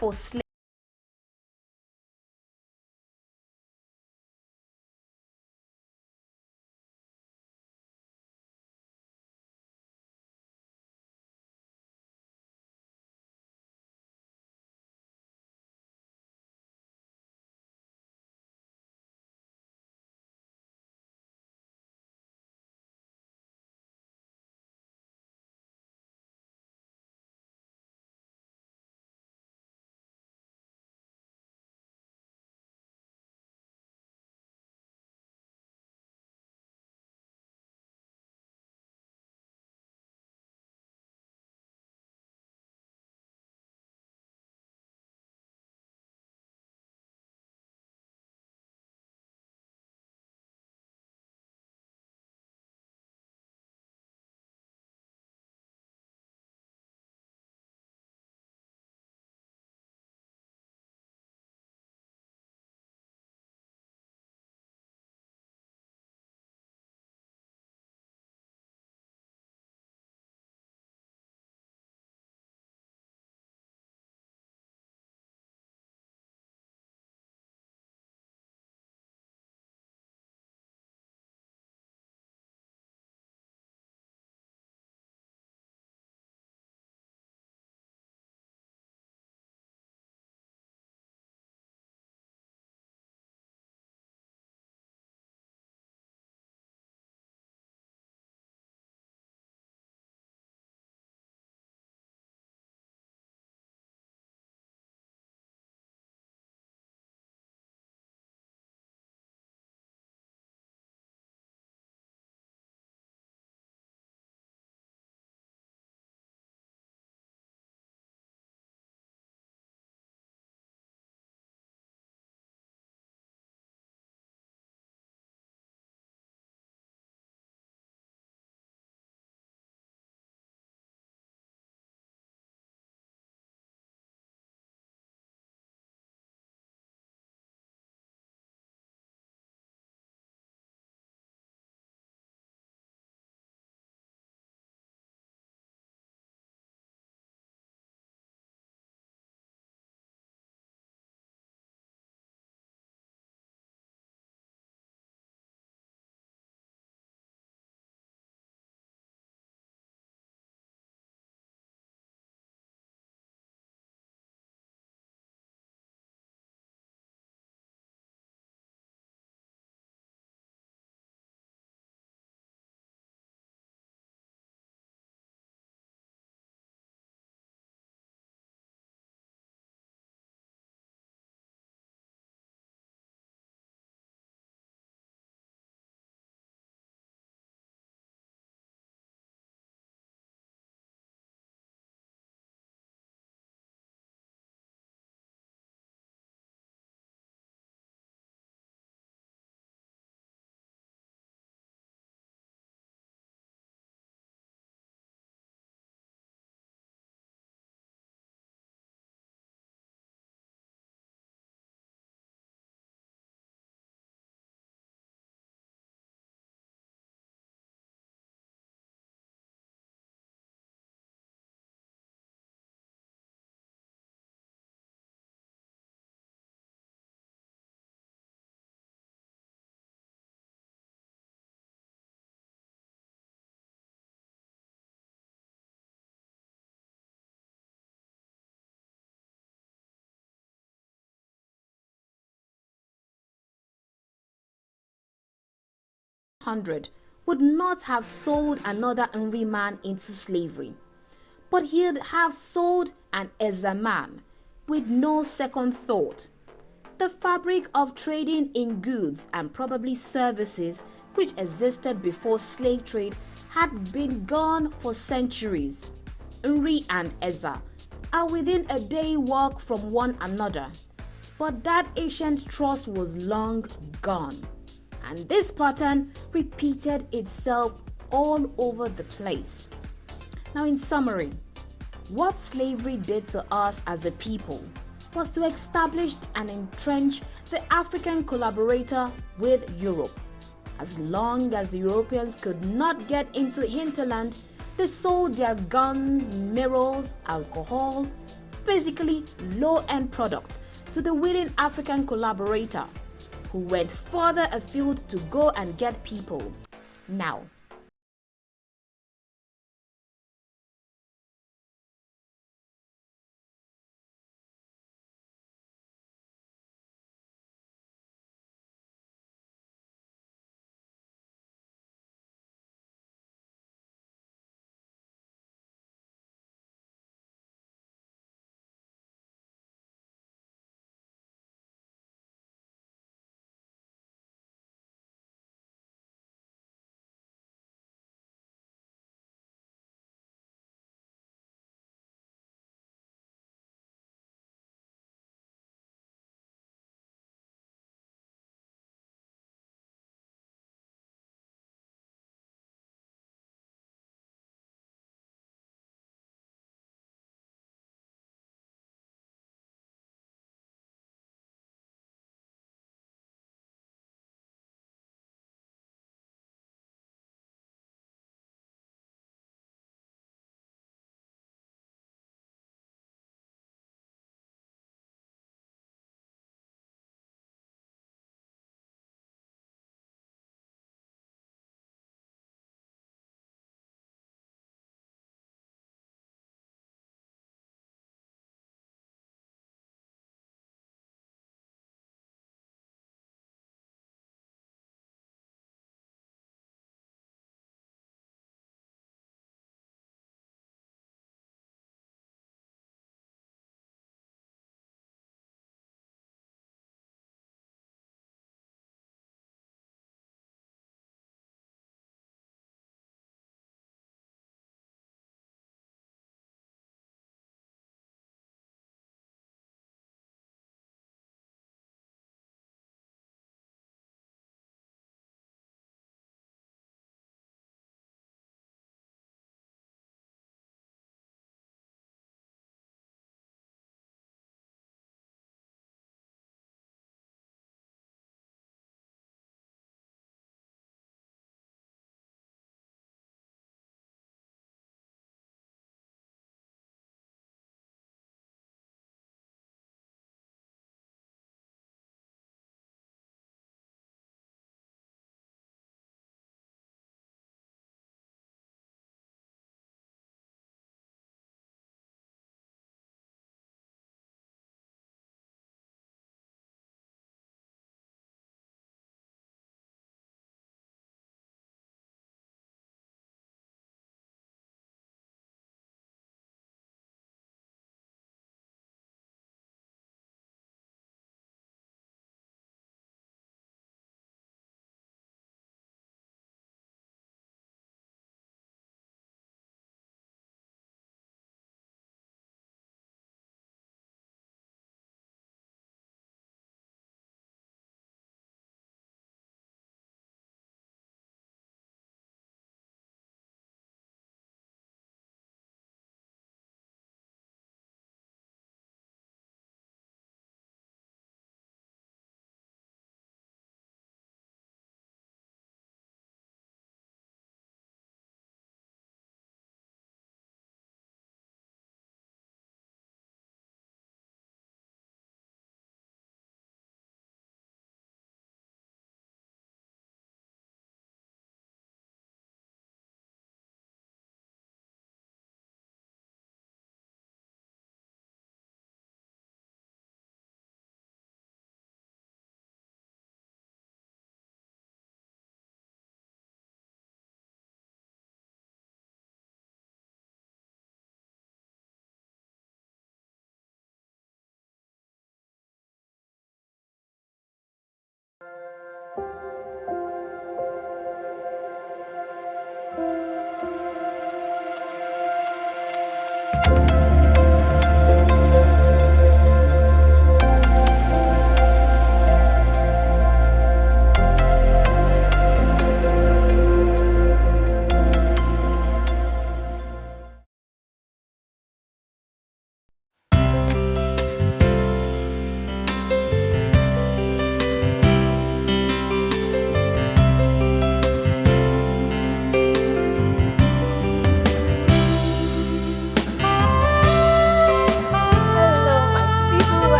for slavery. Would not have sold another Nri man into slavery, but he'd have sold an Eza man with no second thought. The fabric of trading in goods and probably services which existed before slave trade had been gone for centuries. Nri and Eza are within a day walk from one another, but that ancient trust was long gone. And this pattern repeated itself all over the place. Now, in summary, what slavery did to us as a people was to establish and entrench the African collaborator with Europe. As long as the Europeans could not get into hinterland, they sold their guns, mirrors, alcohol, basically low-end product, to the willing African collaborator who went further afield to go and get people. Now,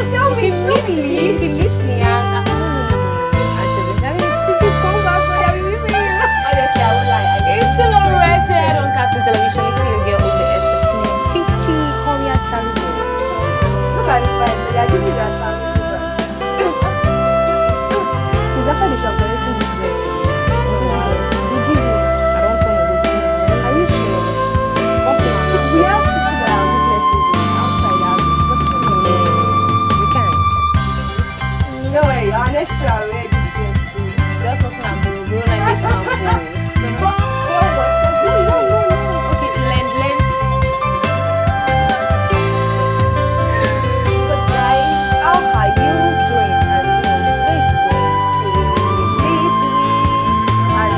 She missed me. She missed me, and she's been telling me to please come back. But I've been missing you. Honestly, I won't lie. It's still unrated on Captain Television. You see your girl over there. Chichi, call me a Charlie. Look at the price. They are giving you a Charlie. Is that how they should have this dress? They give you. I don't want to go. Are you sure? We have people that are witnesses outside our You can. No way, our next show I wear this dress too. Just listen and bro, like make my pose. No. Okay, lend. So guys, how are you doing? And this day is Wednesday, midweek, and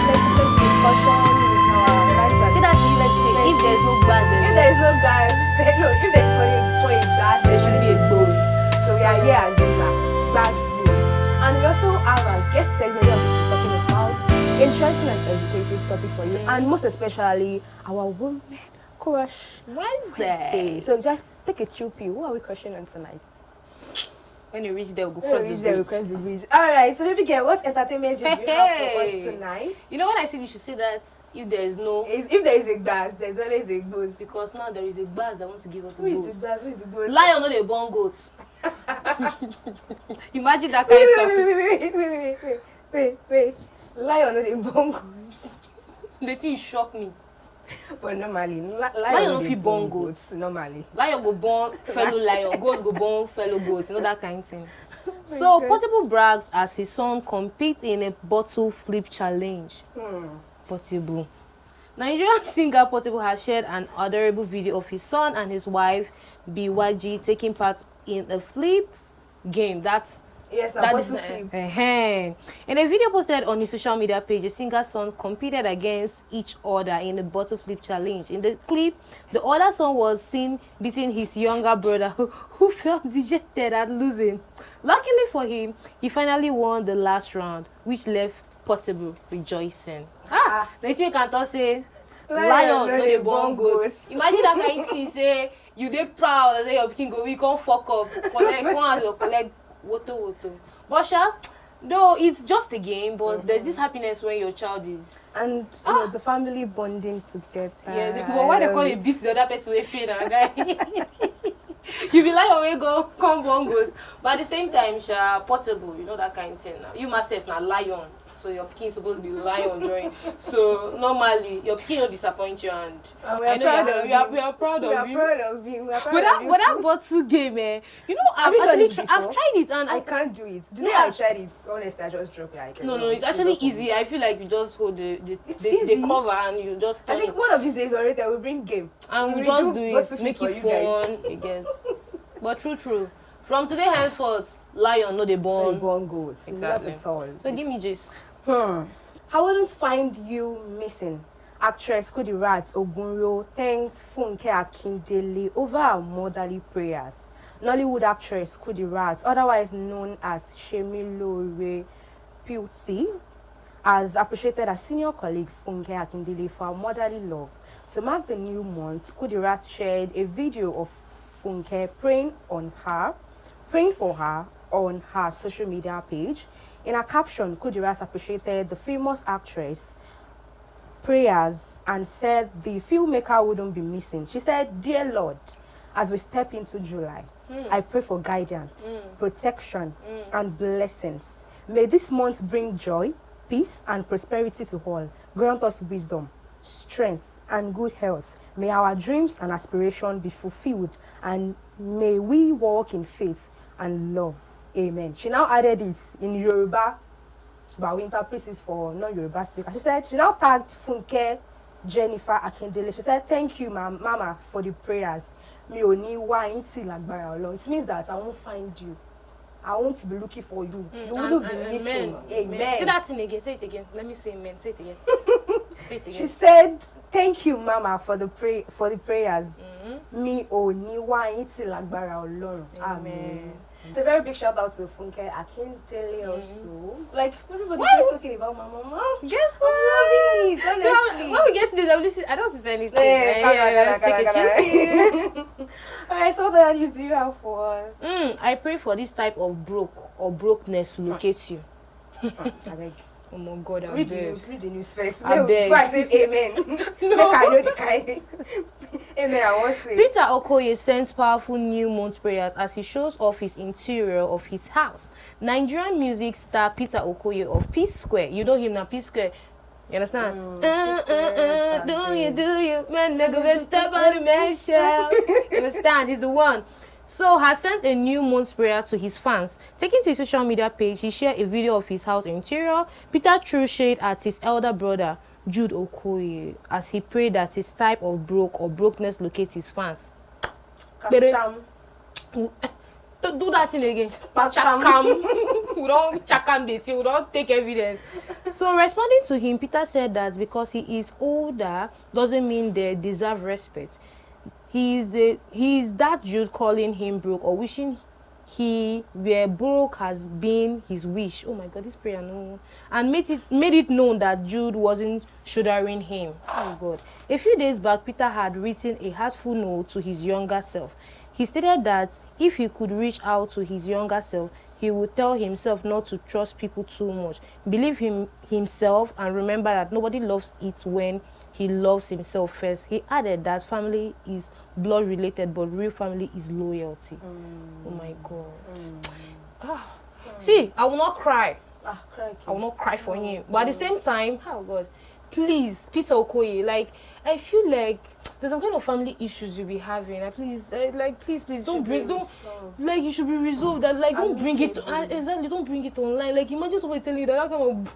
let's discussion with our lifestyle. See that let's say if there's no gas, If there is no gas, no, if there is for a class, there should be a dose. So we are here as usual, class rules. And we also have a guest segment that we're talking about interesting and educative topic for you, and most especially our women crush Wednesday. So just take a chill pill. Who are we crushing on tonight? When you reach there, we'll go When cross we the reach there, we bridge. cross the bridge. Alright, so maybe get what entertainment do you have for us tonight? You know when I said you should say that if there is no, If there is a gas, there's always a ghost. because now there is a buzz that wants to give us a Who is boost. the gas? Who is the ghost? Lion, not a born goat. Imagine that kind of stuff. Wait. Lion not a bongo. The thing shocked me. But normally, Lion no fit born goats. Normally. Lion go born fellow lion, goats go born fellow goats, you know that kind of thing. So God. Portable brags as his son competes in a bottle flip challenge. Portable. Nigerian singer Portable has shared an adorable video of his son and his wife BYG taking part in a flip game. Yes, That is in a video posted on his social media page, the singer's son competed against each other in the bottle flip challenge. In the clip, the other son was seen beating his younger brother who felt dejected at losing. Luckily for him, he finally won the last round, which left Portable rejoicing. The thing can talk say lion no dey born goat. Imagine that kind of thing, say you dey proud say your pikin go we come fuck up collect woto. But though it's just a game, but there's this happiness when your child is and you know, the family bonding together. Yeah, but why they call it beat the other person way fail and guy? You be like away go come born goat. But at the same time, Portable, you know that kind of thing now. You myself now lion. So your pikin supposed to be lion during. So normally your pikin will disappoint you, and I know we are proud of you. But that bottle game, you know, I've tried it and I can't do it. Do you know I tried it? Honestly, I just dropped like. No, it's actually easy. I feel like you just hold the cover and you just. I think one of these days already I will bring game. And we just do it, make it fun, I guess. But true. From today henceforth, lion no dey born goats. Exactly. Not at all. So give me just. I wouldn't find you missing. Actress Kudirat Ogunro thanks Funke Akindele over her motherly prayers. Nollywood actress Kudirat, otherwise known as Shemilore Beauty, has appreciated her senior colleague Funke Akindele for her motherly love. To mark the new month, Kudirat shared a video of Funke praying for her on her social media page. In her caption, Kudirat appreciated the famous actress' prayers and said the filmmaker wouldn't be missing. She said, "Dear Lord, as we step into July, I pray for guidance, protection, and blessings. May this month bring joy, peace, and prosperity to all. Grant us wisdom, strength, and good health. May our dreams and aspirations be fulfilled, and may we walk in faith and love. Amen." She now added it in Yoruba, but we interpret this for non-Yoruba speakers. She said, she now tagged Funke Jennifer Akindele. She said, "Thank you, Mama, for the prayers. Mi ò ní wá yín tì lágbára Ọlọ́run." It means that I won't find you. I won't be looking for you. You won't be missing. Amen. Say that thing again. Say it again. Let me say amen. Say it again. Say it again. She said, "Thank you, Mama, for the prayers. Mi ò ní wá yín tì lágbára Ọlọ́run." Amen. It's a very big shout out to Funke Akindele also. Like everybody's Why? just talking about my mama. Guess I'm loving it, No, honestly. when we get to this, I don't want to say anything. Let's take a chill. Alright, so what other news do you have for us? I pray for this type of brokenness to locate you. I beg. Oh my God, I Read the beg. news first. I beg. Before I say amen. No. Make I know the kind. Amen, I want to say. Peter Okoye sends powerful new month prayers as he shows off his interior of his house. Nigerian music star Peter Okoye of P Square. You know him now, P Square. You understand? Do you? Man, nigga, step on the man shell. You understand? He's the one. So, has sent a new month's prayer to his fans. Taking to his social media page, he shared a video of his house interior. Peter threw shade at his elder brother, Jude Okoye, as he prayed that his type of brokenness locates his fans. Cham. Don't do that thing again. Chakam. Chakam. We don't chakam the thing. We don't take evidence. So, responding to him, Peter said that because he is older doesn't mean they deserve respect. He is that Jude calling him broke or wishing he were broke has been his wish. Oh my God, this prayer no. And made it known that Jude wasn't shouldering him. Oh God. A few days back, Peter had written a heartful note to his younger self. He stated that if he could reach out to his younger self, he would tell himself not to trust people too much, believe himself, and remember that nobody loves it when he loves himself first. He added that family is blood related, but real family is loyalty. Oh my God. See, I will not cry. I will not cry for him. But at the same time, oh God, please, Peter Okoye, like, I feel like there's some kind of family issues you'll be having. Please, don't like, you should be resolved. That, like, don't bring it, exactly, don't bring it online. Like, imagine somebody telling you that kind of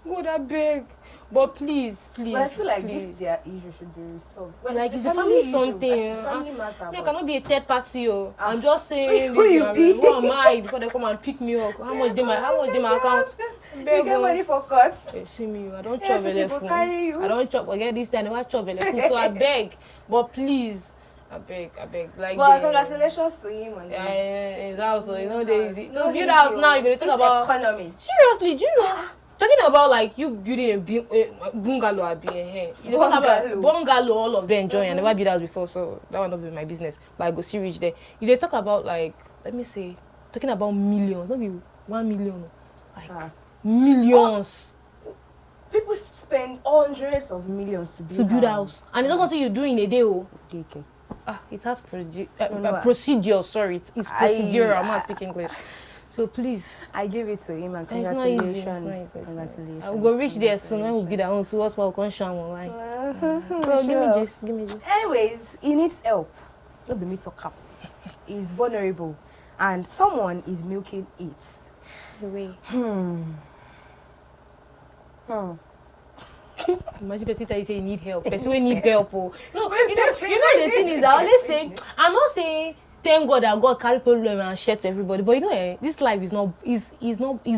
God, I beg. But please. But I feel like their issue should be resolved. Well, like, it's a family something. It's a family matter. I cannot be a third party. I'm just saying, who am I before they come and pick me up? How much they my account? You get money for cut. Hey, see me, I don't chop telephone. I don't chop again this time. I never chop telephone, so I beg. But please, I beg. Like, well, congratulations to him on this. It's also, you know, there is to build house now. You're gonna talk about economy. Seriously, do you know? Talking about like you building a bungalow, you talk about bungalow, all of them enjoying. I never built house before, so that will not be my business. But I go see rich there. You they talk about like, let me say, talking about millions, not be 1 million, like millions. People spend hundreds of millions to build house, and it's not something you do in a day. Okay. It has procedure. Sorry, it's procedural. I'm not speaking English. So please, I give it to him and congratulations. It's not easy. Congratulations. I will go reach there soon when we build our own. So what's my conscience online? So sure. give me just. Anyways, he needs help. Not the meat cup. He's vulnerable, and someone is milking it. Imagine person tell you say you need help. Person will need help. No, you know the thing is, I always say, I'm not saying thank God that God carry problem and share to everybody. But you know, this life is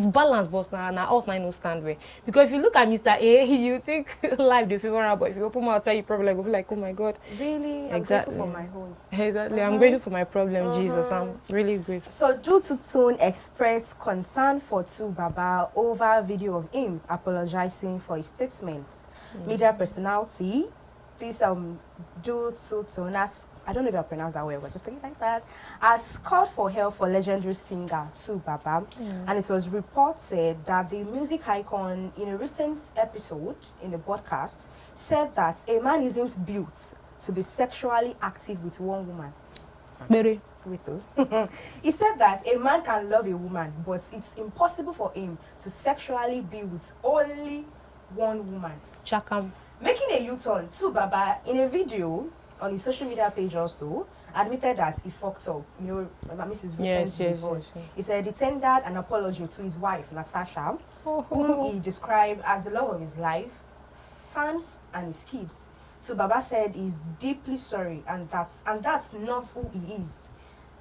balanced, but now us no stand way. Because if you look at Mr. A, you think life the favorable. But if you open mouth, you probably go be like, oh my God. Really? Exactly. I'm grateful for my home. Exactly. I'm grateful for my problem, Jesus. I'm really grateful. So U-20 expressed concern for Baba over video of him apologizing for his statements. Media personality, this U-20 I don't know if I pronounce that well, but just take it like that, has called for help for legendary singer Baba. And it was reported that the music icon, in a recent episode in the broadcast, said that a man isn't built to be sexually active with one woman. Mary. He said that a man can love a woman, but it's impossible for him to sexually be with only one woman. Chakam. Making a U-turn, Baba, in a video on his social media page also, admitted that he fucked up. You know, Mrs. recent divorce. Yes. He said he tendered an apology to his wife, Natasha, whom he described as the love of his life, fans, and his kids. So Baba said he's deeply sorry, and that's not who he is.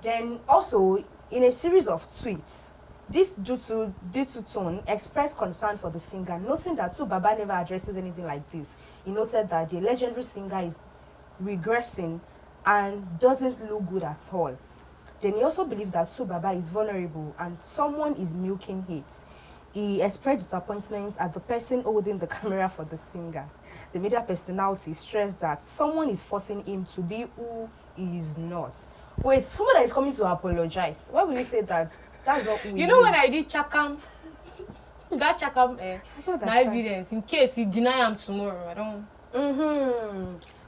Then also, in a series of tweets, this U-20 expressed concern for the singer, noting that Baba never addresses anything like this. He noted that the legendary singer is regressing and doesn't look good at all. Then he also believes that Su Baba is vulnerable and someone is milking it. He expressed disappointment at the person holding the camera for the singer. The media personality stressed that someone is forcing him to be who he is not. Wait, someone that is coming to apologize. Why would you say that? That's not who he You know is. when I did Chakam, that Chakam, na evidence in case he deny him tomorrow. I don't.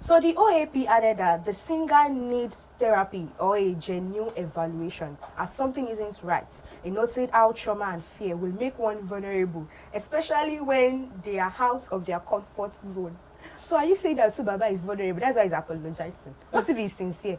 So the OAP added that the singer needs therapy or a genuine evaluation as something isn't right. It noted how trauma and fear will make one vulnerable, especially when they are out of their comfort zone. So are you saying that Su Baba is vulnerable? That's why he's apologizing. What if he's sincere?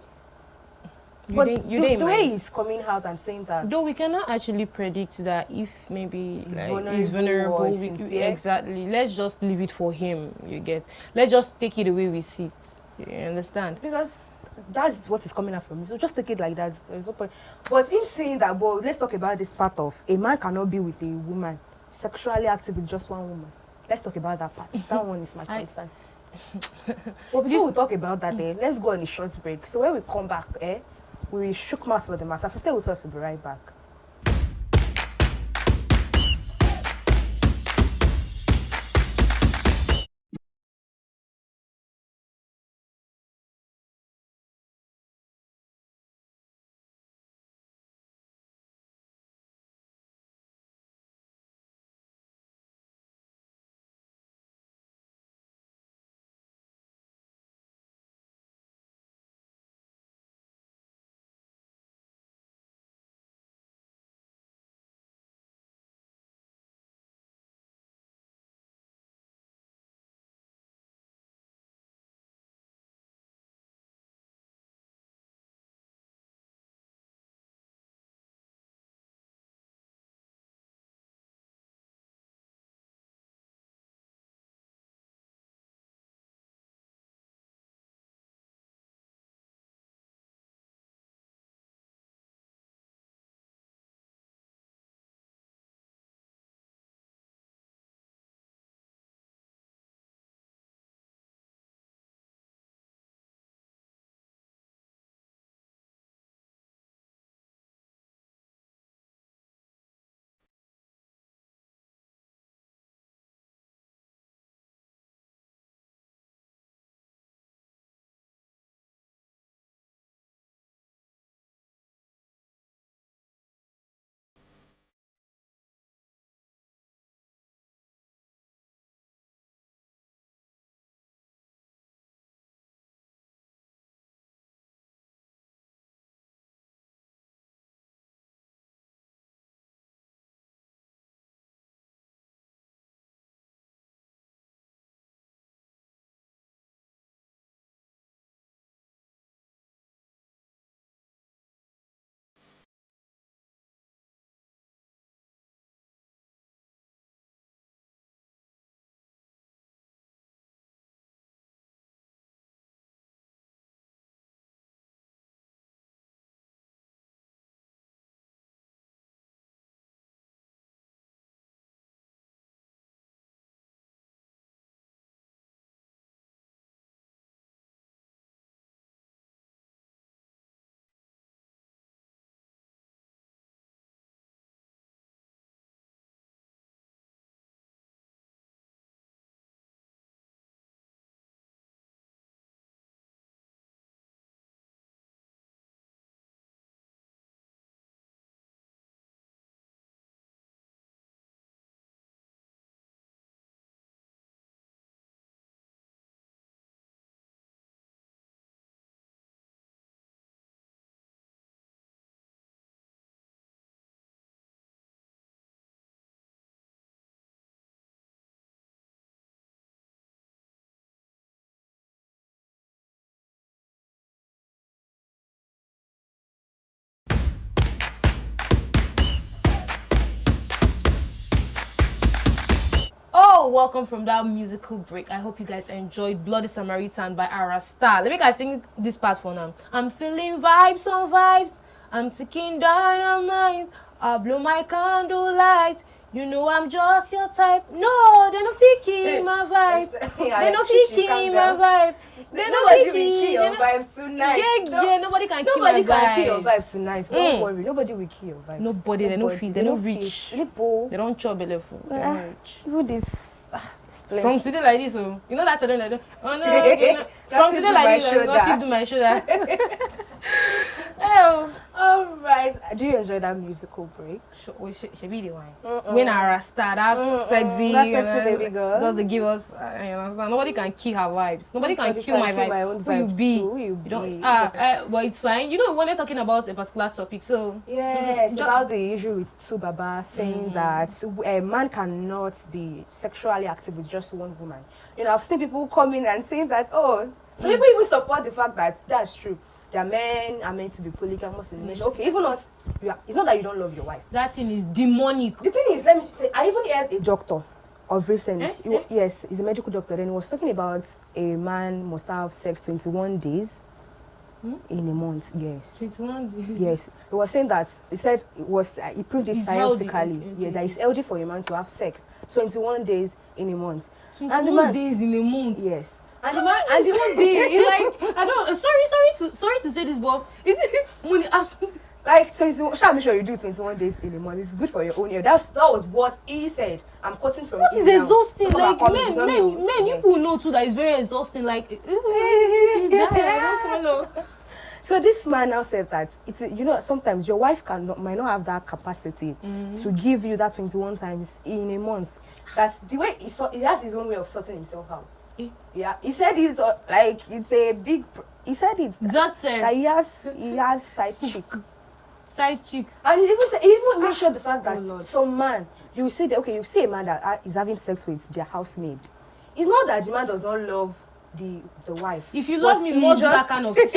But the way he's coming out and saying that, though we cannot actually predict that if maybe he's vulnerable, exactly. Let's just leave it for him. You get. Let's just take it the way we see it. You understand? Because that's what is coming out from him. So just take it like that. There's no point. But him saying that, but let's talk about this part of a man cannot be with a woman sexually active with just one woman. Let's talk about that part. That one is my concern. But before we talk about that, let's go on a short break. So when we come back, we shook mouth for the matter. So stay with us. We'll be right back. Oh, welcome from that musical break. I hope you guys enjoyed Bloody Samaritan by Ara Star. Let me guys sing this part for now. I'm feeling vibes on vibes. I'm taking dynamite. I'll blow my candle light. You know I'm just your type. No, they no fit kill my vibe. They no fit kill my vibe. Nobody will kill your vibes tonight. Yeah, nobody can kill my vibes. Nobody can kill your vibes tonight. Don't worry. Nobody will kill your vibes. Nobody. They no fit. They no reach. They don't chop belly full. They don't reach. Who this? From today like this, oh, you know that children like that. Oh no, okay, no. From today like this, nothing to my shoulder. Oh. All right. Do you enjoy that musical break? She be the one. When I rasta, that sexy, baby girl. Just to give us, you understand? Nobody can kill her vibes. Nobody can kill my vibe. My own Who you be? Who you don't. But it's fine. You know, when they're talking about a particular topic, so yes, about the issue with two Baba saying that a man cannot be sexually active with just one woman. You know, I've seen people come in and saying that, some people even support the fact that that's true. Their men are meant to be polygamous in nature. Okay, even not, it's not that you don't love your wife. That thing is demonic. The thing is, let me say, I even heard a doctor of recent. Yes, he's a medical doctor. Then he was talking about a man must have sex 21 days in a month. Yes. 21 days. Yes. He was saying that he said he proved it scientifically. Yeah, that it's healthy for a man to have sex 21 days in a month. 21 days in a month. Yes. And the man, and the one day, he like, I don't. Sorry to say this, but like 21. I'm sure you do 21 days in a month. It's good for your own ear. That was what he said. I'm quoting from. What is exhausting? Like men, you will know too that it's very exhausting. Like, I don't follow. So this man now said that it's sometimes your wife might not have that capacity to give you that 21 times in a month. That's the way he has his own way of sorting himself out. Yeah, he said it's like it's a big. He said it's that he has side chick, and he even mentioned the fact that some man you see a man that is having sex with their housemaid. It's not that the man does not love the wife. If you love me, you won't do that kind of there's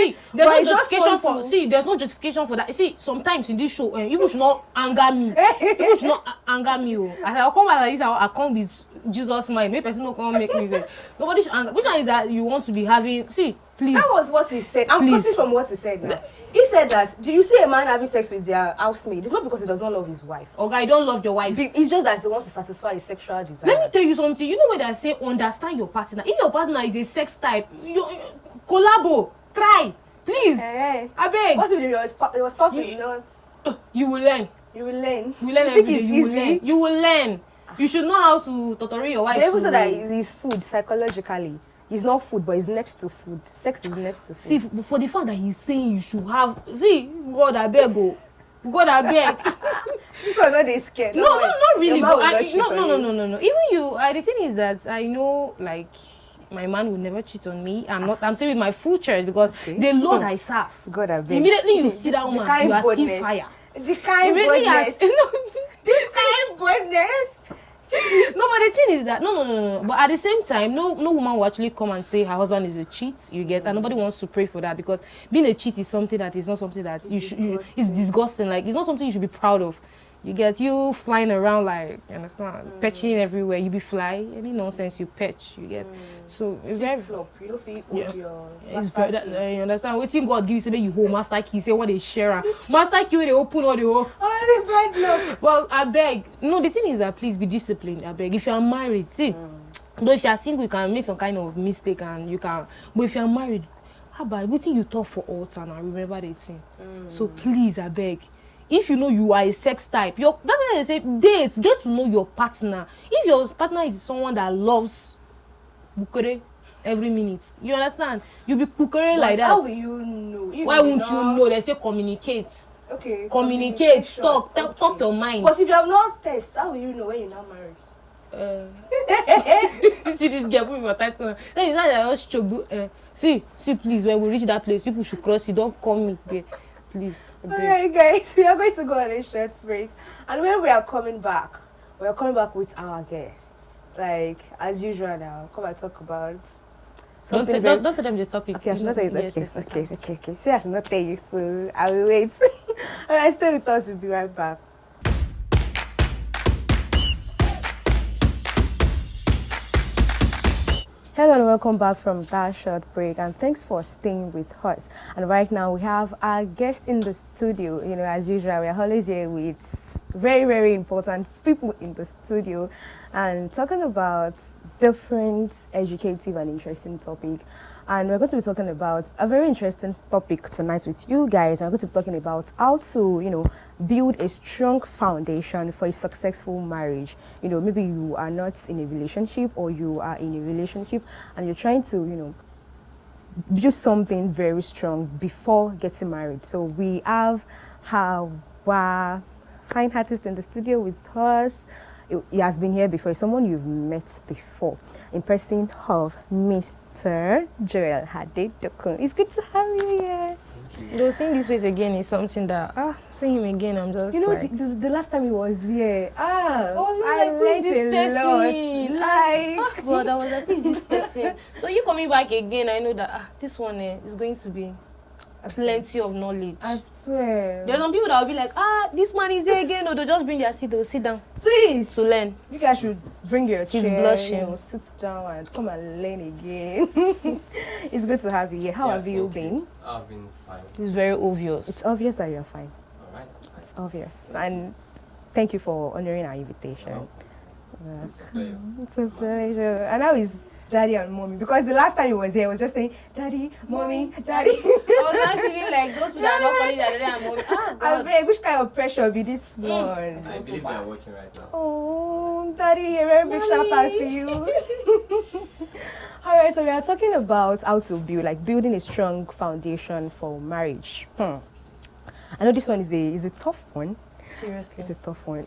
no justification for that. You see, sometimes in this show, people should not anger me. People should not anger me. As I'll come out like this, I'll come with Jesus' mind. Maybe person not come make me vex. Nobody should anger. Which one is that you want to be having? See, please. That was what he said. I'm quoting from what he said now. He said that, do you see a man having sex with their housemaid? It's not because he does not love his wife. Okay, you don't love your wife. It's just that he wants to satisfy his sexual desires. Let me tell you something. You know when they say understand your partner. If your partner is a sex type, you collabo, try, please. I beg. What if your spouse is not? You will learn. You will learn. You learn every day. You will learn. You will learn. You should know how to torture your wife. They even say that it's food psychologically. It's not food, but it's next to food. Sex is next to food. See, for the fact that he's saying you should have... See, God, I beg, God, I beg. This was not this scared. No, not really. But no. Even you, the thing is that I know, like, my man will never cheat on me. I'm saying with my full church because the Lord I serve. God, I beg. Immediately you see that woman, you are seeing fire. The kind boldness. This kind boldness. No, but the thing is that no. But at the same time, no woman will actually come and say her husband is a cheat. You get, and nobody wants to pray for that because being a cheat is something that is not something that it's disgusting. Like it's not something you should be proud of. You get you flying around like you understand, perching everywhere. You be fly any nonsense you perch. You get so it's very flop. You don't feel your. It's very you understand. Waiting God give you say you hold master key. Say what they share. Master key they open or they hold. Oh, the bad luck. Well, I beg. No, the thing is that please be disciplined. I beg. If you are married, see. Though if you are single, you can make some kind of mistake and you can. But if you are married, how about waiting you talk for altar and remember the thing. So please, I beg. If you know you are a sex type, that's why they say dates. Get to know your partner. If your partner is someone that loves bukere every minute, you understand? You be bukere like that. How will you know? Why won't you know? They say communicate. Okay. Communicate. Talk your mind. But if you have not tested, how will you know when you're not married? You see this girl put your tight corner. Then you say I just choke. See, please. When we reach that place, people should cross it. Don't call me there. Please. Alright guys, we are going to go on a short break. And when we are coming back with our guests. Like, as usual now, come and talk about something. Don't tell them the topic. Okay, I should not tell you. Okay. See, I should not tell you, so I will wait. Alright, stay with us, we'll be right back. Hello and welcome back from that short break, and thanks for staying with us. And right now we have our guest in the studio. You know, as usual, we are always here with very, very important people in the studio and talking about different educative and interesting topic. And we're going to be talking about a very interesting topic tonight with you guys. And we're going to be talking about how to, build a strong foundation for a successful marriage. Maybe you are not in a relationship or you are in a relationship and you're trying to, build something very strong before getting married. So we have our fine artist in the studio with us. He has been here before. Someone you've met before, in person of Mr. Joel Hadedokun. It's good to have you here. Though seeing this face again is something that seeing him again, I'm just the last time he was here. I learned a lot. God, I was like, who is this person? So you coming back again, I know that this one is going to be plenty of knowledge. I swear. There are some people that will be like, this man is here again, or they'll just bring their seat, they'll sit down. Please. To learn. You guys should bring your chair. He's blushing. Sit down and come and learn again. It's good to have you here. How have you been? I've been fine. It's very obvious. It's obvious that you're fine. Alright, I'm fine. It's obvious. And thank you for honoring our invitation. It's a pleasure. It's a pleasure. And now is Daddy and Mommy, because the last time he was here, he was just saying, Daddy, Mommy, Daddy. I was not feeling like those people that are not calling Daddy and Mommy. I beg, which kind of pressure be this one? I believe they are watching right now. Oh, Daddy, a very big shout out to you. All right, so we are talking about how to building a strong foundation for marriage. I know this one is a tough one. Seriously. It's a tough one.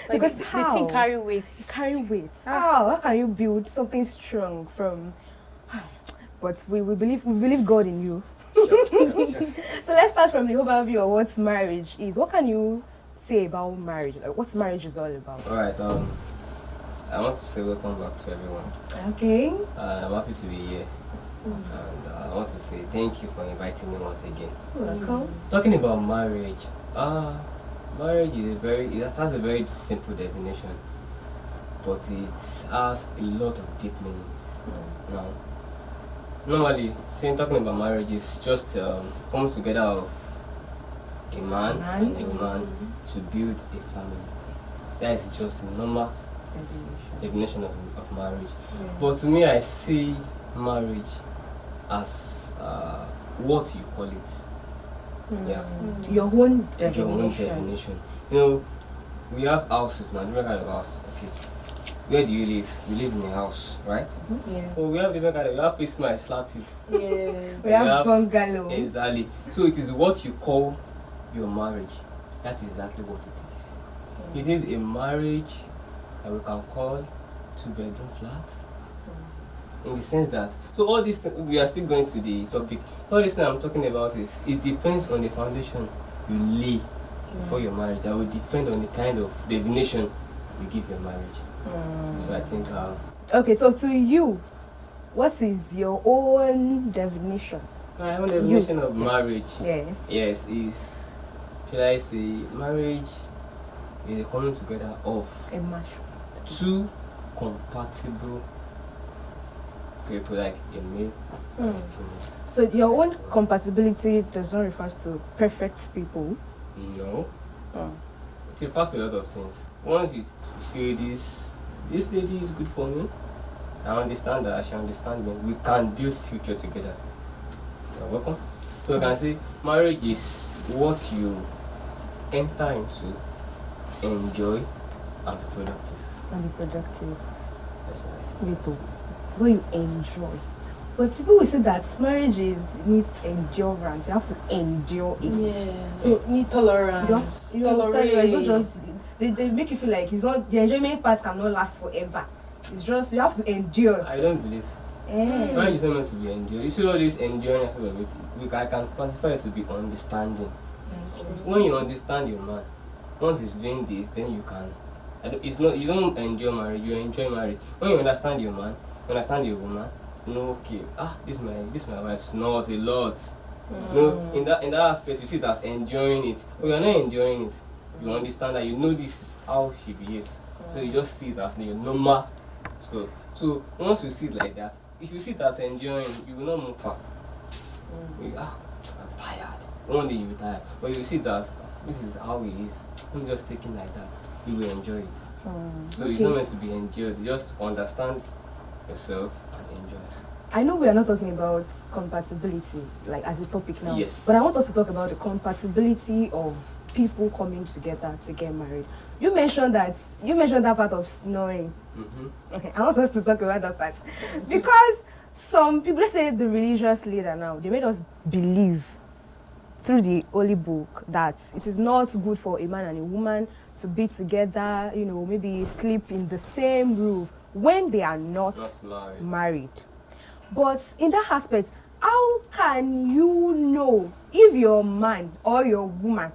Like because the how? thing carry weight. Carry weight. How can you build something strong from? But we believe God in you. Sure. So let's start from the overview of what marriage is. What can you say about marriage? Like, what marriage is all about? Alright, I want to say welcome back to everyone. Okay. I'm happy to be here. And I want to say thank you for inviting me once again. Welcome. Talking about marriage, marriage is has a very simple definition, but it has a lot of deep meanings. Now, normally, talking about marriage is just comes together of a man and a woman to build a family. That is just a normal definition of marriage. Yeah. But to me, I see marriage as what you call it. Yeah. Your own definition. Your own definition. We have houses now, different kind of house. Okay. Where do you live? You live in a house, right? Yeah. Oh, we have different kind of. We have face my slap you. Yeah. We have bungalow. Exactly. So it is what you call your marriage. That is exactly what it is. It is a marriage that we can call 2-bedroom flat. In the sense that, so all this, we are still going to the topic. All this thing I'm talking about is, it depends on the foundation you lay for your marriage. That will depend on the kind of definition you give your marriage. So I think. Okay, so to you, what is your own definition? My own definition of marriage. Yes. Yes, is, should I say, marriage is a coming together of A match. two compatible people, like a male and a female. So your own compatibility does not refer to perfect people. No. Oh. It refers to a lot of things. Once you feel this lady is good for me, I understand that, she understands me, we can build future together. You're welcome. So you can say marriage is what you enter into, enjoy, and be productive. And be productive. That's what I say. Little. What you enjoy. But people will say that marriage needs endurance. You have to endure it. Yeah. So need tolerance. you have to it's not just they make you feel like it's not the enjoyment part cannot last forever. It's just you have to endure. I don't believe. Marriage is not meant to be endured. You see all this endurance of it, I can classify it to be understanding. When you understand your man, once he's doing this, then you can. It's not, you don't enjoy marriage, you enjoy marriage. When you understand your man, you understand your woman, you know, okay, this my wife knows a lot. No, in that aspect, you see it as enjoying it. But you're not enjoying it. You understand that, you know this is how she behaves. So you just see it as your normal stuff. So once you see it like that, if you see it as enjoying, you will not move far. I'm tired. One day you will be tired. But you see it as this is how it is. Don't just take it like that. You will enjoy it. So Okay. it's not meant to be enjoyed. You just understand yourself and enjoy it. I know we are not talking about compatibility, like as a topic now. Yes. But I want us to talk about the compatibility of people coming together to get married. You mentioned that part of snoring. Okay, I want us to talk about that part. Because some people, let's say the religious leader now, they made us believe through the holy book that it is not good for a man and a woman to be together, you know, maybe sleep in the same roof when they are not Not married. married. But in that aspect, how can you know if your man or your woman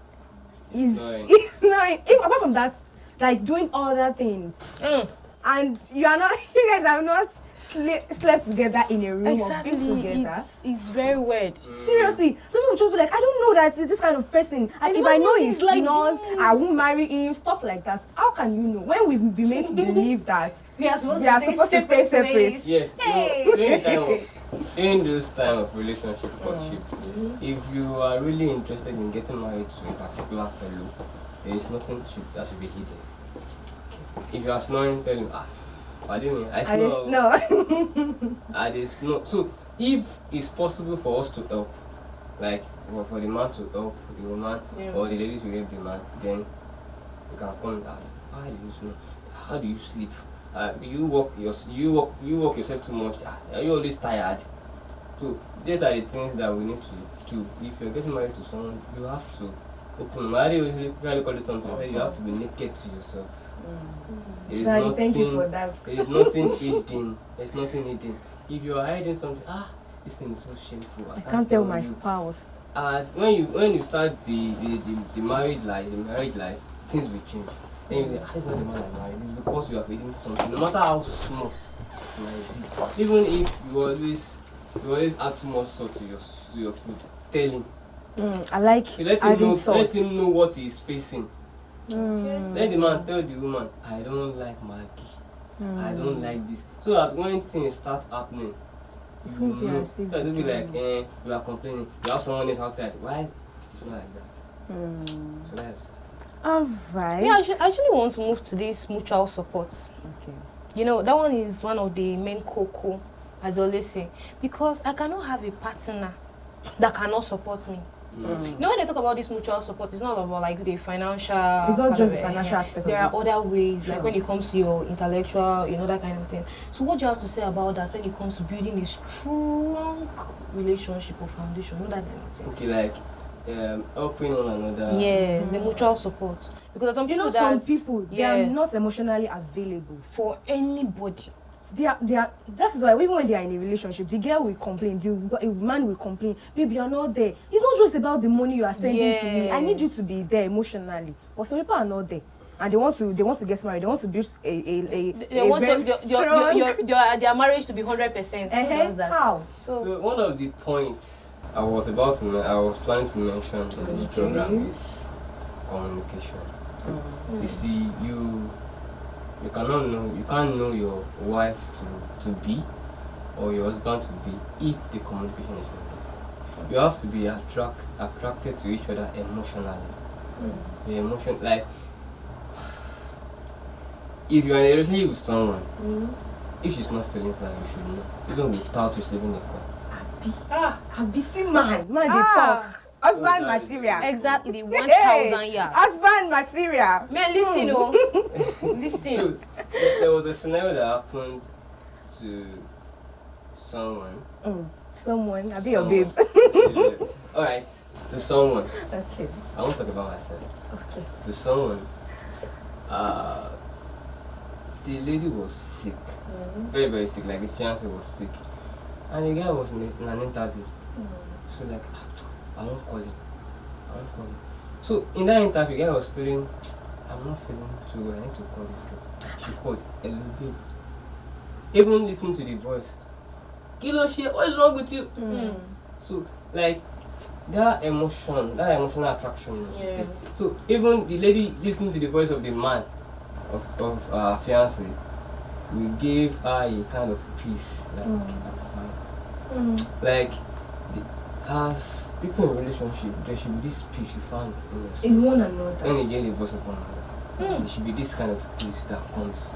is Snoring. snoring? If apart from that, like doing other things, and you guys have not slept together in a room or been together. It's very weird. Seriously, some people just be like, I don't know that it's this kind of person. And if I know he's like not, this. I won't marry him. Stuff like that. How can you know when we've been made to believe that We are supposed we are supposed to stay separate? Yes. No, during those time of relationship courtship, if you are really interested in getting married to a particular fellow, there is nothing that should be hidden. If you are snoring, tell him, I snore. No. I just know. So if it's possible for us to help, like for the man to help the woman or the ladies to help the man, then you can come. How do you snore? How do you sleep? You work yourself too much. Are you always tired? So these are the things that we need to do. If you're getting married to someone, you have to open. I usually call it something. I say you have to be naked to yourself. There is Daddy, nothing, thank you for that. there is nothing hidden. There's nothing hidden. If you are hiding something, this thing is so shameful. I can't tell my you. spouse. When you start the married life, things will change. Then you it's not the man I married. It's because you are hiding something, no matter how small it might be. Even if you always add too much salt to your food, tell him. I like You let him know what he is facing. Let the man tell the woman, I don't like Maggi. I don't like this. So that when things start happening, It you won't be know. as if Don't be you like, you are complaining. You have someone else outside. Why? It's not like that. So that's just it. Alright. Yeah, I actually want to move to this mutual support. Okay. You know, that one is one of the main cocoa, as I always say, because I cannot have a partner that cannot support me. You know, when they talk about this mutual support, it's not about like the financial. It's not kind just of, the financial aspect There of are it. other ways, Sure. like when it comes to your intellectual, you know, that kind of thing. So, what do you have to say about that when it comes to building a strong relationship or foundation, you know, that kind of thing? Okay, like helping one another. Yes, the mutual support. Because some You people know, some that people they are not emotionally available. for anybody. They are. That is why even when they are in a relationship, the girl will complain, the man will complain. Baby, you're not there. It's not just about the money you are spending to me. I need you to be there emotionally. But some people are not there, and they want to get married. They want to build They want their marriage to be 100%. Does that. How? So one of the points I was planning to mention in this program is communication. You see, you can't know your wife to be or your husband to be if the communication is not there. You have to be attracted to each other emotionally. The emotion, like if you are in a relationship with someone, if she's not feeling fine, you should know, even without receiving a call. Abisi man they talk. Husband material. Exactly, 1,000 yards. Husband material. Man, listen, listen. There was a scenario that happened to someone. Someone, I'll be your babe. Alright, to someone. Okay. I won't talk about myself. Okay. To someone, the lady was sick. Very, very sick. Like the fiancé was sick. And the guy was in an interview. So like, I won't call him. So in that interview, the guy was feeling, I'm not feeling too well. I need to call this girl. She called, hello babe. Even listening to the voice. Kilo shit, what is wrong with you? So like that emotional attraction is there. So even the lady listening to the voice of the man of our fiancé, we gave her a kind of peace. Like okay, I'm fine. Like as people in relationship, there should be this peace you find in yourself. In one another. When you hear the voice of one another, there should be this kind of peace that comes.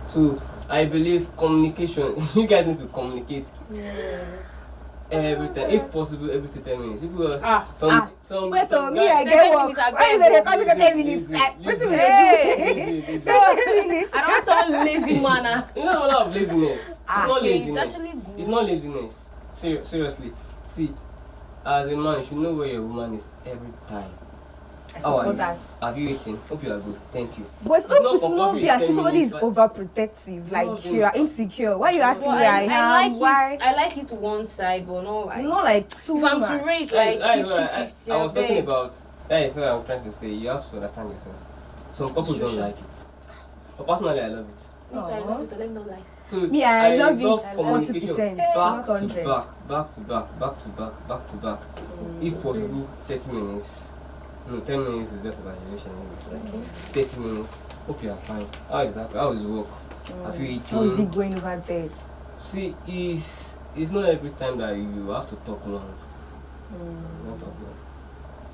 So I believe communication. You guys need to communicate every time, if possible, every 10 minutes. People some Wait, some me, I guys- get work. Why you gonna come in 10 minutes? What Listen, will they do? listen. 10 minutes. I don't want lazy man. You know, a lot of laziness. It's not okay, laziness. it's actually good. It's not laziness. Seriously. See, as a man, you should know where your woman is every time. I How are support you? that. Have you eaten? Hope you are good. Thank you. But it's not not compulsory, be as if 10 somebody is minutes, overprotective, like No. you are insecure. Why you asking Well, where I I am? like Why? it. I like it one side, but not like. Not like too if I'm much. to rate like That is what 50-50, I was talking beg. about. That is what I'm trying to say. You have to understand yourself. Some couples don't like it. But personally, I love it. Me too, I love it. Let me not lie. So Me, I love it communication 40%, back not to 100. back to back. If possible, 30 minutes. No, 10 minutes is just exaggeration. Anyways. 30 minutes. Hope you are fine. How is that? How is work? Have you eaten? How's it going over there? See, it's not every time that you have to talk long. Not talk long.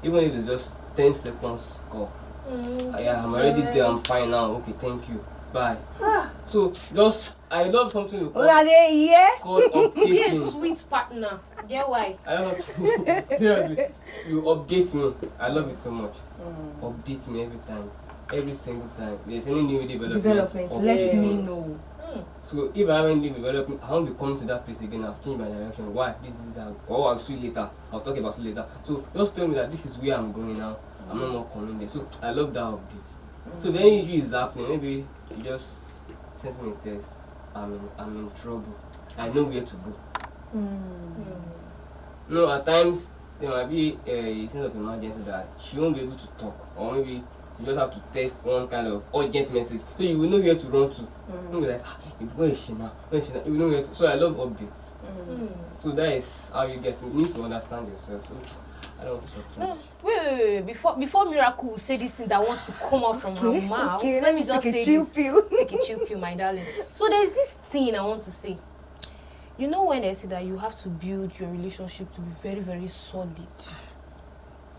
Even if it's just 10 seconds call. Yeah, I'm already there. I'm fine now. Okay, thank you. Bye. So just I love something you Oh, are they here? call Be a updating. sweet partner. Get why? I don't seriously. You update me. I love it so much. Update me every time. Every single time. There's any new development. Let update me know. So if I haven't new development, I won't be coming to that place again. I've changed my direction. Why? This is how. Oh, I'll see you later. I'll talk about it later. So just tell me that this is where I'm going now. I'm not more coming there. So I love that update. So if any issue is happening, maybe you just send me a text. I'm in trouble. I know where to go. No, at times there might be a sense of emergency that she won't be able to talk, or maybe you just have to text one kind of urgent message, so you will know where to run to. You'll be like, where is she now? Where is she now? You will know where to. So I love updates. So that is how you guys need to understand yourself. So I don't want to talk too No, much. wait. Before Miracle will say this thing that wants to come out from her mouth, Okay, let me just take a say chill this. pill. Take a chill pill, my darling. So there's this thing I want to say. You know when they say that you have to build your relationship to be very, very solid,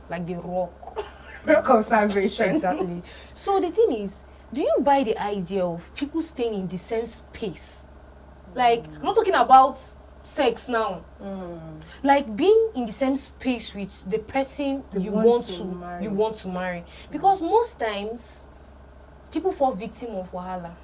like the rock. Conservation. Exactly. So the thing is, do you buy the idea of people staying in the same space? Like, I'm not talking about sex now. Like being in the same space with the person you want to marry. Because most times people fall victim of wahala.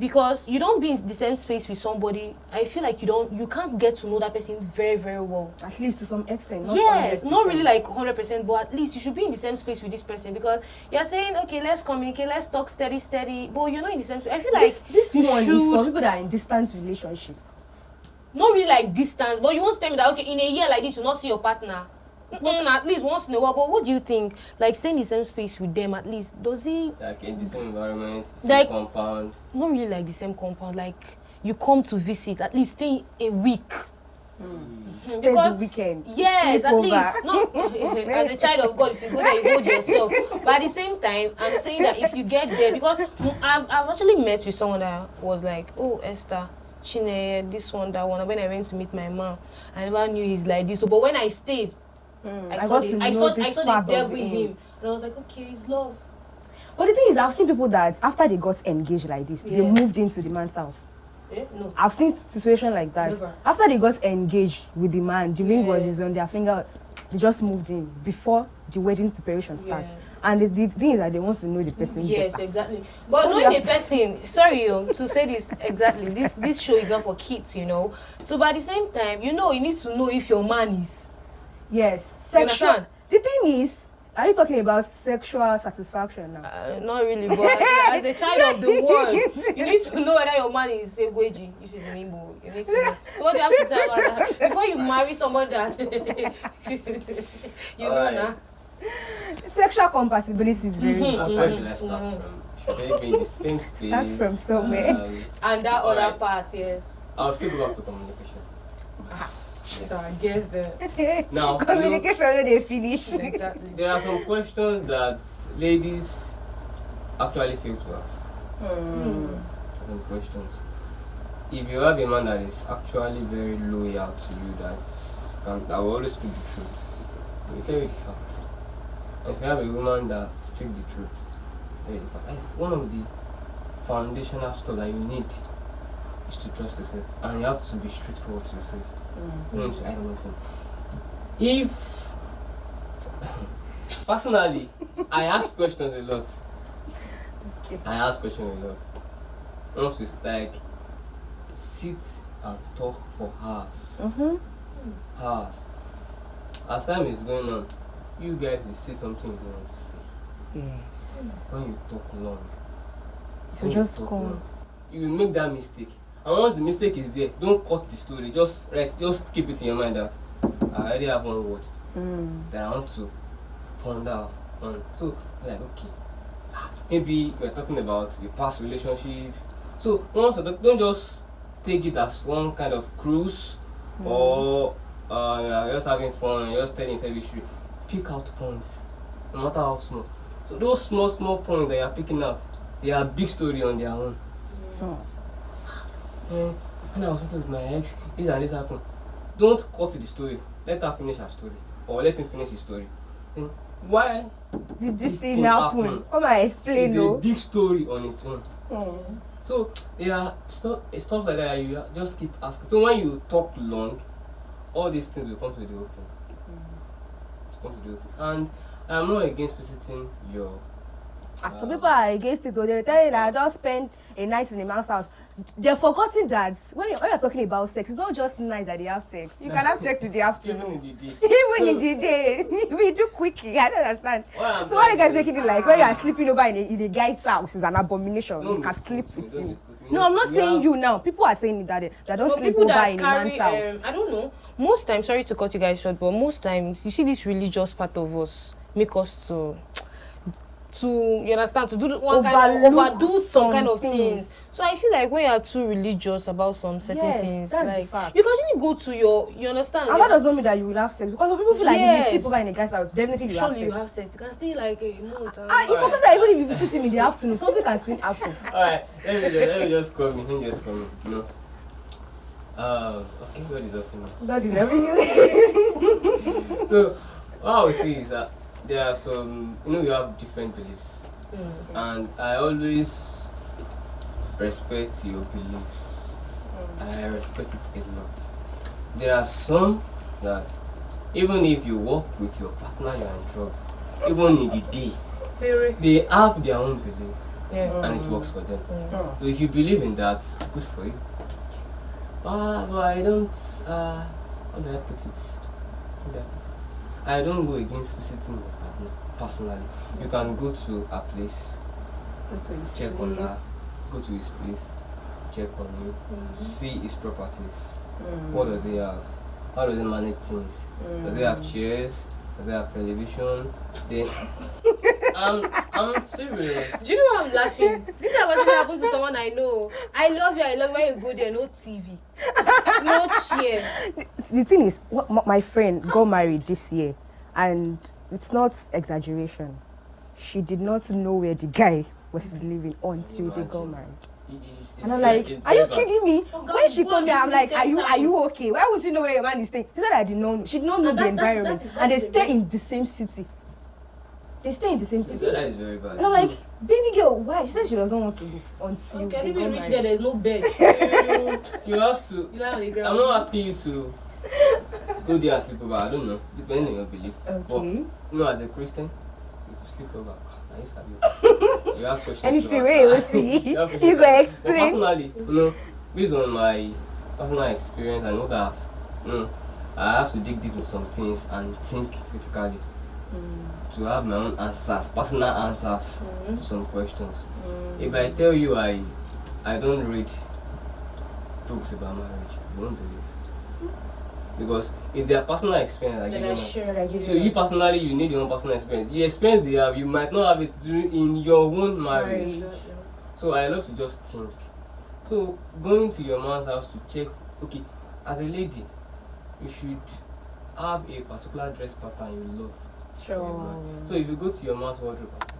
Because you don't be in the same space with somebody, I feel like you can't get to know that person very, very well. At least to some extent. Yes, 100%. not really like 100%, but at least you should be in the same space with this person, because you're saying, okay, let's communicate, let's talk steady, but you're not in the same space. I feel like This you one is for should people that are in distant relationship. not really like distance, but you want to tell me that, okay, in a year like this, you'll not see your partner. At least once in a while. But what do you think? Like staying in the same space with them, at least, does he Like in the same environment, same Like- compound. not really like the same compound? Like you come to visit, at least stay a week. Stay Because the weekend. yes, Sleep at over. least not as a child of God. If you go there, you hold yourself. But at the same time, I'm saying that if you get there, because I've actually met with someone that was like, oh Esther, Chine, this one, that one. When I went to meet my mom, I never knew he's like this. So, but when I stayed, I saw the devil in him, and I was like, okay, it's love. But the thing is, I've seen people that after they got engaged like this, they Yeah. moved into the man's house. No. I've seen situation like that. Never. After they got engaged with the man, the ring was Yeah. on their finger. They just moved in before the wedding preparation starts. Yeah. And the thing is that they want to know the person Yes, better. exactly. But what do knowing you a have to person, sorry, to say this exactly, this show is not for kids, you know. So, but at the same time, you need to know if your man is. Yes, You sexual. understand? The thing is, are you talking about sexual satisfaction now? Not really, but as a child of the world, you need to know whether your man is a Gweji, if he's an Igbo. You need to know. So what do you have to say about that? Before you marry somebody that you know Alright. now. Sexual compatibility is very important. Where should I start from? Should they be in the same space? That's from somewhere. And that Alright. other part, yes. I'll still go back to communication. So I guess the Now, Communication when they finish. exactly. there are some questions that ladies actually fail to ask. Certain questions. If you have a man that is actually very loyal to you, that I will always speak the truth. I will tell you the fact. And if you have a woman that speaks the truth, that's one of the foundational stuff that you need is to trust yourself, and you have to be straightforward to yourself. You don't need to hide anything. If personally, I ask questions a lot. Okay. I ask questions a lot. Once we like sit and talk for hours. Hours. As time is going on, you guys will say something you don't want to say. Yes. When you talk long. So when you just talk come. long, you will make that mistake. And once the mistake is there, don't cut the story. Just keep it in your mind that I already have one word that I want to ponder on. So like okay. Maybe we're talking about your past relationship. So once don't just take it as one kind of cruise or you're just having fun and you're just telling yourself history. Pick out points, no matter how small. So those small points that you're picking out, they are a big story on their own. When I was talking with my ex, this and this happened. Don't cut the story. Let her finish her story. Or let him finish his story. Then why Did this thing thing happen? happen? Come and explain, it's a no? big story on its own. So stuff like that you just keep asking. So when you talk long, all these things will come to the open. And I'm not against visiting your. Some people are against it. They will tell you that I don't spend a night in a man's house. They're forgetting that when you're talking about sex, it's not just night that they have sex. You can have sex in the afternoon. Even in the day. Even in the day. We do quickie. I don't understand. So why are you guys making it like when you are sleeping over in a guy's house is an abomination? You can sleep with him. No, I'm not saying you now. People are saying that they don't sleep over in a man's house. I don't know. Most times, sorry to cut you guys short, but most times you see this religious part of us make us to you understand, to do one kind of overdo some kind of things. So I feel like when you are too religious about some certain things, that's like the fact. you can actually go to you understand. And that does not mean that you will have sex, because some people feel like if you sleep over in a guy's house, definitely you surely have sex. you have sex. You can stay like a month. You focus that even if you visit him in the afternoon, something can still happen. Alright, let me just come in. You know. Okay, what is up, That is everything. So what I would say is that there are some, we have different beliefs. And I always respect your beliefs. I respect it a lot. There are some that even if you work with your partner, you're in trouble. Even in the day, they have their own belief, and it works for them. So if you believe in that, good for you. But I don't. How do I put it? I don't go against visiting your partner personally. You can go to a place, check on her, go to his place, check on him, see his properties. What does he have? How does he manage things? Does he have chairs? Does he have television? Then I'm serious. Do you know why I'm laughing? This is what happened to someone I know. I love you when you go there, no TV, no chair. The thing is, my friend got married this year, and it's not exaggeration. She did not know where the guy was living until they got married. And I'm like, are you kidding me? When she told me, I'm like, are you okay? Why would you know where your man is staying? She said I did not know. She did not know the environment. And they stay in the same city. They stay in the same city. That is very bad. And I'm like, baby girl, why? She said she does not want to go until Okay, they if we got reach married. there's no bed. You have to. You lie on the ground. I'm not asking you to go there and sleep over. I don't know, depending on your belief. Okay. But as a Christian, if you sleep over, nice have you. You have questions. Anything where you see, you go explain. But personally, based on my personal experience, I know that I have to dig deep in some things and think critically to have my own answers, personal answers to some questions. If I tell you I don't read books about marriage, you won't believe. Because it's their personal experience that give you. So you personally, you need your own personal experience. The experience they have, you might not have it in your own marriage. So I love to just think. So going to your man's house to check, okay, as a lady, you should have a particular dress pattern you love. Sure. So if you go to your man's wardrobe and say,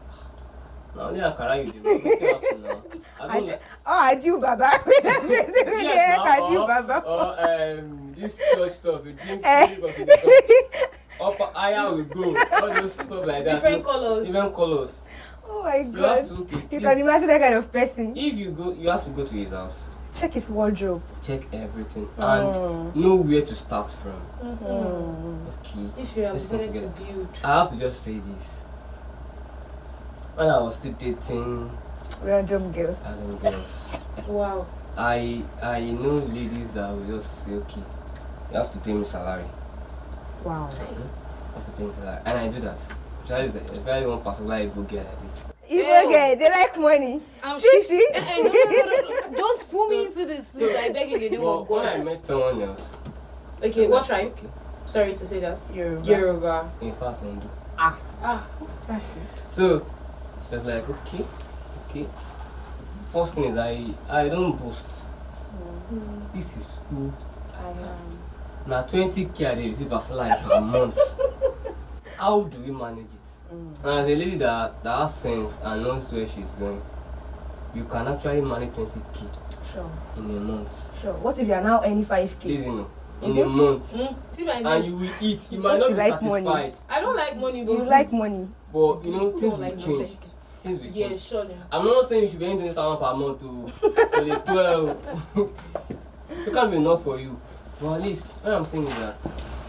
now only Ankara you do. I do, Baba. Yes, I do, Baba. or this church stuff, you drink coffee, the cup. Upper higher we go, all those stuff like that. Different colors. Different colors. Oh my You God. have to, okay, You can imagine that kind of person. if you go, you have to go to his house, Check his wardrobe. check everything, and know where to start from. Okay. If you have Let's come decided to together. build. I have to just say this. When I was still dating Random girls. other girls, Wow. I know ladies that will just say, okay, you have to pay me salary. Wow. You have to pay me salary, and I do that. That is a very one particular Igbo girl like this. Even girl, they like money. I'm Shishi. no. Don't pull me into this, please. I beg you in the name Well, of when I God. met someone else, Okay, what tribe? okay, Sorry to say that. Yoruba. Yoruba. in fact, Ondo. Ah. That's good. So she was like, okay. First thing is I don't boast. This is who I am. Now 20K I dey receive as salary per month. How do we manage it? And as a lady that has sense and knows where she's going, you can actually manage 20K Sure. in a month. Sure. What if you are now earning 5K? Please, you know, in a month. See my And niece. you will eat. You might Because not you be like money. satisfied. I don't like money, but You like money. But you know, Who things don't will like change. money? Things will Yeah, change. surely. I'm not saying you should be earning 20,000 per month to only 12. It can't be enough for you. But at least, what I'm saying is that,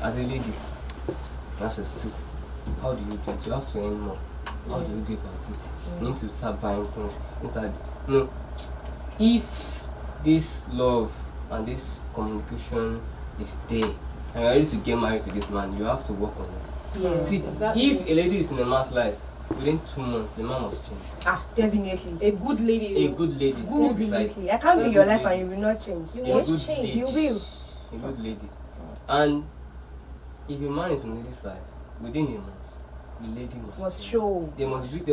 as a lady, you have to sit. How do you do it? You have to earn more. How do you get about it? You need to start buying things. If this love and this communication is there, and you're ready to get married to this man, you have to work on it. Yeah. See, exactly. if a lady is in a man's life, within 2 months, the man must change. Definitely. A good lady. A good lady. Good beside Definitely. I can't be in That's your a life lady. and you will not change. You a must good change. lady. You will. A good lady. And if a man is in a lady's life, within a month, the lady It must must change. show. There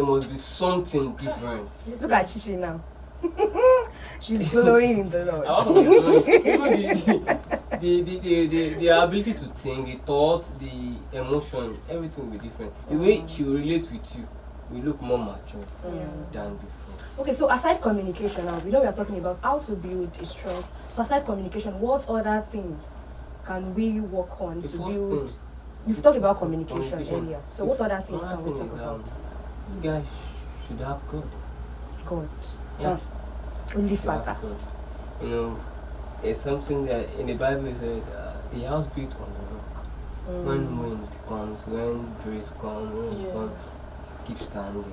must be something different. Look at Chichi now. She's glowing in the Lord. Apart from the ability to think, the thought, the emotion, everything will be different. The way she will relate with you will look more mature than before. Okay, so aside communication now, we are talking about how to build a strong. So aside communication, what other things can we work on The to first build? thing- You've talked about communication Communication. earlier. So what other things Another can we thing talk is, about? you guys should have God. God. Yeah. Only Should have Father. God. You know, it's something that in the Bible it says, the house built on the rock. When wind comes, when breeze comes, when it comes, keep standing.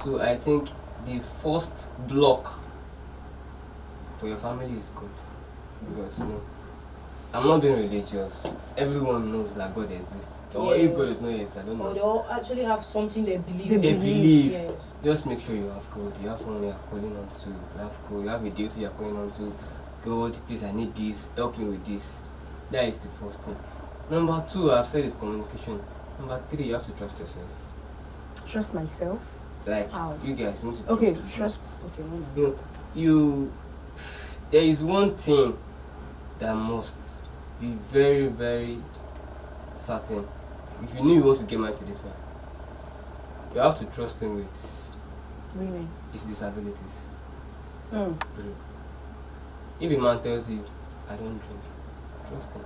So I think the first block for your family is God. Because you know, I'm not being religious. Everyone knows that God exists. Or if God is not exists, I don't Or know. they all actually have something they believe They in. They believe. Yes. Just make sure you have God. You have someone you are calling on to. You have God. You have a duty you are calling on to. God, please, I need this. Help me with this. That is the first thing. Number 2, I've said it's communication. Number 3, you have to trust yourself. Trust myself. Like How? you guys need to trust. Okay, yourself. trust. Okay, no, no. You know, there is one thing that must be very, very certain. If you know you want to get married to this man, you have to trust him with Women. his disabilities. Mm. If a man tells you, I don't drink, trust him.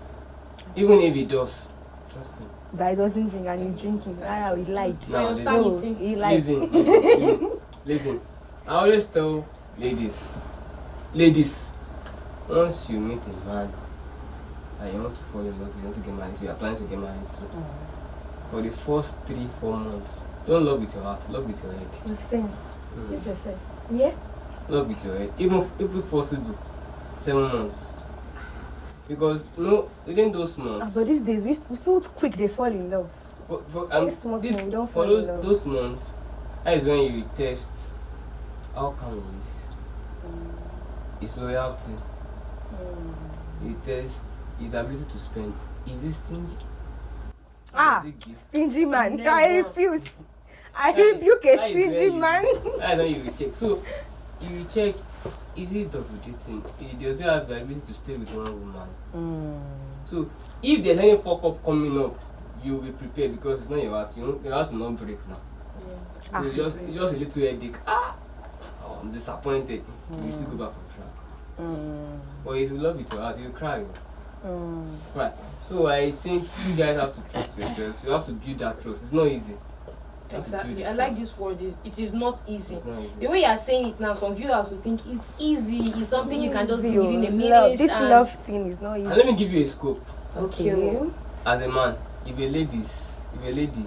Even if he does, trust him. That he doesn't drink and he's drinking. Ah, he lied. Now, Your listen, sanity. He lied. listen. I always tell ladies, once you meet a man and you want to fall in love, you want to get married to, you are planning to get married to, for the first 3-4 months, don't love with your heart, love with your head. Makes sense. Use your sense. Yeah? Love with your head. Even if possible, 7 months. Because within those months. But these days, we so quick they fall in love. Next month, we don't for fall in love. those months, that is when you test how calm he is, his loyalty, you test his ability to spend. Is he stingy? How does he give? Stingy man. Never. I refuse. I That is- rebuke a that is where stingy you- man. That's when you will check. So you check, is he double dating? Does he have the ability to stay with one woman? So if there's any fuck up coming up, you'll be prepared because it's not your heart. Your heart will not break now. So just a little headache. Oh, I'm disappointed. You still go back on track. But if you love it your heart, you cry. Right. So I think you guys have to trust yourselves. You have to build that trust. It's not easy. You have to build Exactly. the I like trust. this word. It is not easy. It's not easy. The way you are saying it now, some viewers will think it's easy. It's something you can just do Easy, within a oh. minute. This and love thing is not And easy. let me give you a scope. Okay. As a man, if a lady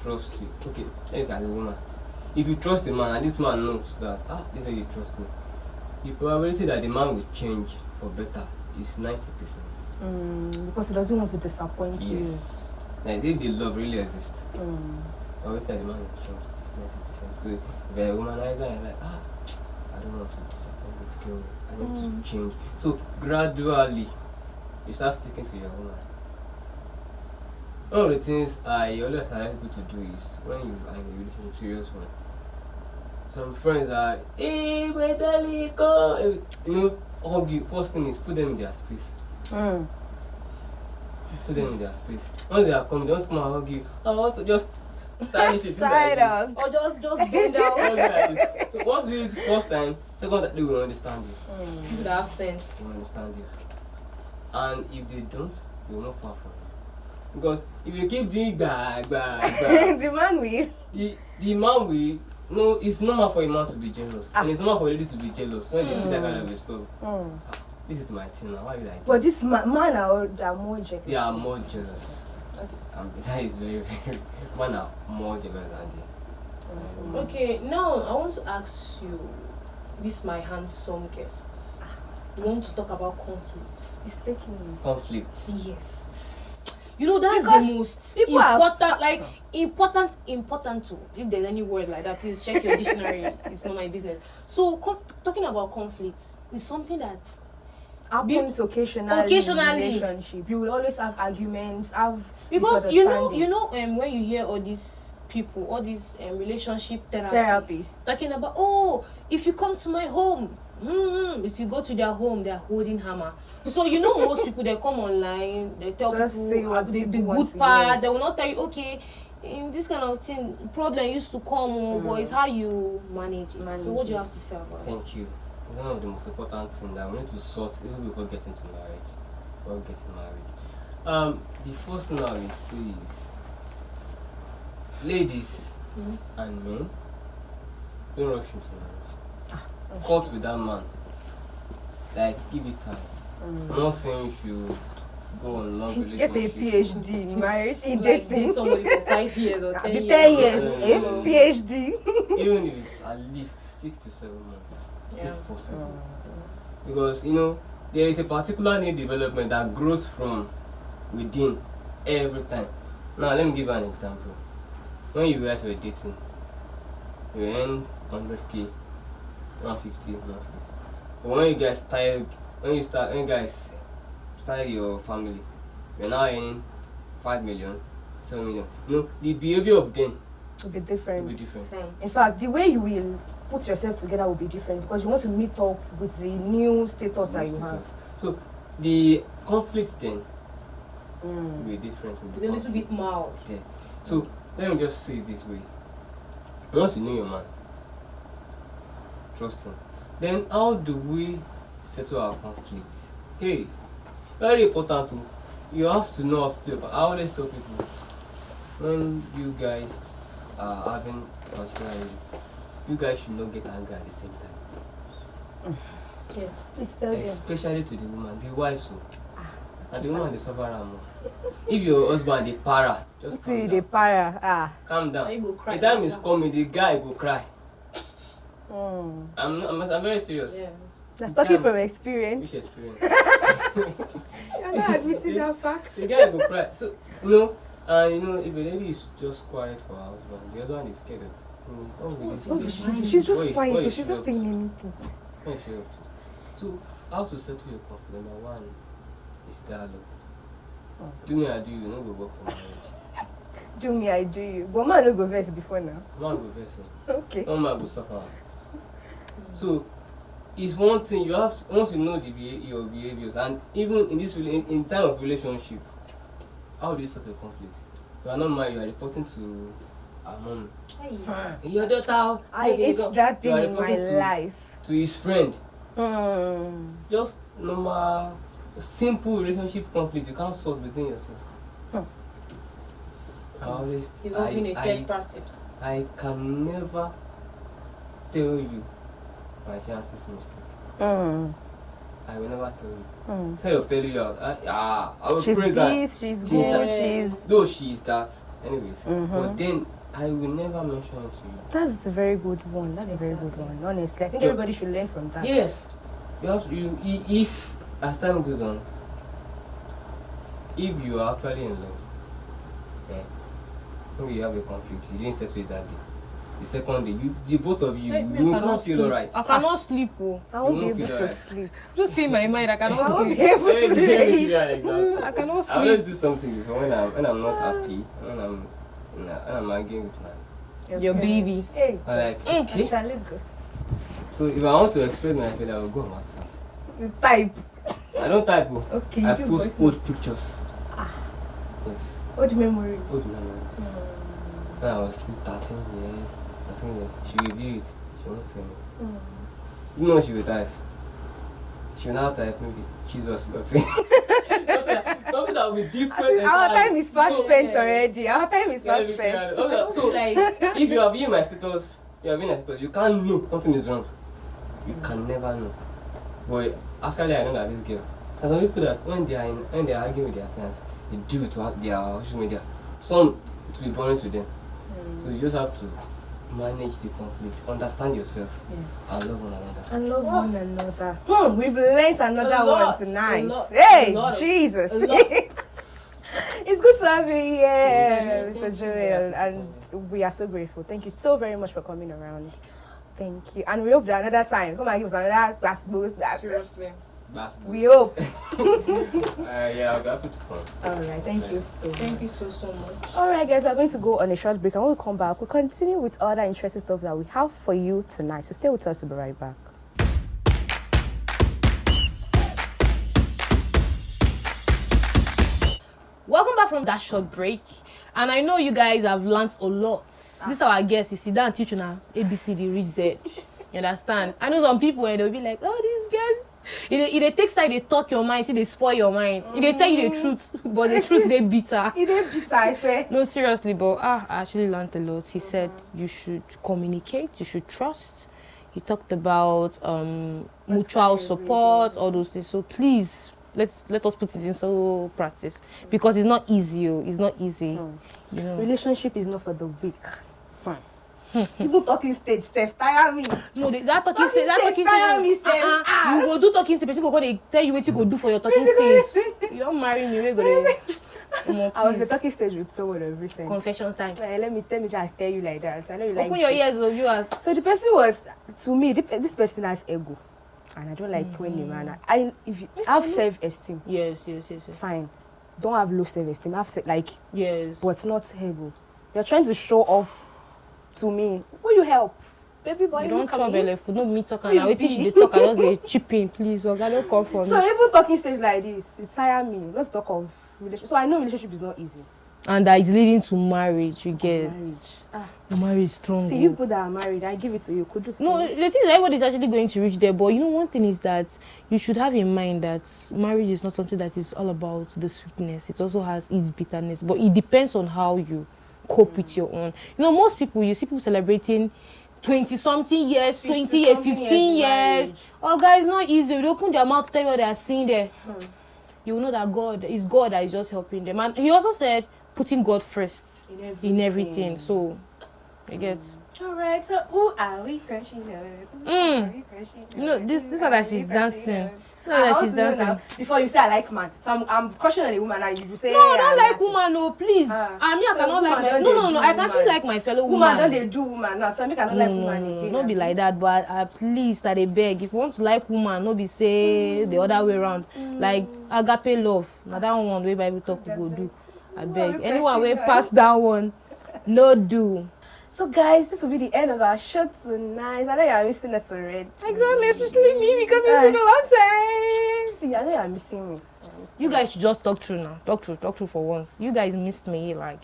trusts you, okay, like as a woman, if you trust a man and this man knows that this lady trusts me, the probability that the man will change for better is 90%. Because he doesn't want to disappoint Yes. Like if the love really exists, you. the probability that the man will change is 90%. So if you're a womanizer, you're like, I don't want to disappoint this girl. I need to change. So gradually, you start sticking to your woman. One of the things I always advise people to do is when you are in a relationship, serious one. Some friends are, hey, my darling, come. You know, hug you. First thing is put them in their space. Put them in their space. Once they are coming, don't come and hug you. I want to just stylish it. Side up. Or just bend down. So once you do it the first time, second time they will understand you. You would have sense. They will understand you. And if they don't, they will not fall for you. Because if you keep doing The man will. the man will. No, it's normal for a man to be jealous, and it's normal for a lady to be jealous when they see that kind of a stuff. This is my thing now. Why you like? But this man are more jealous. They are more jealous. That is very, very. Men are more jealous than they. Okay, now I want to ask you, this my handsome guests. We want to talk about conflicts. It's taking me. Conflict. Yes. You know that's Because the most people are- important, like important too. If there's any word like that, please check your dictionary. It's not my business. So talking about conflicts is something that Happens occasionally. In Occasionally. relationship. You will always have arguments. because you misunderstanding. know when you hear all these people, all these relationship Therapist. talking about, oh, if you come to my home, if you go to their home, they're holding hammer. So you know most people, they come online, they tell Just say people what the people want good to part. hear. They will not tell you, okay, in this kind of thing, problem used to come, but it's how you manage it. So what do you have to say about it? Thank you. One of the most important things that we need to sort even before getting to marriage. Or getting married. The first thing I will say is, ladies and men, don't rush into marriage. Cut with that man. Like, give it time. I'm not saying you should go on long Get a relationship. PhD in marriage, in Like dating. date somebody for 5 years or 10 The years. 10 years, Mm. PhD. Even if it's at least 6 to 7 months, Yeah. if possible. Because, you know, there is a particular need development that grows from within every time. Now, let me give you an example. When you guys were dating, you earn 100k, 150, 150. But when you guys start your family, you're now earning 5 million, 7 million. You know, the behavior of them Will be will different. be different. In fact, the way you will put yourself together will be different because you want to meet up with the new status that you have. So, the conflict then will be different. Will be It's a little bit conflict. mild. Yeah. So let me just say it this way. Once you know your man, trust him. Then how do we settle our conflict? Hey, very important too. You have to know how to settle. I always tell people, when you guys are having particular issue, you guys should not get angry at the same time. Yes. Please tell them. Especially to the woman. Be wise so. And the woman they suffer more. If your husband they para, just See calm the down. para. Calm Now down. you go cry. The time is coming, the guy go cry. Mm. I'm very serious. Yeah. That's talking from experience. Which experience? You're not admitting that fact. The guy go cry. So you know, and you know, if a lady is just quiet for her husband, the husband is scared of. Oh, will So this she's just Why quiet. is She's she just up saying to? anything. What is she up to? So how to settle your conflict? Number one is dialogue. Do me I do you, no go work for marriage. Do me, I do you. But man, no go verse before now. Man go vex o. Okay. One man go suffer. So it's one thing you have to, once you know your behaviors, and even in this in time of relationship, how do you settle conflict? You are not married, you are reporting to a mom. Your daughter, I hate that thing you are in my reporting life. to his friend. Mm. Just normal simple relationship conflict you can't solve between yourself. I always, Involving a third party. I can never tell you my fiance's mistake. I will never tell you. Instead of telling you, I will She's praise her. this, she's good, she's... No, she's that. Anyways, but then I will never mention it to you. That's a very good one. That's a very good one. Honestly, I think everybody should learn from that. Yes, you have to, if as time goes on, if you are actually in love, maybe you have a conflict, you didn't settle it that day. The second day, the both of you, you can't feel alright. I cannot sleep. I won't be able to sleep. Just say my mind. I cannot I won't sleep. be able to sleep. I cannot I sleep. always do something before when I'm not happy, when I'm arguing with Your baby. Hey, my. I like, okay. shall we go? So if I want to explain my feeling, I will go on WhatsApp. You type. I don't type. Okay, I you do post voice old pictures. Yes, old memories. old memories. When I was still 13 years, she will view it. She won't send it. You know what she will type? She will now type maybe Jesus loves me. Something that will be different. Our time is fast So- spent already. Our time is fast spent. Okay, so Like, if you are viewing my status, you can't know something is wrong. You can never know. But actually, I know that this girl. There's some people that when they are arguing with their friends, they do it to their social media. Some it will be boring to them. So you just have to manage the conflict, understand yourself, Yes. and love one another. And love one another. We've learned another A lot, one tonight. a lot, Hey, a lot, Jesus. a lot. It's good to have you here, Thank Mr. you. Joel, and we are so grateful. Thank you so very much for coming around. Thank you. And we hope that another time, come and give us another class boost. seriously. That's good. We hope. Yeah, I'll be happy to come. All right, thank you so much. Thank you so much. All right, guys, we're going to go on a short break, and when we come back, we'll continue with other interesting stuff that we have for you tonight. So stay with us. We'll be right back. Welcome back from that short break. And I know you guys have learnt a lot. This is our guest. You sit down and teach you now ABCD, reach Z. You understand? I know some people and they'll be like, oh, these guys. If they take side, they talk your mind, see they spoil your mind. If they tell you the truth, but the truth they bitter. It ain't bitter, I say. No, seriously, but I actually learned a lot. He said you should communicate, you should trust. He talked about mutual support, all those things. So please, let us put it into practice because it's not easy. It's not easy. You know. Relationship is not for the weak. Even talking stage, Steph, tire me. No, that talking stage, tire me, Steph. you go do talking stage, people go they tell you what you go do for your talking stage. You don't marry me, we go I was in the talking stage with someone of recent. confessions time. Let me just tell you like that. I know you like Open your shit. ears, viewers. So the person was, to me, this person has ego. And I don't like when the man, if you have self-esteem, Yes. fine. Don't have low self-esteem. Yes. But not ego. You're trying to show off to me. Will you help? Baby boy, You don't look at chop me. belly food, no me talking. Who Now you wait till be? she dey talk, I just dey chip in, please. Oga, don't come for So me. even talking stage like this, it tire me. Let's talk of relationship. So I know relationship is not easy. And that is leading to marriage, you get. Marriage strong. See, you people that are married, I give it to you. Could you No, the thing is everybody's actually going to reach there, but you know one thing is that you should have in mind that marriage is not something that is all about the sweetness. It also has its bitterness, but it depends on how you cope with your own. You know, most people, you see people celebrating 20-something years, 20 years, 15 years. Oh, guys, not easy. They open their mouth to tell you what they are seeing there. You will know that God is God that is just helping them. And he also said putting God first in everything. So, I get. All right. So who are we crushing on? You know, this one that she's dancing. No, I that want she's to know dancing. now, before you say I like man. So I'm crushing on a woman and you say No, I don't I like woman, no, please. I mean, I So cannot like woman my... don No, dey no, do I can actually woman. like my fellow woman woman. don't they do woman now? So I cannot like woman again. No be like that, but at least I dey beg. If you want to like woman, no be say the other way around. Like agape love. Now that one way Bible talk we go do. I beg. Anyone way pass that one, no do. So guys, this will be the end of our show tonight. I know you're missing us already. Exactly, especially me because it's been a long time. See, I know you're missing me. You guys should just talk through now. Talk through for once. You guys missed me Till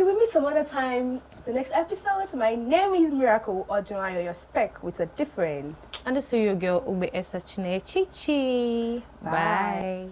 we meet some other time, the next episode. My name is Miracle Odunayo, your spec with a difference. And this is your girl, Ube Esther Chine. Chi. Bye.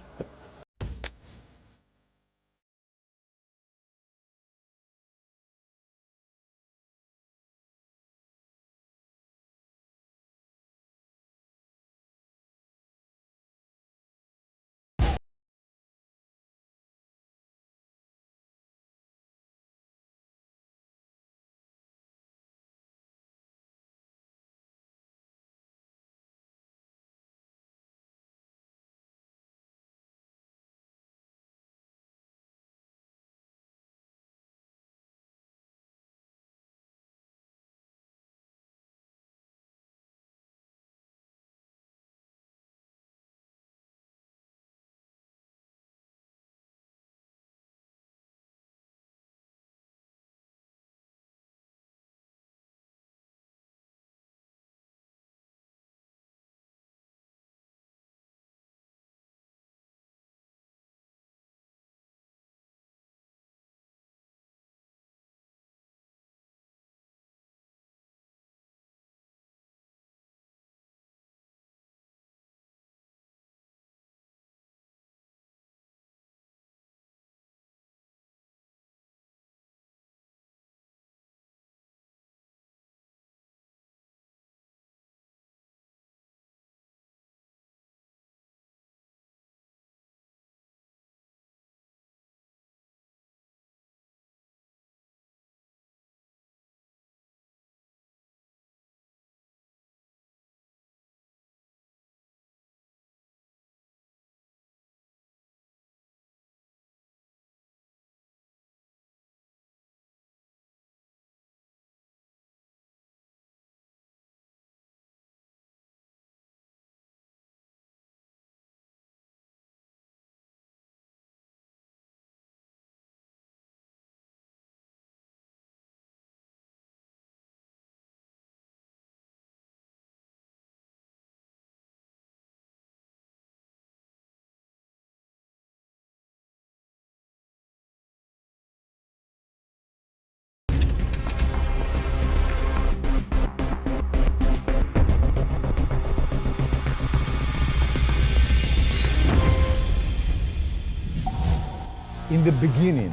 In the beginning,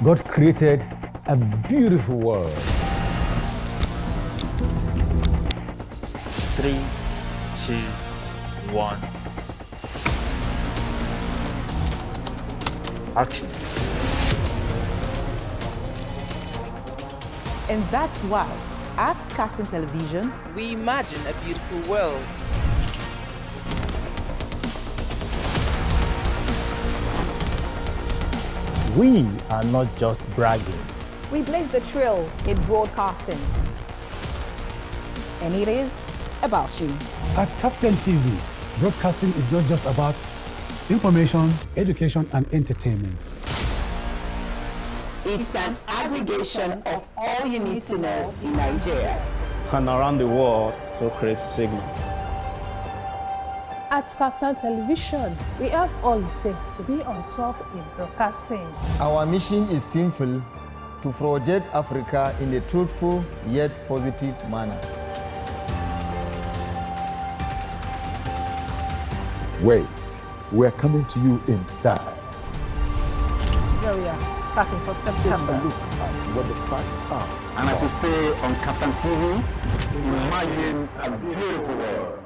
God created a beautiful world. 3, 2, 1. Action. And that's why, at KAFTAN Television, we imagine a beautiful world. We are not just bragging. We blaze the trail in broadcasting. And it is about you. At KAFTAN TV, broadcasting is not just about information, education, and entertainment. it's an aggregation of all you need to know in Nigeria. And around the world to create signal. At KAFTAN Television, we have all it takes to be on top in broadcasting. Our mission is simple: to project Africa in a truthful yet positive manner. Wait, we're coming to you in style. Here we are, starting from September. Take a look at what the facts are. And as you say on KAFTAN TV, imagine a beautiful world.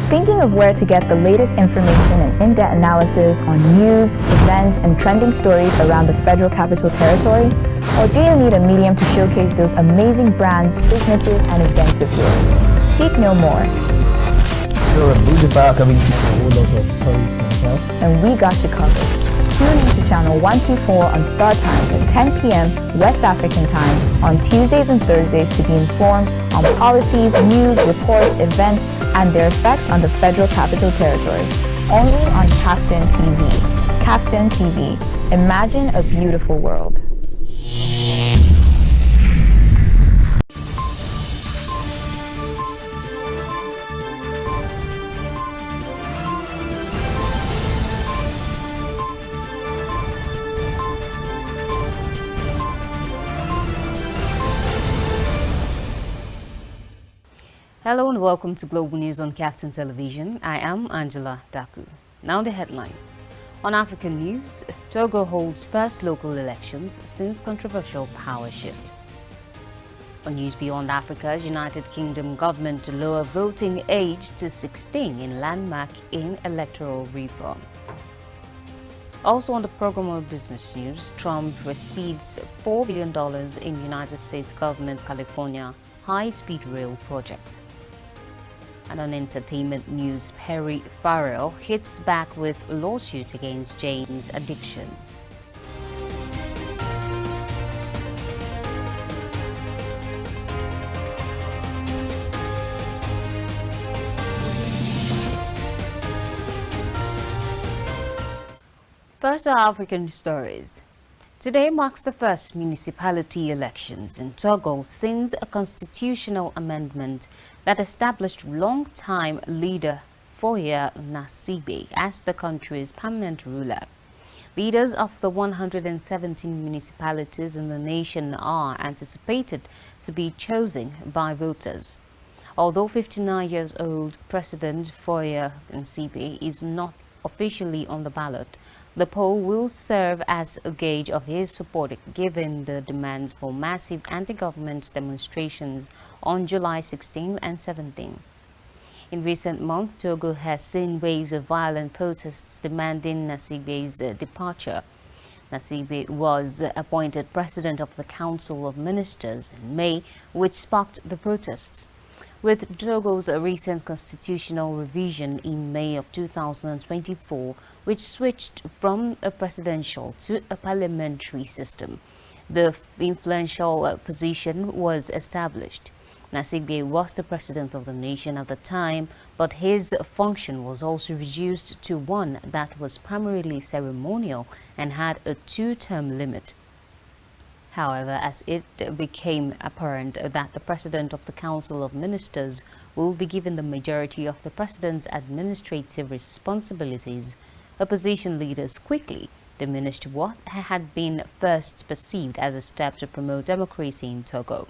Thinking of where to get the latest information and in-depth analysis on news, events, and trending stories around the Federal Capital Territory? Or do you need a medium to showcase those amazing brands, businesses, and events of yours? Seek no more. So a beautiful community for a whole lot of tourists themselves. And we got you covered. Tune in to channel 124 on Startimes at 10 p.m. West African time on Tuesdays and Thursdays to be informed on policies, news, reports, events, and their effects on the Federal Capital Territory. Only on KAFTAN TV. KAFTAN TV. Imagine a beautiful world. Hello and welcome to Global News on KAFTAN Television. I am Angela Daku. Now the headline. On African news, Togo holds first local elections since controversial power shift. On News Beyond Africa's United Kingdom government to lower voting age to 16 in landmark in electoral reform. Also on the program of business news, Trump recedes $4 billion in United States government California high-speed rail project. And on entertainment news, Perry Farrell hits back with lawsuit against Jane's addiction. First, our African stories. Today marks the first municipality elections in Togo since a constitutional amendment that established long-time leader Foya Nasibe as the country's permanent ruler. Leaders of the 117 municipalities in the nation are anticipated to be chosen by voters. Although 59 years old, President Foya Nasibe is not officially on the ballot, the poll will serve as a gauge of his support given the demands for massive anti-government demonstrations on July 16 and 17. In recent months, Togo has seen waves of violent protests demanding Nasibe's departure. Nasibe was appointed president of the Council of Ministers in May, which sparked the protests. With Togo's recent constitutional revision in May of 2024, which switched from a presidential to a parliamentary system, the influential position was established. Nasibe was the president of the nation at the time, but his function was also reduced to one that was primarily ceremonial and had a two-term limit. However, as it became apparent that the President of the Council of Ministers will be given the majority of the President's administrative responsibilities, opposition leaders quickly diminished what had been first perceived as a step to promote democracy in Togo.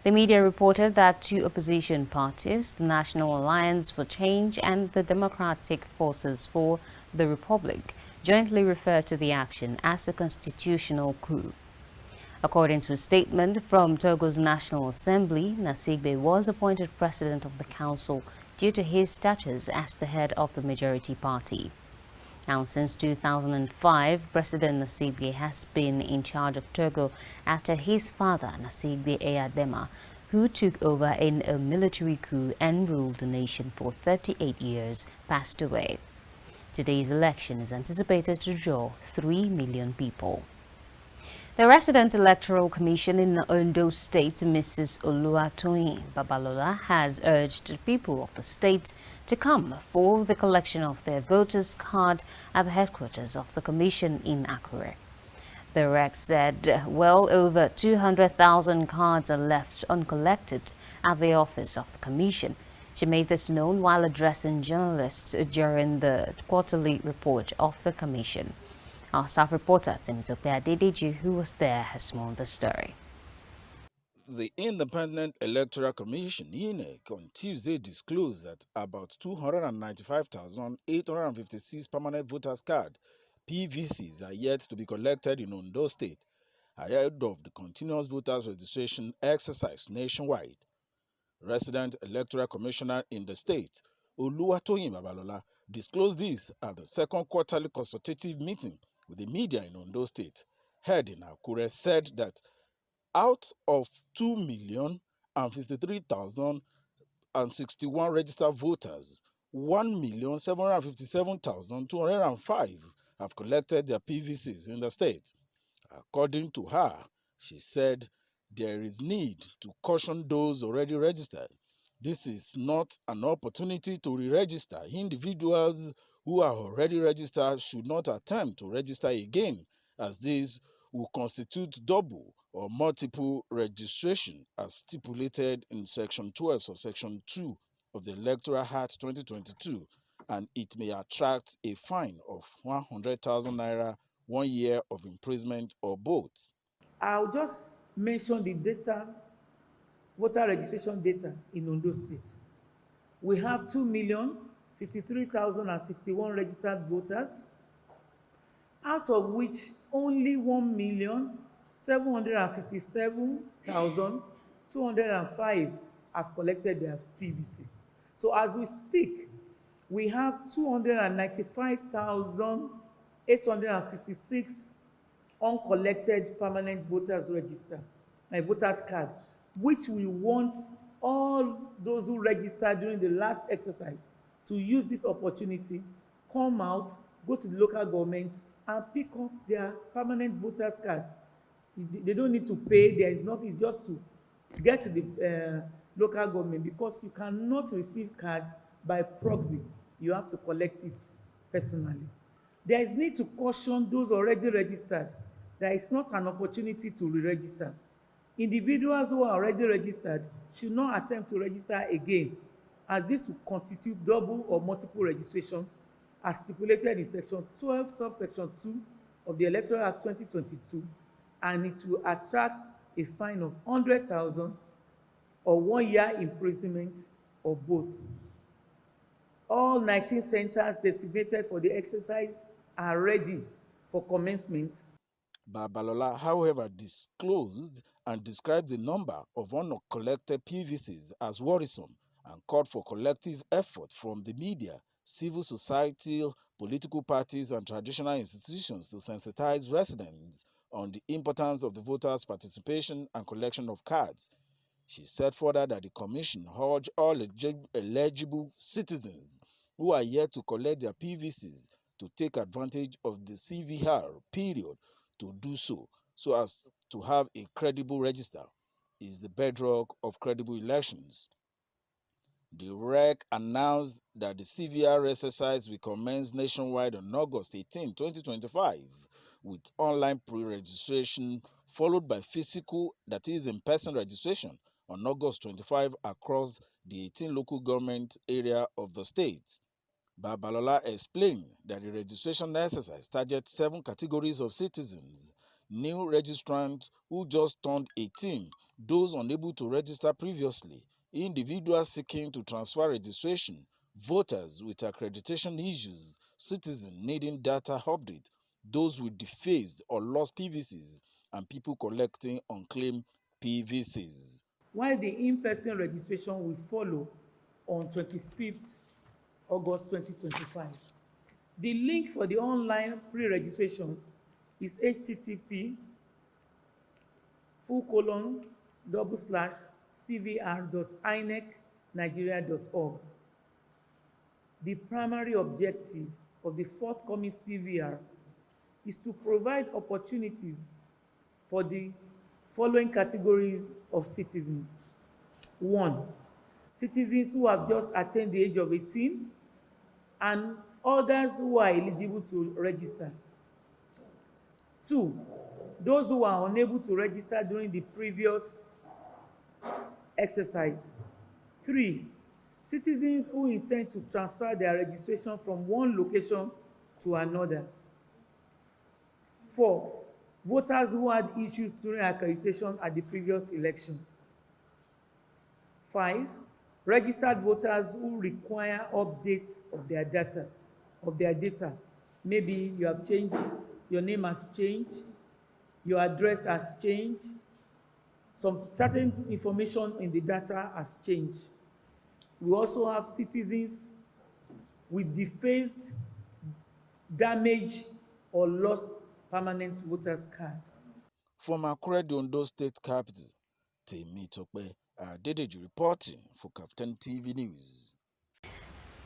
The media reported that two opposition parties, the National Alliance for Change and the Democratic Forces for the Republic, jointly referred to the action as a constitutional coup. According to a statement from Togo's National Assembly, Nasibe was appointed president of the council due to his status as the head of the majority party. Now, since 2005, President Nasibe has been in charge of Togo after his father, Nasibe Eyadema, who took over in a military coup and ruled the nation for 38 years, passed away. Today's election is anticipated to draw 3 million people. The Resident Electoral Commission in Ondo State, Mrs. Oluwatoyin Babalola, has urged the people of the state to come for the collection of their voters' card at the headquarters of the commission in Akure. The REC said well over 200,000 cards are left uncollected at the office of the commission. She made this known while addressing journalists during the quarterly report of the commission. Our staff reporter, Temitope Adedeji, who was there, has more on the story. The Independent Electoral Commission, INEC, on Tuesday disclosed that about 295,856 permanent voters' cards, PVCs, are yet to be collected in Ondo State ahead of the continuous voters registration exercise nationwide. Resident Electoral Commissioner in the state, Oluwatoyin Babalola, disclosed this at the second quarterly consultative meeting with the media in Ondo State. Held in Akure, said that out of 2,053,061 registered voters, 1,757,205 have collected their PVCs in the state. According to her, she said there is need to caution those already registered. This is not an opportunity to re-register. Individuals who are already registered should not attempt to register again, as this will constitute double or multiple registration as stipulated in Section 12 of Section 2 of the Electoral Act 2022, and it may attract a fine of 100,000 naira, 1 year of imprisonment, or both. I'll just mention the data voter registration data in Ondo State. We have 2,053,061 registered voters, out of which only 1,757,205 have collected their PVC. So as we speak, we have 295,856 uncollected permanent voters register, voters card, which we want all those who registered during the last exercise to use this opportunity, come out, go to the local governments and pick up their permanent voters card. They don't need to pay. There is nothing, just to get to the local government, because you cannot receive cards by proxy. You have to collect it personally. There is need to caution those already registered. There is not an opportunity to re-register. Individuals who are already registered should not attempt to register again, as this will constitute double or multiple registration as stipulated in Section 12, subsection 2 of the Electoral Act 2022, and it will attract a fine of 100,000 or 1 year imprisonment or both. All 19 centers designated for the exercise are ready for commencement. Babalola, however, disclosed and described the number of uncollected PVCs as worrisome and called for collective effort from the media, civil society, political parties, and traditional institutions to sensitize residents on the importance of the voters' participation and collection of cards. She said further that the Commission urged all eligible citizens who are yet to collect their PVCs to take advantage of the CVR period to do so as to have a credible register is the bedrock of credible elections. The REC announced that the CVR exercise will commence nationwide on August 18, 2025, with online pre-registration followed by physical, that is in-person registration on August 25 across the 18 local government area of the state. Babalola explained that the registration exercise targets 7 categories of citizens: new registrants who just turned 18, those unable to register previously, individuals seeking to transfer registration, voters with accreditation issues, citizens needing data update, those with defaced or lost PVCs, and people collecting unclaimed PVCs. While the in-person registration will follow on 25th August 2025. The link for the online pre-registration is http://cvr.inecnigeria.org. The primary objective of the forthcoming CVR is to provide opportunities for the following categories of citizens. 1. Citizens who have just attained the age of 18 and others who are eligible to register. 2. Those who are unable to register during the previous exercise. 3. Citizens who intend to transfer their registration from one location to another. 4. Voters who had issues during accreditation at the previous election. 5. Registered voters who require updates of their data. Maybe you have changed, your name has changed, your address has changed, some certain information in the data has changed. We also have citizens with defaced, damaged, or lost permanent voters card. From Akure, the Ondo State capital, Temitope Adedeji reporting for KAFTAN TV News.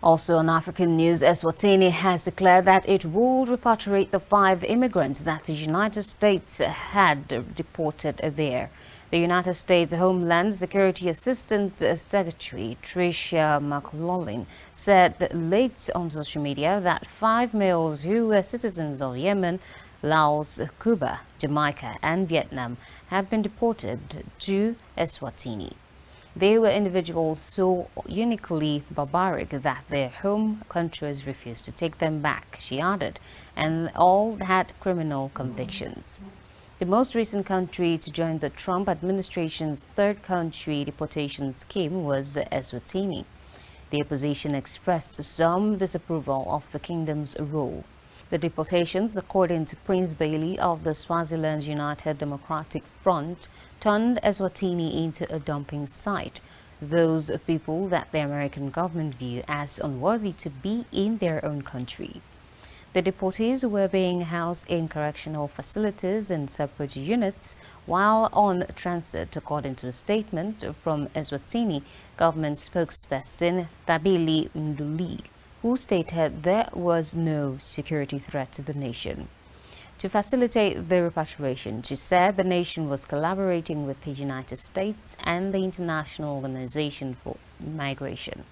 Also on African news, Eswatini has declared that it would repatriate the 5 immigrants that the United States had deported there. The United States Homeland Security Assistant Secretary Tricia McLaughlin said late on social media that 5 males who were citizens of Yemen, Laos, Cuba, Jamaica and Vietnam have been deported to Eswatini. They were individuals so uniquely barbaric that their home countries refused to take them back, she added, and all had criminal convictions. The most recent country to join the Trump administration's third country deportation scheme was Eswatini. The opposition expressed some disapproval of the kingdom's role. The deportations, according to Prince Bailey of the Swaziland United Democratic Front, turned Eswatini into a dumping site. Those people that the American government view as unworthy to be in their own country. The deportees were being housed in correctional facilities in separate units while on transit, according to a statement from Eswatini government spokesperson Thabile Nduli, who stated there was no security threat to the nation. To facilitate the repatriation, she said the nation was collaborating with the United States and the International Organization for Migration.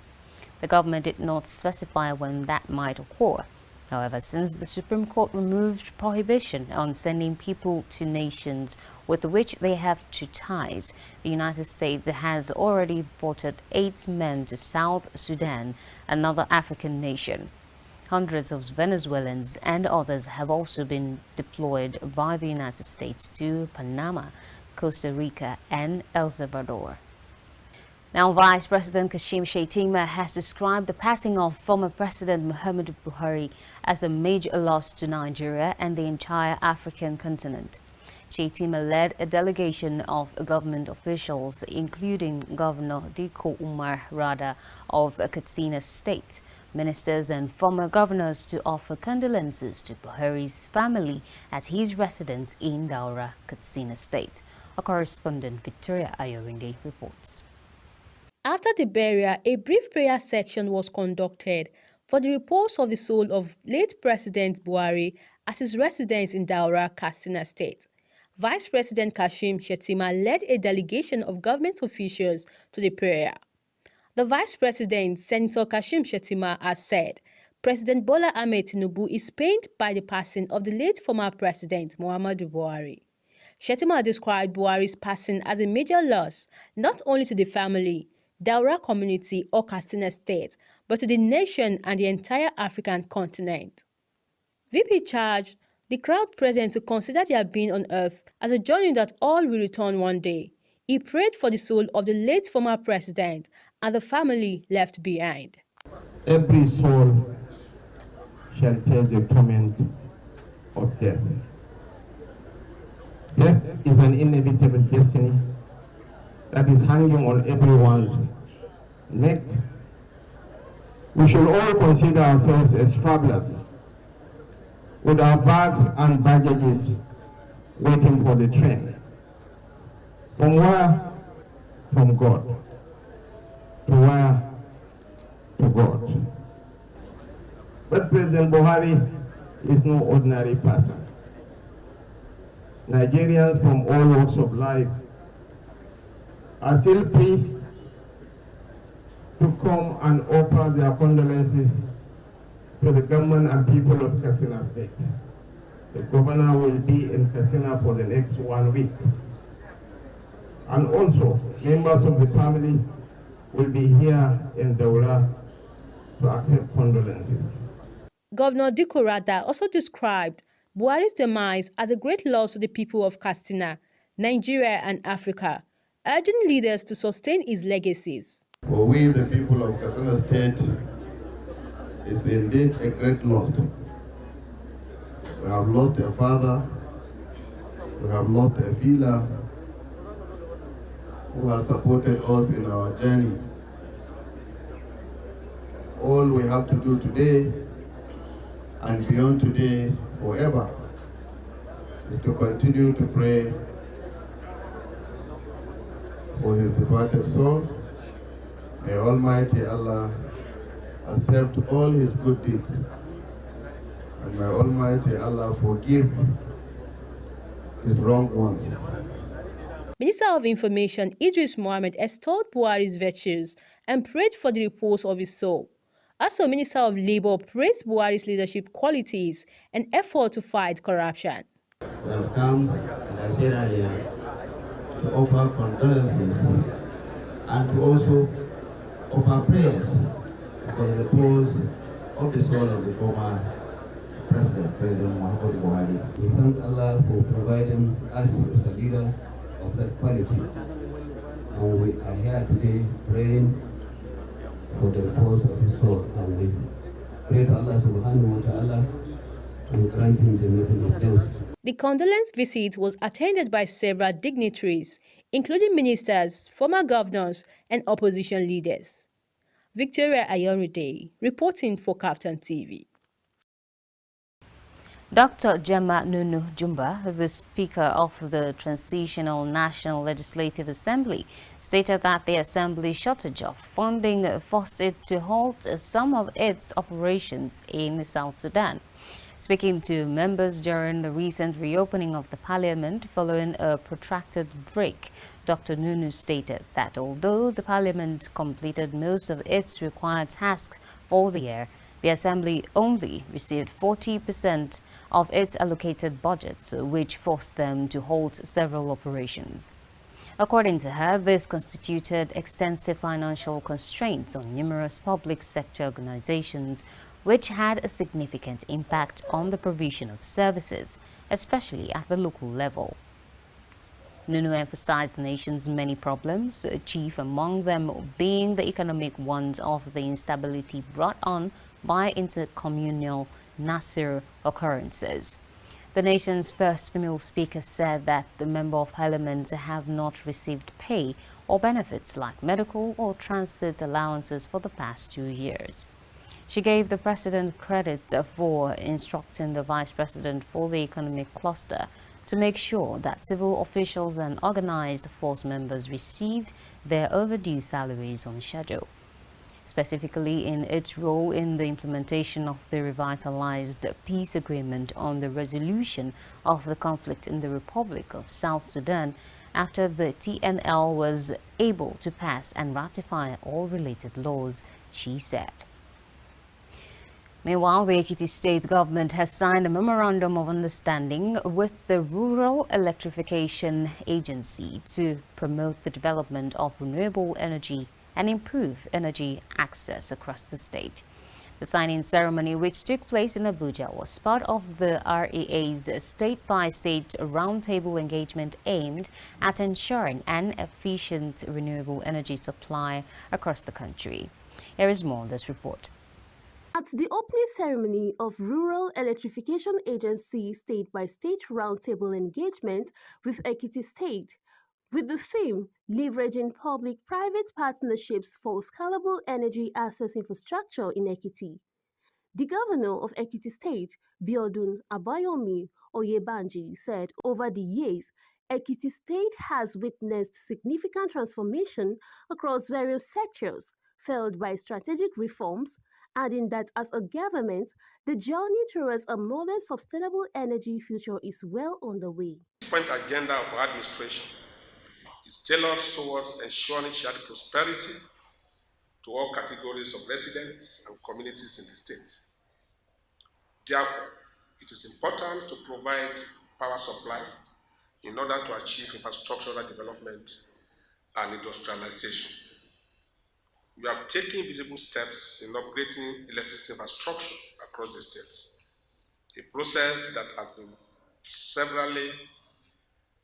The government did not specify when that might occur. However, since the Supreme Court removed prohibition on sending people to nations with which they have two ties, the United States has already deported 8 men to South Sudan, another African nation. Hundreds of Venezuelans and others have also been deployed by the United States to Panama, Costa Rica, and El Salvador. Now, Vice President Kashim Shettima has described the passing of former President Muhammadu Buhari as a major loss to Nigeria and the entire African continent. Shettima led a delegation of government officials, including Governor Diko Umar Rada of Katsina State, ministers and former governors, to offer condolences to Buhari's family at his residence in Daura, Katsina State. Our correspondent Victoria Ayorinde reports. After the burial, a brief prayer section was conducted for the repose of the soul of late President Buhari at his residence in Daura, Katsina State. Vice President Kashim Shettima led a delegation of government officials to the prayer. The Vice President, Senator Kashim Shettima, has said President Bola Ahmed Tinubu is pained by the passing of the late former President Muhammadu Buhari. Shettima described Buhari's passing as a major loss, not only to the family, Daura community or Katsina State, but to the nation and the entire African continent. VP charged the crowd present to consider their being on earth as a journey that all will return one day. He prayed for the soul of the late former president and the family left behind. Every soul shall taste the torment of death. Death is an inevitable destiny that is hanging on everyone's neck. We should all consider ourselves as travelers with our bags and baggages waiting for the train. From where? From God. To where? To God. But President Buhari is no ordinary person. Nigerians from all walks of life are still free to come and offer their condolences to the government and people of Katsina State. The governor will be in Katsina for the next 1 week. And also, members of the family will be here in Daura to accept condolences. Governor Diko Rada also described Buhari's demise as a great loss to the people of Katsina, Nigeria and Africa, urging leaders to sustain his legacies. For we, the people of Katsina State, is indeed a great loss. We have lost a father, we have lost a healer who has supported us in our journey. All we have to do today and beyond today forever is to continue to pray for his departed soul. May Almighty Allah accept all his good deeds, and may Almighty Allah forgive his wrong ones. Minister of Information Idris Mohammed extolled Buhari's virtues and prayed for the repose of his soul. Also, Minister of Labour praised Buhari's leadership qualities and effort to fight corruption. We have come, as I said earlier, to offer condolences and to also offer prayers for the repose of the soul of the former President Muhammadu Buhari. We thank Allah for providing us with a leader of that quality. And we are here today praying for the repose of his soul. And we pray to Allah subhanahu wa ta'ala and grant him the Jannah. The condolence visit was attended by several dignitaries, including ministers, former governors, and opposition leaders. Victoria Ayoride, reporting for KAFTAN TV. Dr. Gemma Nunu Jumba, the Speaker of the Transitional National Legislative Assembly, stated that the Assembly shortage of funding forced it to halt some of its operations in South Sudan. Speaking to members during the recent reopening of the Parliament following a protracted break, Dr. Nunu stated that although the Parliament completed most of its required tasks for the year, the Assembly only received 40% of its allocated budget, which forced them to halt several operations. According to her, this constituted extensive financial constraints on numerous public sector organizations, which had a significant impact on the provision of services, especially at the local level. Nunu emphasized the nation's many problems, chief among them being the economic ones of the instability brought on by intercommunal Nasir occurrences. The nation's first female speaker said that the Member of Parliament have not received pay or benefits like medical or transit allowances for the past 2 years. She gave the President credit for instructing the Vice President for the Economic Cluster to make sure that civil officials and organized force members received their overdue salaries on schedule. Specifically in its role in the implementation of the revitalized peace agreement on the resolution of the conflict in the Republic of South Sudan after the TNL was able to pass and ratify all related laws, she said. Meanwhile, the Ekiti State government has signed a memorandum of understanding with the Rural Electrification Agency to promote the development of renewable energy and improve energy access across the state. The signing ceremony, which took place in Abuja, was part of the REA's state-by-state roundtable engagement aimed at ensuring an efficient renewable energy supply across the country. Here is more on this report. At the opening ceremony of Rural Electrification Agency state-by-state roundtable engagement with Ekiti State, with the theme Leveraging Public-Private Partnerships for Scalable Energy Access Infrastructure in Ekiti, the governor of Ekiti State, Biodun Abayomi Oyebanji, said over the years, Ekiti State has witnessed significant transformation across various sectors, fueled by strategic reforms, adding that as a government, the journey towards a modern sustainable energy future is well underway. The point agenda of our administration is tailored towards ensuring shared prosperity to all categories of residents and communities in the state. Therefore, it is important to provide power supply in order to achieve infrastructural development and industrialization. We have taken visible steps in upgrading electricity infrastructure across the states, a process that has been severally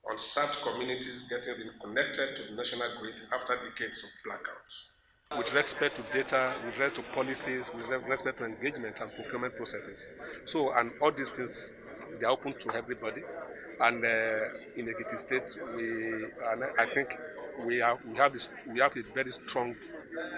unserved communities getting connected to the national grid after decades of blackouts. With respect to data, with respect to policies, with respect to engagement and procurement processes. So, and all these things, they are open to everybody. And in Ekiti State, I think we have a very strong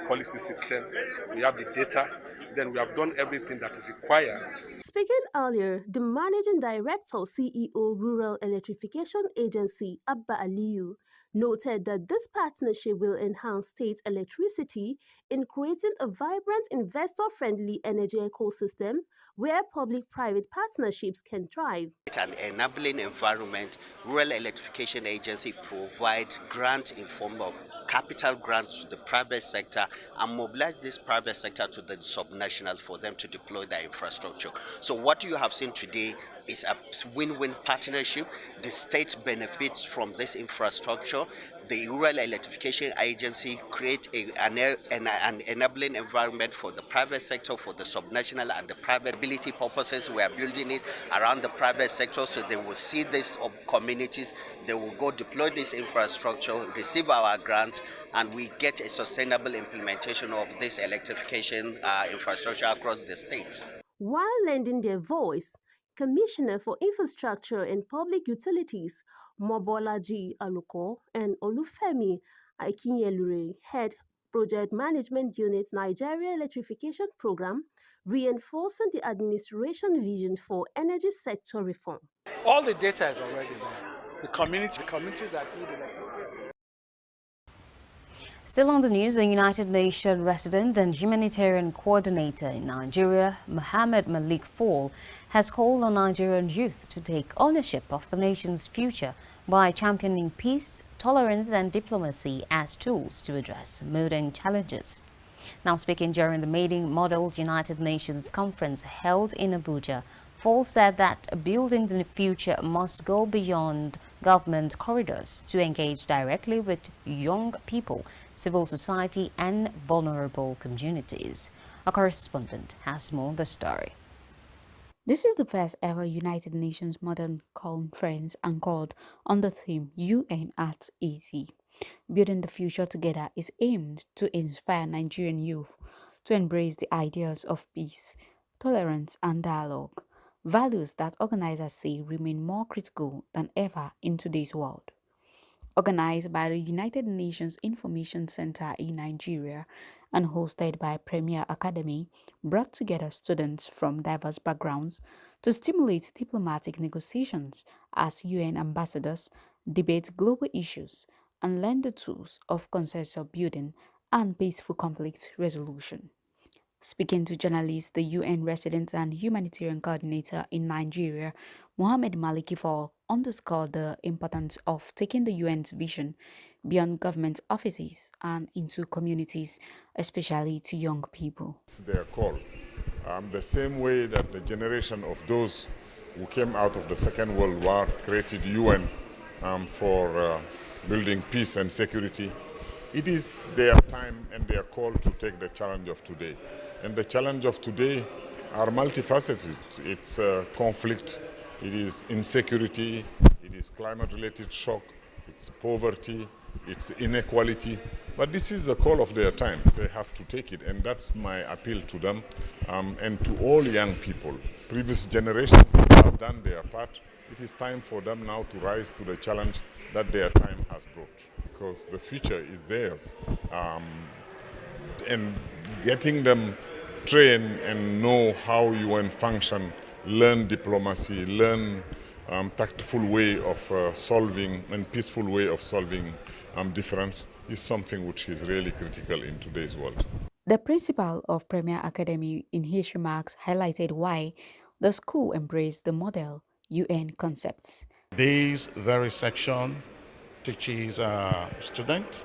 policy system. We have the data. Then we have done everything that is required. Speaking earlier, the Managing Director, CEO, Rural Electrification Agency, Abba Aliyu, noted that this partnership will enhance state electricity in creating a vibrant, investor-friendly energy ecosystem where public-private partnerships can thrive. An enabling environment, Rural Electrification Agency provides grant in form of capital grants to the private sector and mobilize this private sector to the subnational for them to deploy their infrastructure. So what you have seen today It's a win-win partnership. The state benefits from this infrastructure. The Rural Electrification Agency creates an enabling environment for the private sector, for the subnational and the private ability purposes. We are building it around the private sector, so they will see these communities, they will go deploy this infrastructure, receive our grants, and we get a sustainable implementation of this electrification infrastructure across the state. While lending their voice, Commissioner for Infrastructure and Public Utilities Mobolaji Aluko and Olufemi Akinyelure head Project Management Unit Nigeria Electrification Program, reinforcing the administration vision for energy sector reform. All the data is already there. The communities that need electricity. Still on the news, the United Nations resident and humanitarian coordinator in Nigeria, Mohammed Malik Fall, has called on Nigerian youth to take ownership of the nation's future by championing peace, tolerance and diplomacy as tools to address modern challenges. Now speaking during the maiden Model United Nations conference held in Abuja, Fall said that building the future must go beyond government corridors to engage directly with young people, civil society and vulnerable communities. A correspondent has more on the story. This is the first ever United Nations Modern Conference anchored on the theme UN at 80. Building the future together is aimed to inspire Nigerian youth to embrace the ideas of peace, tolerance and dialogue, values that organizers say remain more critical than ever in today's world. Organized by the United Nations Information Center in Nigeria and hosted by Premier Academy, brought together students from diverse backgrounds to stimulate diplomatic negotiations as UN ambassadors, debate global issues, and learn the tools of consensus building and peaceful conflict resolution. Speaking to journalists, the UN resident and humanitarian coordinator in Nigeria, Mohammed Malik Fall, underscored the importance of taking the UN's vision beyond government offices and into communities, especially to young people. It's their call. The same way that the generation of those who came out of the Second World War created UN for building peace and security, it is their time and their call to take the challenge of today. And the challenge of today are multifaceted. It's conflict, it is insecurity, it is climate-related shock, it's poverty, it's inequality. But this is the call of their time. They have to take it, and that's my appeal to them and to all young people. Previous generations have done their part. It is time for them now to rise to the challenge that their time has brought, because the future is theirs. And getting them trained and know how UN function, learn diplomacy, learn tactful way of solving and peaceful way of solving difference is something which is really critical in today's world. The principal of Premier Academy in his remarks highlighted why the school embraced the model UN concepts. This very section teaches students,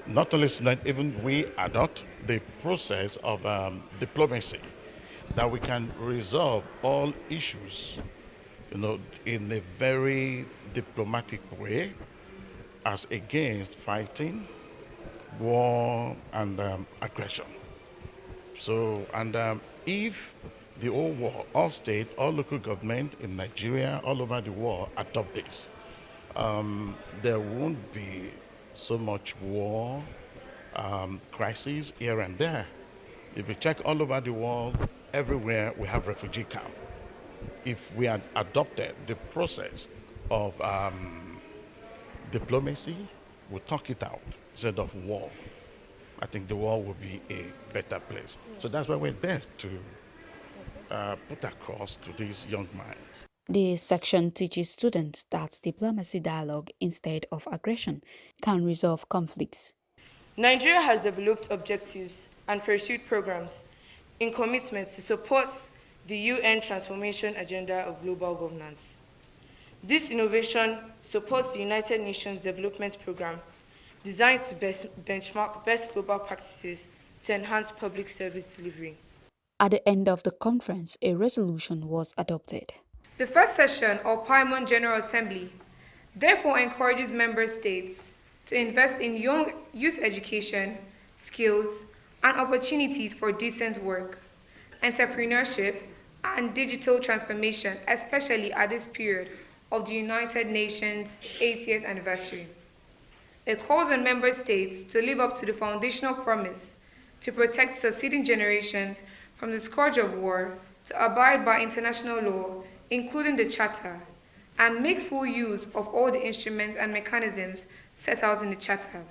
not only students, even we adult, the process of diplomacy, that we can resolve all issues, in a very diplomatic way, as against fighting, war, and aggression. So, and if the whole world, all state, all local government in Nigeria, all over the world adopt this, there won't be so much war, crises here and there. If you check all over the world, everywhere we have refugee camps. If we had adopted the process of diplomacy, we talk it out instead of war, I think the world will be a better place. So that's why we're there to put across to these young minds. This section teaches students that diplomacy dialogue instead of aggression can resolve conflicts. Nigeria has developed objectives and pursued programs in commitment to support the UN Transformation Agenda of Global Governance. This innovation supports the United Nations Development Programme designed to benchmark best global practices to enhance public service delivery. At the end of the conference, a resolution was adopted. The first session of Paimon General Assembly therefore encourages member states to invest in youth education, skills, and opportunities for decent work, entrepreneurship, and digital transformation, especially at this period of the United Nations 80th anniversary. It calls on member states to live up to the foundational promise to protect succeeding generations from the scourge of war, to abide by international law, including the Charter, and make full use of all the instruments and mechanisms set out in the Charter.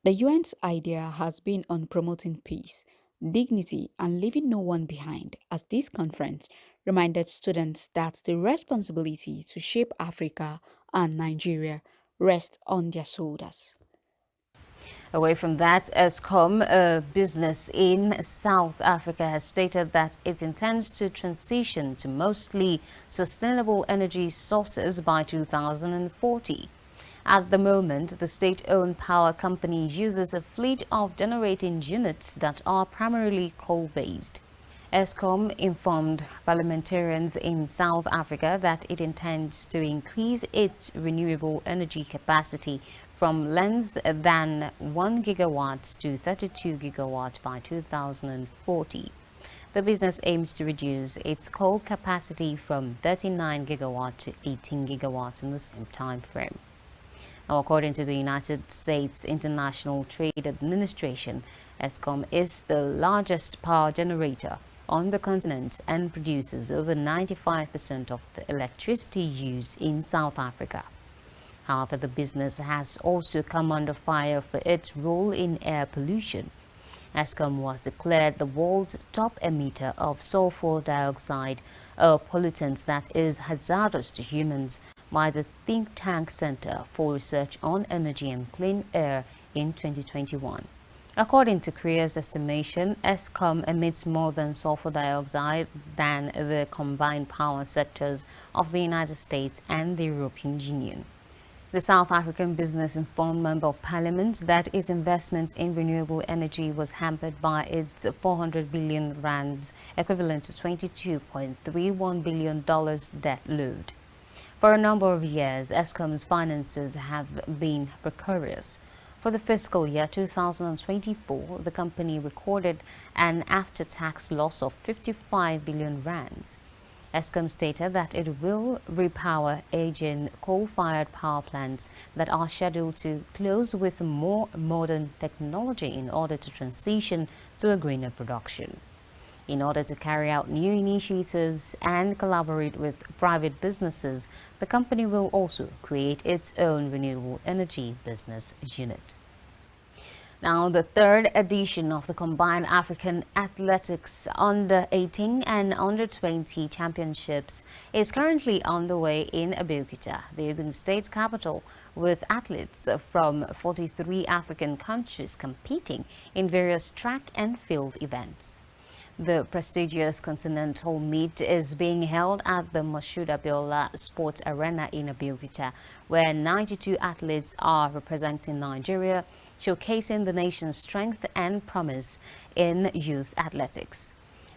The UN's idea has been on promoting peace, dignity, and leaving no one behind, as this conference reminded students that the responsibility to shape Africa and Nigeria rests on their shoulders. Away from that, ESCOM, a business in South Africa, has stated that it intends to transition to mostly sustainable energy sources by 2040. At the moment, the state-owned power company uses a fleet of generating units that are primarily coal-based. ESCOM informed parliamentarians in South Africa that it intends to increase its renewable energy capacity from less than 1 gigawatt to 32 gigawatt by 2040. The business aims to reduce its coal capacity from 39 gigawatt to 18 gigawatts in the same time frame. Now, according to the United States International Trade Administration, ESCOM is the largest power generator on the continent and produces over 95% of the electricity used in South Africa. However, the business has also come under fire for its role in air pollution. ESCOM was declared the world's top emitter of sulfur dioxide, a pollutant that is hazardous to humans, by the think tank Center for Research on Energy and Clean Air in 2021. According to Korea's estimation, ESCOM emits more than sulfur dioxide than the combined power sectors of the United States and the European Union. The South African business informed Member of Parliament that its investment in renewable energy was hampered by its 400 billion rands, equivalent to $22.31 billion debt load. For a number of years, ESCOM's finances have been precarious. For the fiscal year 2024, the company recorded an after-tax loss of 55 billion rands. ESCOM stated that it will repower aging coal-fired power plants that are scheduled to close with more modern technology in order to transition to a greener production. In order to carry out new initiatives and collaborate with private businesses, the company will also create its own renewable energy business unit. Now, the third edition of the Combined African Athletics Under-18 and Under-20 Championships is currently underway in Abeokuta, the Ogun State capital, with athletes from 43 African countries competing in various track and field events. The prestigious continental meet is being held at the Moshood Abiola Sports Arena in Abeokuta, where 92 athletes are representing Nigeria, showcasing the nation's strength and promise in youth athletics.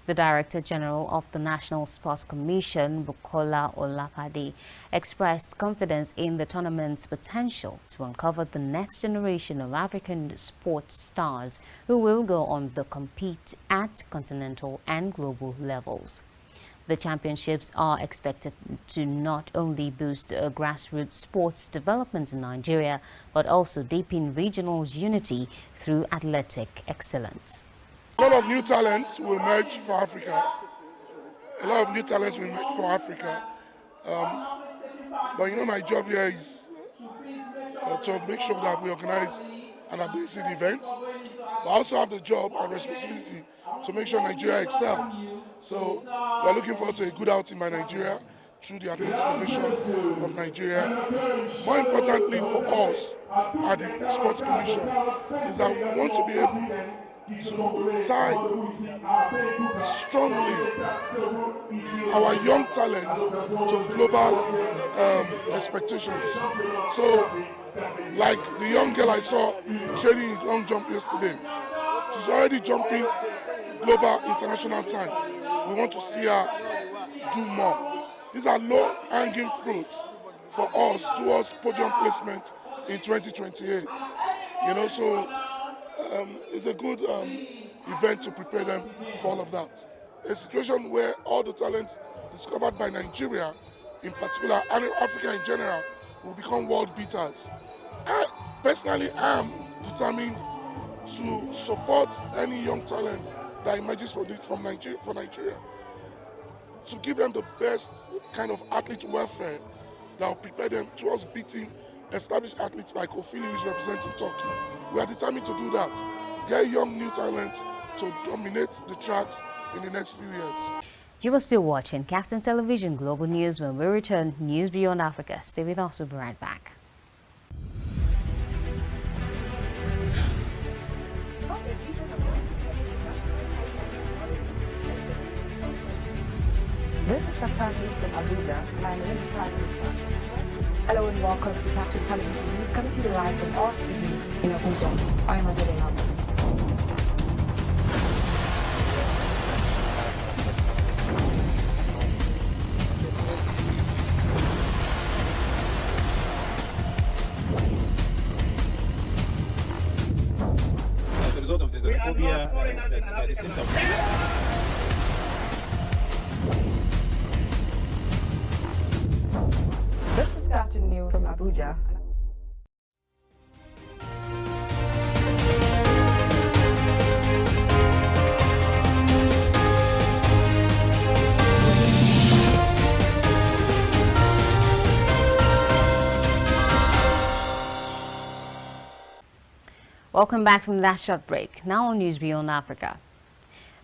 The Director General of the National Sports Commission, Bukola Olapade, expressed confidence in the tournament's potential to uncover the next generation of African sports stars who will go on to compete at continental and global levels. The championships are expected to not only boost grassroots sports development in Nigeria, but also deepen regional unity through athletic excellence. A lot of new talents will emerge for Africa. A lot of new talents will emerge for Africa. But you know, my job here is to make sure that we organize an amazing event. But I also have the job and responsibility to make sure Nigeria excel. So we're looking forward to a good outing by Nigeria through the Athletics Federation of Nigeria. More importantly for us at the Sports Commission is that we want to be able to tie strongly our young talent to global expectations. So, like the young girl I saw training in long jump yesterday, she's already jumping global international time. We want to see her do more. These are low-hanging fruits for us towards podium placement in 2028. You know, so it's a good event to prepare them for all of that. A situation where all the talent discovered by Nigeria, in particular, and Africa in general, will become world beaters. I personally am determined to support any young talent that emerges from Nigeria, to give them the best kind of athlete welfare that will prepare them towards beating established athletes like Ofili, who is representing Turkey. We are determined to do that. Get young new talent to dominate the tracks in the next few years. You are still watching KAFTAN Television Global News. When we return, News Beyond Africa. Stay with us, we'll be right back. This is Startimes from Abuja, and this is Hello and welcome to KAFTAN Television News, coming to you live from our studio in Abuja. I am Abeokuta. As a result of this xenophobia, there's insecurity. This is KAFTAN News from Abuja. Welcome back from that short break. Now on News Beyond Africa.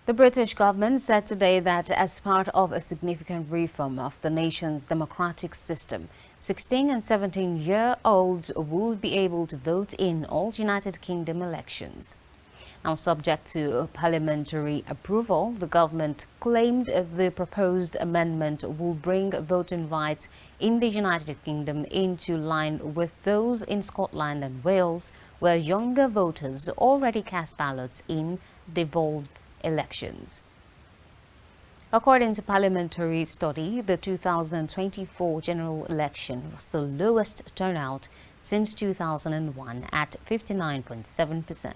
The British government said today that as part of a significant reform of the nation's democratic system, 16 and 17-year-olds will be able to vote in all United Kingdom elections. Now, subject to parliamentary approval, the government claimed the proposed amendment will bring voting rights in the United Kingdom into line with those in Scotland and Wales, where younger voters already cast ballots in devolved elections. According to parliamentary study, the 2024 general election was the lowest turnout since 2001 at 59.7%.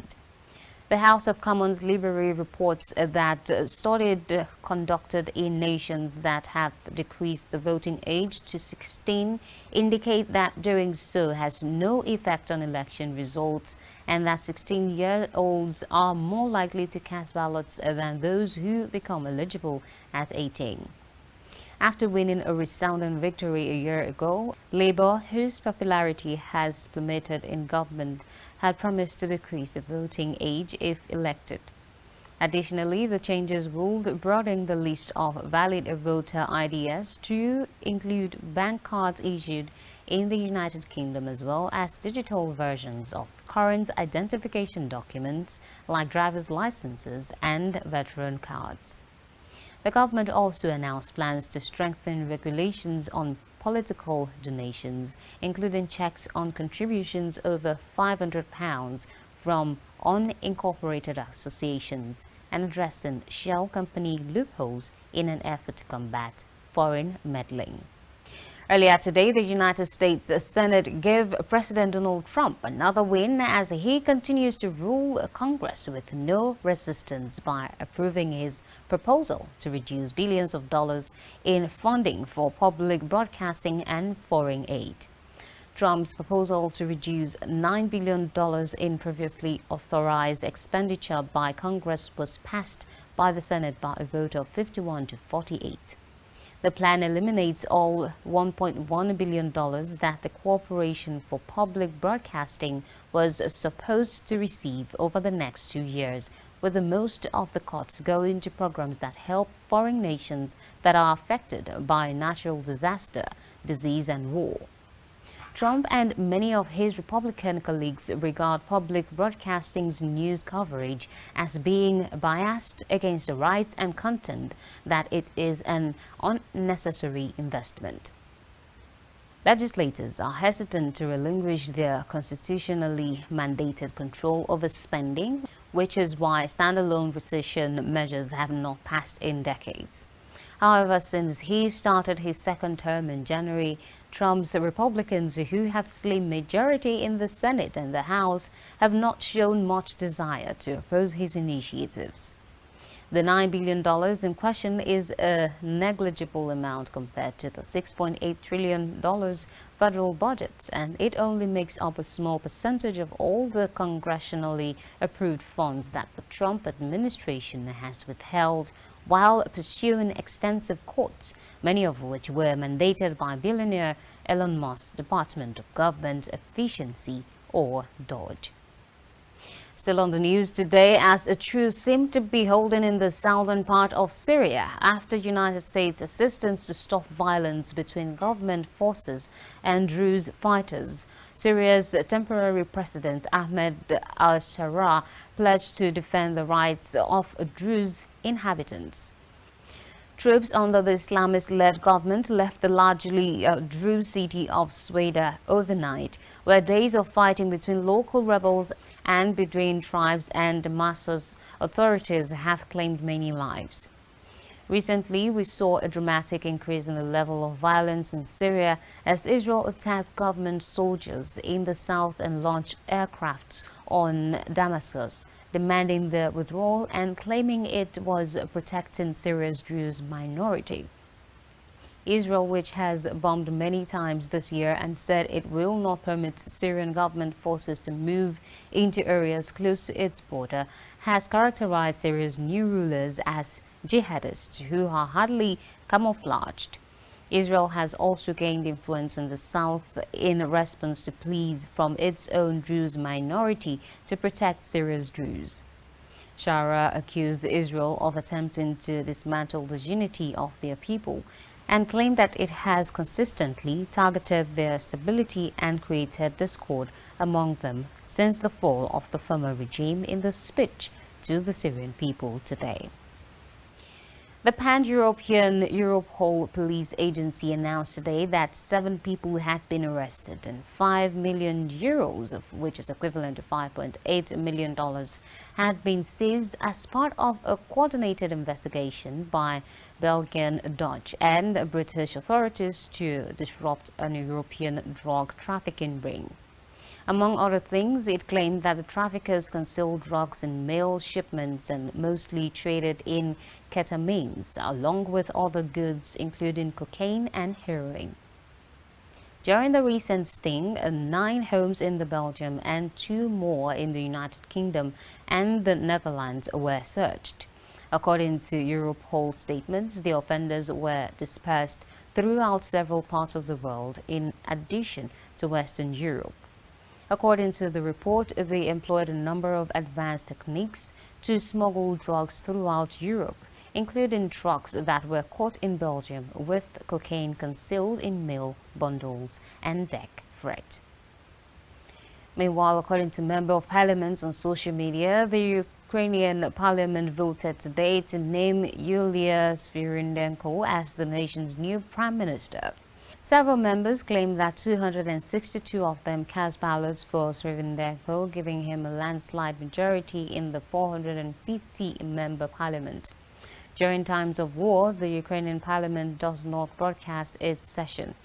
The House of Commons Library reports that studies conducted in nations that have decreased the voting age to 16 indicate that doing so has no effect on election results, and that 16-year-olds are more likely to cast ballots than those who become eligible at 18. After winning a resounding victory a year ago, Labour, whose popularity has plummeted in government, had promised to decrease the voting age if elected. Additionally, the changes would broaden the list of valid voter IDs to include bank cards issued in the United Kingdom, as well as digital versions of current identification documents like driver's licenses and veteran cards. The government also announced plans to strengthen regulations on political donations, including checks on contributions over £500 from unincorporated associations, and addressing shell company loopholes in an effort to combat foreign meddling. Earlier today, the United States Senate gave President Donald Trump another win as he continues to rule Congress with no resistance by approving his proposal to reduce billions of dollars in funding for public broadcasting and foreign aid. Trump's proposal to reduce $9 billion in previously authorized expenditure by Congress was passed by the Senate by a vote of 51 to 48. The plan eliminates all $1.1 billion that the Corporation for Public Broadcasting was supposed to receive over the next 2 years, with the most of the cuts going to programs that help foreign nations that are affected by natural disaster, disease, and war. Trump and many of his Republican colleagues regard public broadcasting's news coverage as being biased against the rights and content, that it is an unnecessary investment. Legislators are hesitant to relinquish their constitutionally mandated control over spending, which is why standalone recession measures have not passed in decades. However, since he started his second term in January, Trump's Republicans, who have slim majority in the Senate and the House, have not shown much desire to oppose his initiatives. The $9 billion in question is a negligible amount compared to the $6.8 trillion federal budget, and it only makes up a small percentage of all the congressionally approved funds that the Trump administration has withheld while pursuing extensive courts, many of which were mandated by billionaire Elon Musk's Department of Government Efficiency, or DOGE. Still on the news today, as a truce seemed to be holding in the southern part of Syria after United States assistance to stop violence between government forces and Druze fighters. Syria's temporary president Ahmed al-Sharaa pledged to defend the rights of Druze inhabitants. Troops under the Islamist-led government left the largely Druze city of Sweda overnight, where days of fighting between local rebels and between tribes and Damascus authorities have claimed many lives. Recently, we saw a dramatic increase in the level of violence in Syria as Israel attacked government soldiers in the south and launched aircrafts on Damascus, demanding the withdrawal and claiming it was protecting Syria's Druze minority. Israel, which has bombed many times this year and said it will not permit Syrian government forces to move into areas close to its border, has characterized Syria's new rulers as jihadists who are hardly camouflaged. Israel has also gained influence in the south in response to pleas from its own Druze minority to protect Syria's Druze. Sharaa accused Israel of attempting to dismantle the unity of their people and claimed that it has consistently targeted their stability and created discord among them since the fall of the former regime in the speech to the Syrian people today. The Pan-European Europol police agency announced today that 7 people had been arrested and 5 million euros, of which is equivalent to $5.8 million, had been seized as part of a coordinated investigation by Belgian, Dutch and British authorities to disrupt a European drug trafficking ring. Among other things, it claimed that the traffickers concealed drugs in mail shipments and mostly traded in ketamines, along with other goods including cocaine and heroin. During the recent sting, 9 homes in Belgium and 2 more in the United Kingdom and the Netherlands were searched. According to Europol statements, the offenders were dispersed throughout several parts of the world, in addition to Western Europe. According to the report, they employed a number of advanced techniques to smuggle drugs throughout Europe, including trucks that were caught in Belgium with cocaine concealed in mail bundles and deck freight. Meanwhile, according to Member of Parliament on social media, the Ukrainian parliament voted today to name Yulia Svyrydenko as the nation's new prime minister. Several members claim that 262 of them cast ballots for Svyrydenko, giving him a landslide majority in the 450-member parliament. During times of war, the Ukrainian parliament does not broadcast its session.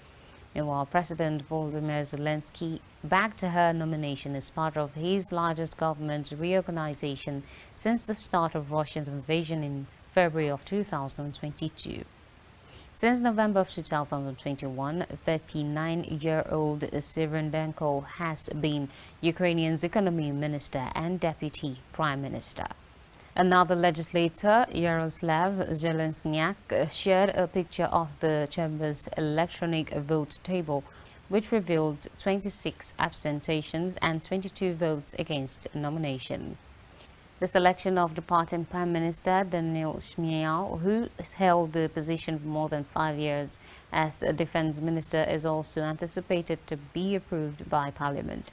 Meanwhile, President Volodymyr Zelensky backed her nomination as part of his largest government reorganization since the start of Russia's invasion in February of 2022. Since November of 2021, 39-year-old Svyrydenko has been Ukrainian's economy minister and deputy prime minister. Another legislator, Yaroslav Zelensnyak, shared a picture of the chamber's electronic vote table, which revealed 26 abstentions and 22 votes against nomination. The selection of departing Prime Minister Daniil Shmyhal, who has held the position for more than 5 years as a defense minister, is also anticipated to be approved by Parliament.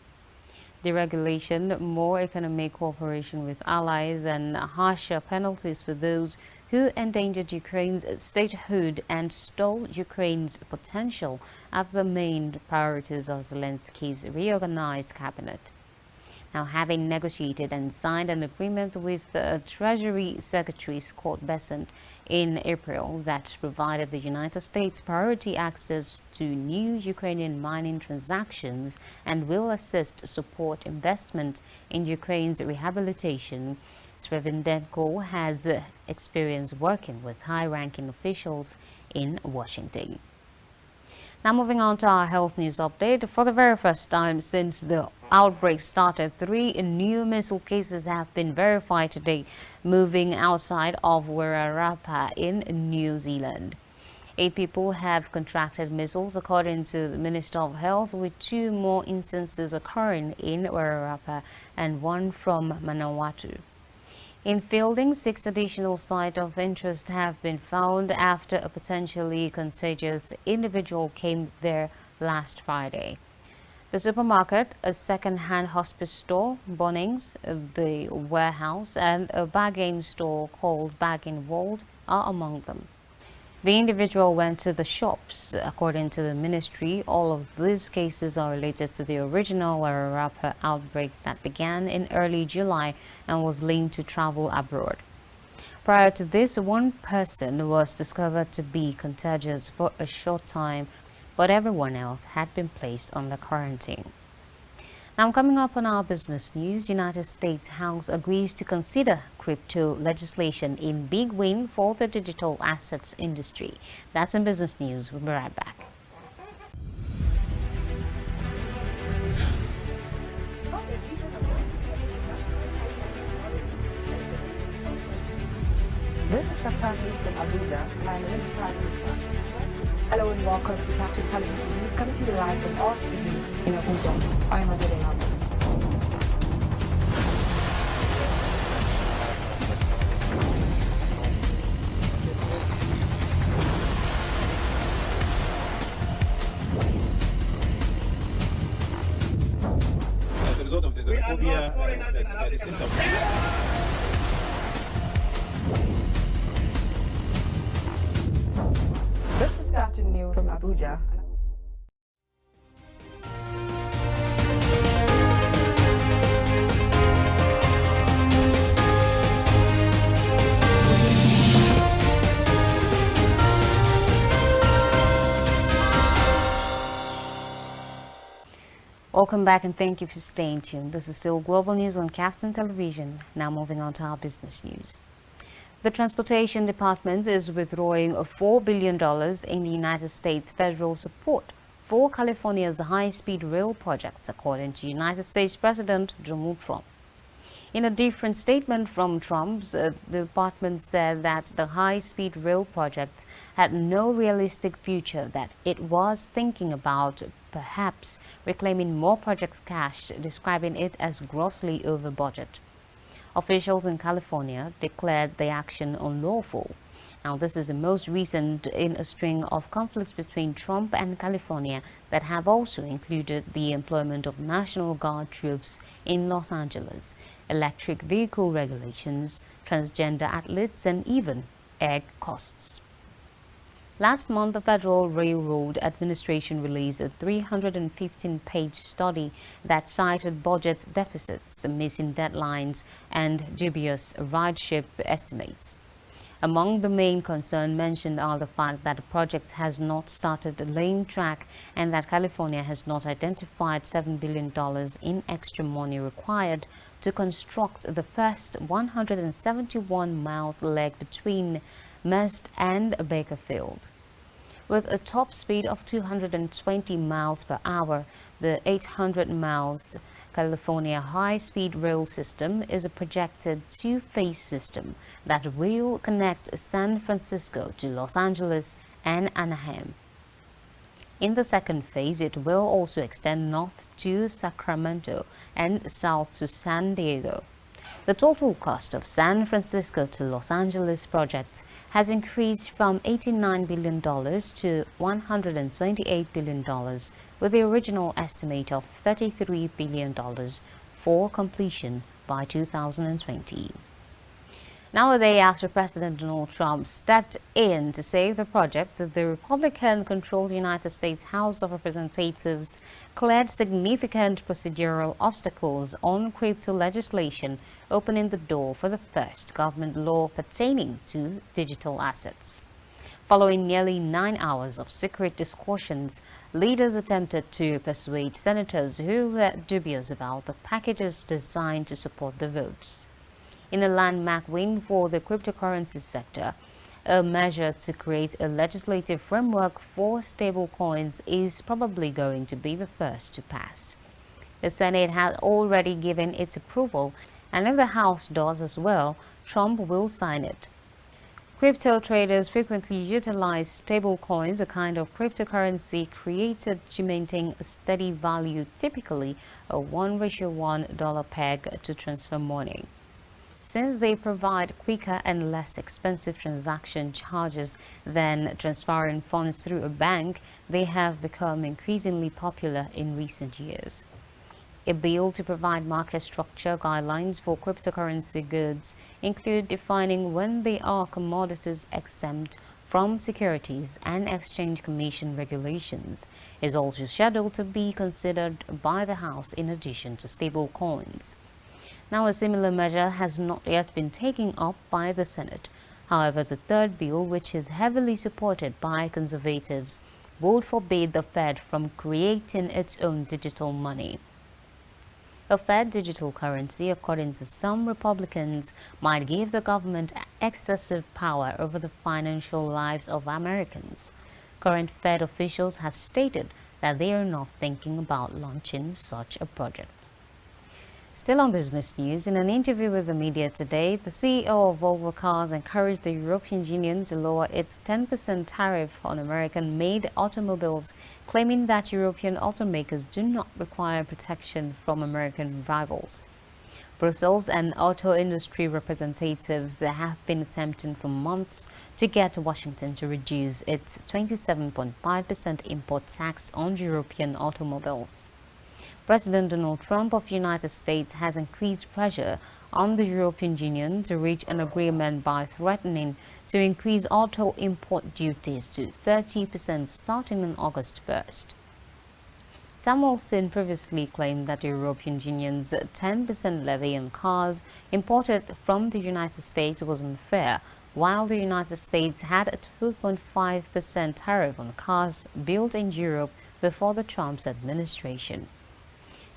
Deregulation, more economic cooperation with allies, and harsher penalties for those who endangered Ukraine's statehood and stole Ukraine's potential are the main priorities of Zelensky's reorganized cabinet. Now, having negotiated and signed an agreement with Treasury Secretary Scott Bessent in April that provided the United States priority access to new Ukrainian mining transactions and will support investment in Ukraine's rehabilitation, Srevendenko has experience working with high-ranking officials in Washington. Now moving on to our health news update. For the very first time since the outbreak started, 3 new missile cases have been verified today, moving outside of Wairarapa in New Zealand. 8 people have contracted measles, according to the Minister of Health, with 2 more instances occurring in Wairarapa and 1 from Manawatu. In Fielding, 6 additional sites of interest have been found after a potentially contagious individual came there last Friday. The supermarket, a second-hand hospice store, Bunnings, the warehouse, and a bargain store called Bargain World are among them. The individual went to the shops. According to the ministry, all of these cases are related to the original Wairarapa outbreak that began in early July and was linked to travel abroad. Prior to this, 1 person was discovered to be contagious for a short time, but everyone else had been placed under quarantine. Now, coming up on our business news, United States House agrees to consider crypto legislation in big win for the digital assets industry. That's in business news. We'll be right back. This is KAFTAN News from Abuja. I'm Elizabeth. Hello and welcome to KAFTAN Television News, coming to you live from our studio in Abuja. I'm Abeokuta. As a result of this xenophobia, there's sense of This is KAFTAN News from Abuja. Welcome back and thank you for staying tuned. This is still Global News on KAFTAN Television. Now moving on to our business news. The Transportation Department is withdrawing $4 billion in the United States federal support for California's high-speed rail projects, according to United States President Donald Trump. In a different statement from Trump's, the department said that the high-speed rail project had no realistic future, that it was thinking about perhaps reclaiming more project cash, describing it as grossly over budget. Officials in California declared the action unlawful. Now, this is the most recent in a string of conflicts between Trump and California that have also included the employment of National Guard troops in Los Angeles, electric vehicle regulations, transgender athletes, and even egg costs. Last month, the Federal Railroad Administration released a 315-page study that cited budget deficits, missing deadlines, and dubious ridership estimates. Among the main concerns mentioned are the fact that the project has not started laying track and that California has not identified $7 billion in extra money required to construct the first 171 miles leg between Mesd and Bakersfield. With a top speed of 220 miles per hour, the 800 miles California high-speed rail system is a projected 2-phase system that will connect San Francisco to Los Angeles and Anaheim. In the second phase, it will also extend north to Sacramento and south to San Diego. The total cost of San Francisco to Los Angeles project has increased from $89 billion to $128 billion, with the original estimate of $33 billion for completion by 2020. Now, a day after President Donald Trump stepped in to save the project, the Republican-controlled United States House of Representatives cleared significant procedural obstacles on crypto legislation, opening the door for the first government law pertaining to digital assets. Following nearly 9 hours of secret discussions, leaders attempted to persuade senators who were dubious about the packages designed to support the votes. In a landmark win for the cryptocurrency sector, a measure to create a legislative framework for stablecoins is probably going to be the first to pass. The Senate has already given its approval, and if the House does as well, Trump will sign it. Crypto traders frequently utilize stablecoins, a kind of cryptocurrency created to maintain a steady value, typically a 1:1 dollar peg to transfer money. Since they provide quicker and less expensive transaction charges than transferring funds through a bank, they have become increasingly popular in recent years. A bill to provide market structure guidelines for cryptocurrency goods include defining when they are commodities exempt from Securities and Exchange Commission regulations, is also scheduled to be considered by the House in addition to stable coins. Now, a similar measure has not yet been taken up by the Senate. However, the third bill, which is heavily supported by conservatives, would forbid the Fed from creating its own digital money. A Fed digital currency, according to some Republicans, might give the government excessive power over the financial lives of Americans. Current Fed officials have stated that they are not thinking about launching such a project. Still on business news, in an interview with the media today, the CEO of Volvo Cars encouraged the European Union to lower its 10% tariff on American-made automobiles, claiming that European automakers do not require protection from American rivals. Brussels and auto industry representatives have been attempting for months to get Washington to reduce its 27.5% import tax on European automobiles. President Donald Trump of the United States has increased pressure on the European Union to reach an agreement by threatening to increase auto import duties to 30% starting on August 1st. Samuelson previously claimed that the European Union's 10% levy on cars imported from the United States was unfair, while the United States had a 2.5% tariff on cars built in Europe before the Trump administration.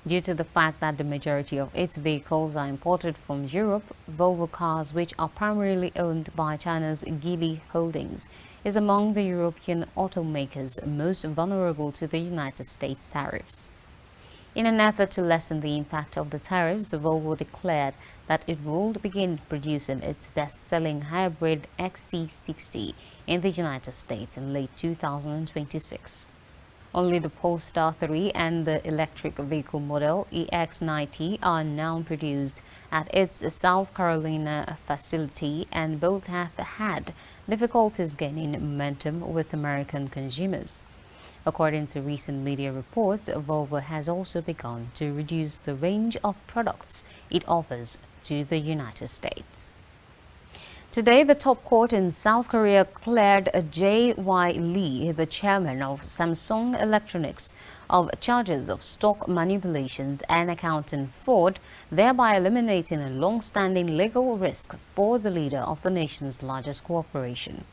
Due to the fact that the majority of its vehicles are imported from Europe, Volvo Cars, which are primarily owned by China's Geely Holdings, is among the European automakers most vulnerable to the United States tariffs. In an effort to lessen the impact of the tariffs, Volvo declared that it would begin producing its best-selling hybrid XC60 in the United States in late 2026. Only the Polestar 3 and the electric vehicle model EX90 are now produced at its South Carolina facility, and both have had difficulties gaining momentum with American consumers. According to recent media reports, Volvo has also begun to reduce the range of products it offers to the United States. Today, the top court in South Korea cleared J.Y. Lee, the chairman of Samsung Electronics, of charges of stock manipulations and accounting fraud, thereby eliminating a long-standing legal risk for the leader of the nation's largest corporation.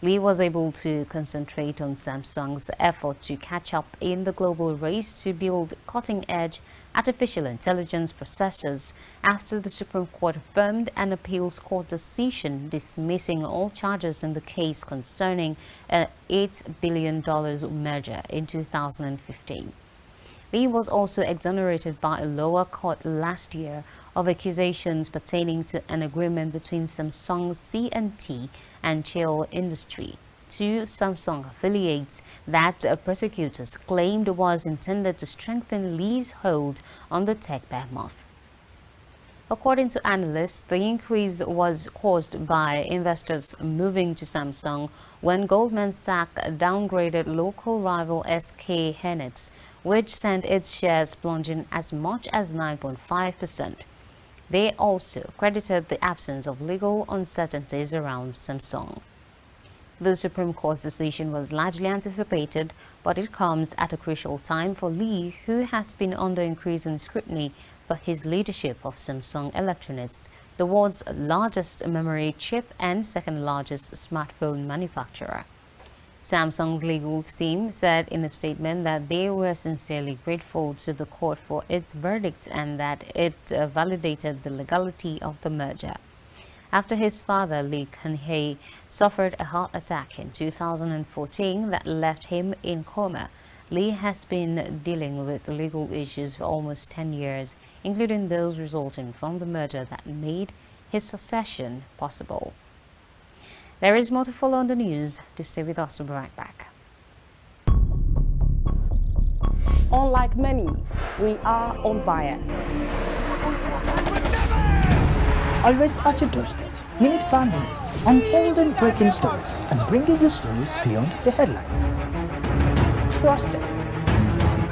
Lee was able to concentrate on Samsung's effort to catch up in the global race to build cutting-edge artificial intelligence processors after the Supreme Court affirmed an appeals court decision dismissing all charges in the case concerning an $8 billion merger in 2015. Lee was also exonerated by a lower court last year of accusations pertaining to an agreement between Samsung C&T and Cheil Industry, two Samsung affiliates that prosecutors claimed was intended to strengthen Lee's hold on the tech behemoth. According to analysts, the increase was caused by investors moving to Samsung when Goldman Sachs downgraded local rival SK Hynix, which sent its shares plunging as much as 9.5%. They also credited the absence of legal uncertainties around Samsung. The Supreme Court's decision was largely anticipated, but it comes at a crucial time for Lee, who has been under increasing scrutiny for his leadership of Samsung Electronics, the world's largest memory chip and second largest smartphone manufacturer. Samsung's legal team said in a statement that they were sincerely grateful to the court for its verdict and that it validated the legality of the merger. After his father, Lee Kun-hee, suffered a heart attack in 2014 that left him in coma, Lee has been dealing with legal issues for almost 10 years, including those resulting from the merger that made his succession possible. There is more to follow on the news. To stay with us, we'll be right back. Unlike many, we are unbiased. Always at your doorstep, minute by minute, unfolding breaking stories and bringing you stories beyond the headlines. Trusted,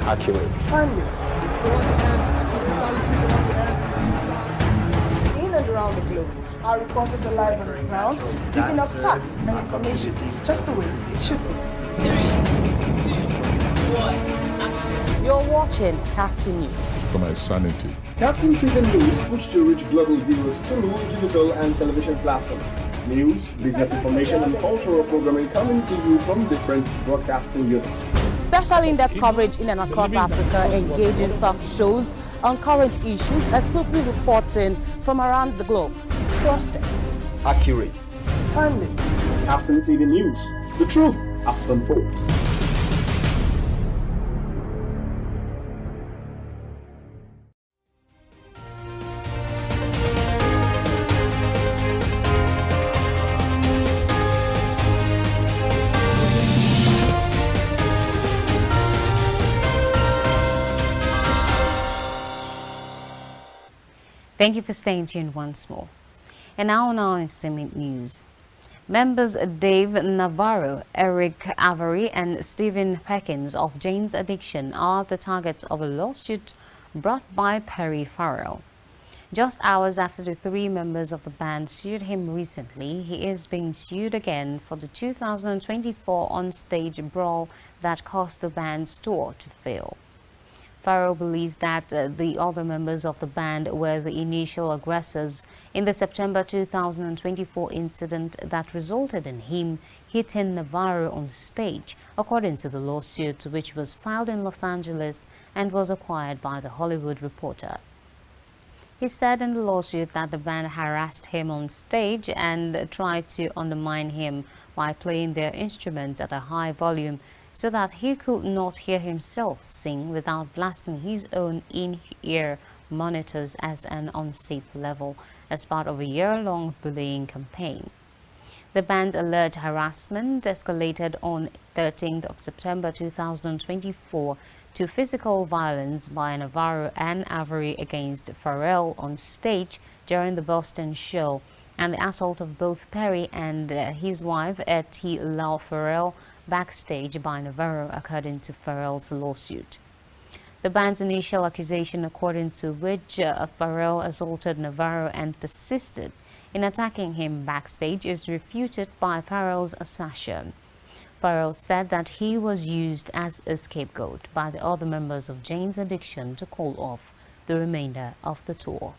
accurate, timely, in and around the globe. Our reporters are live on the ground, digging up facts and information just the way it should be. 3, 2, 1, action. You're watching KAFTAN News. For my sanity. KAFTAN TV News puts to reach global viewers through digital and television platforms. News, business information, and cultural programming coming to you from different broadcasting units. Special in-depth coverage in and across Africa, engaging talk shows on current issues, exclusive reporting from around the globe. Trusted, accurate, timely. KAFTAN TV News, the truth as it unfolds. Thank you for staying tuned once more. And now on our entertainment news. Members Dave Navarro, Eric Avery and Stephen Perkins of Jane's Addiction are the targets of a lawsuit brought by Perry Farrell. Just hours after the three members of the band sued him recently, he is being sued again for the 2024 on-stage brawl that caused the band's tour to fail. Farrell believes that the other members of the band were the initial aggressors in the September 2024 incident that resulted in him hitting Navarro on stage, according to the lawsuit, which was filed in Los Angeles and was acquired by The Hollywood Reporter. He said in the lawsuit that the band harassed him on stage and tried to undermine him by playing their instruments at a high volume so that he could not hear himself sing without blasting his own in-ear monitors at an unsafe level as part of a year-long bullying campaign. The band's alleged harassment escalated on 13th of September 2024 to physical violence by Navarro and Avery against Farrell on stage during the Boston show, and the assault of both Perry and his wife, Etty Lau Farrell, backstage by Navarro, according to Farrell's lawsuit. The band's initial accusation, according to which Farrell assaulted Navarro and persisted in attacking him backstage, is refuted by Farrell's assertion. Farrell said that he was used as a scapegoat by the other members of Jane's Addiction to call off the remainder of the tour.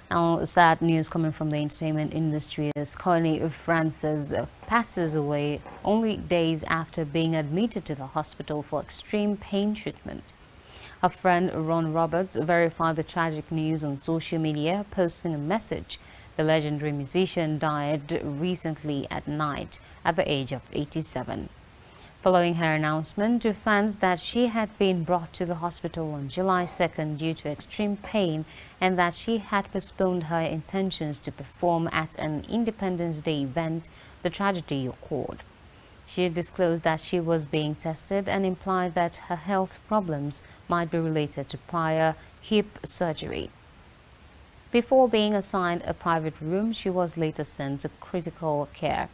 Now, sad news coming from the entertainment industry as Connie Francis passes away only days after being admitted to the hospital for extreme pain treatment. Her friend Ron Roberts verified the tragic news on social media, posting a message. The legendary musician died recently at night at the age of 87. Following her announcement to fans that she had been brought to the hospital on July 2nd due to extreme pain and that she had postponed her intentions to perform at an Independence Day event, the tragedy occurred. She disclosed that she was being tested and implied that her health problems might be related to prior hip surgery. Before being assigned a private room, she was later sent to critical care.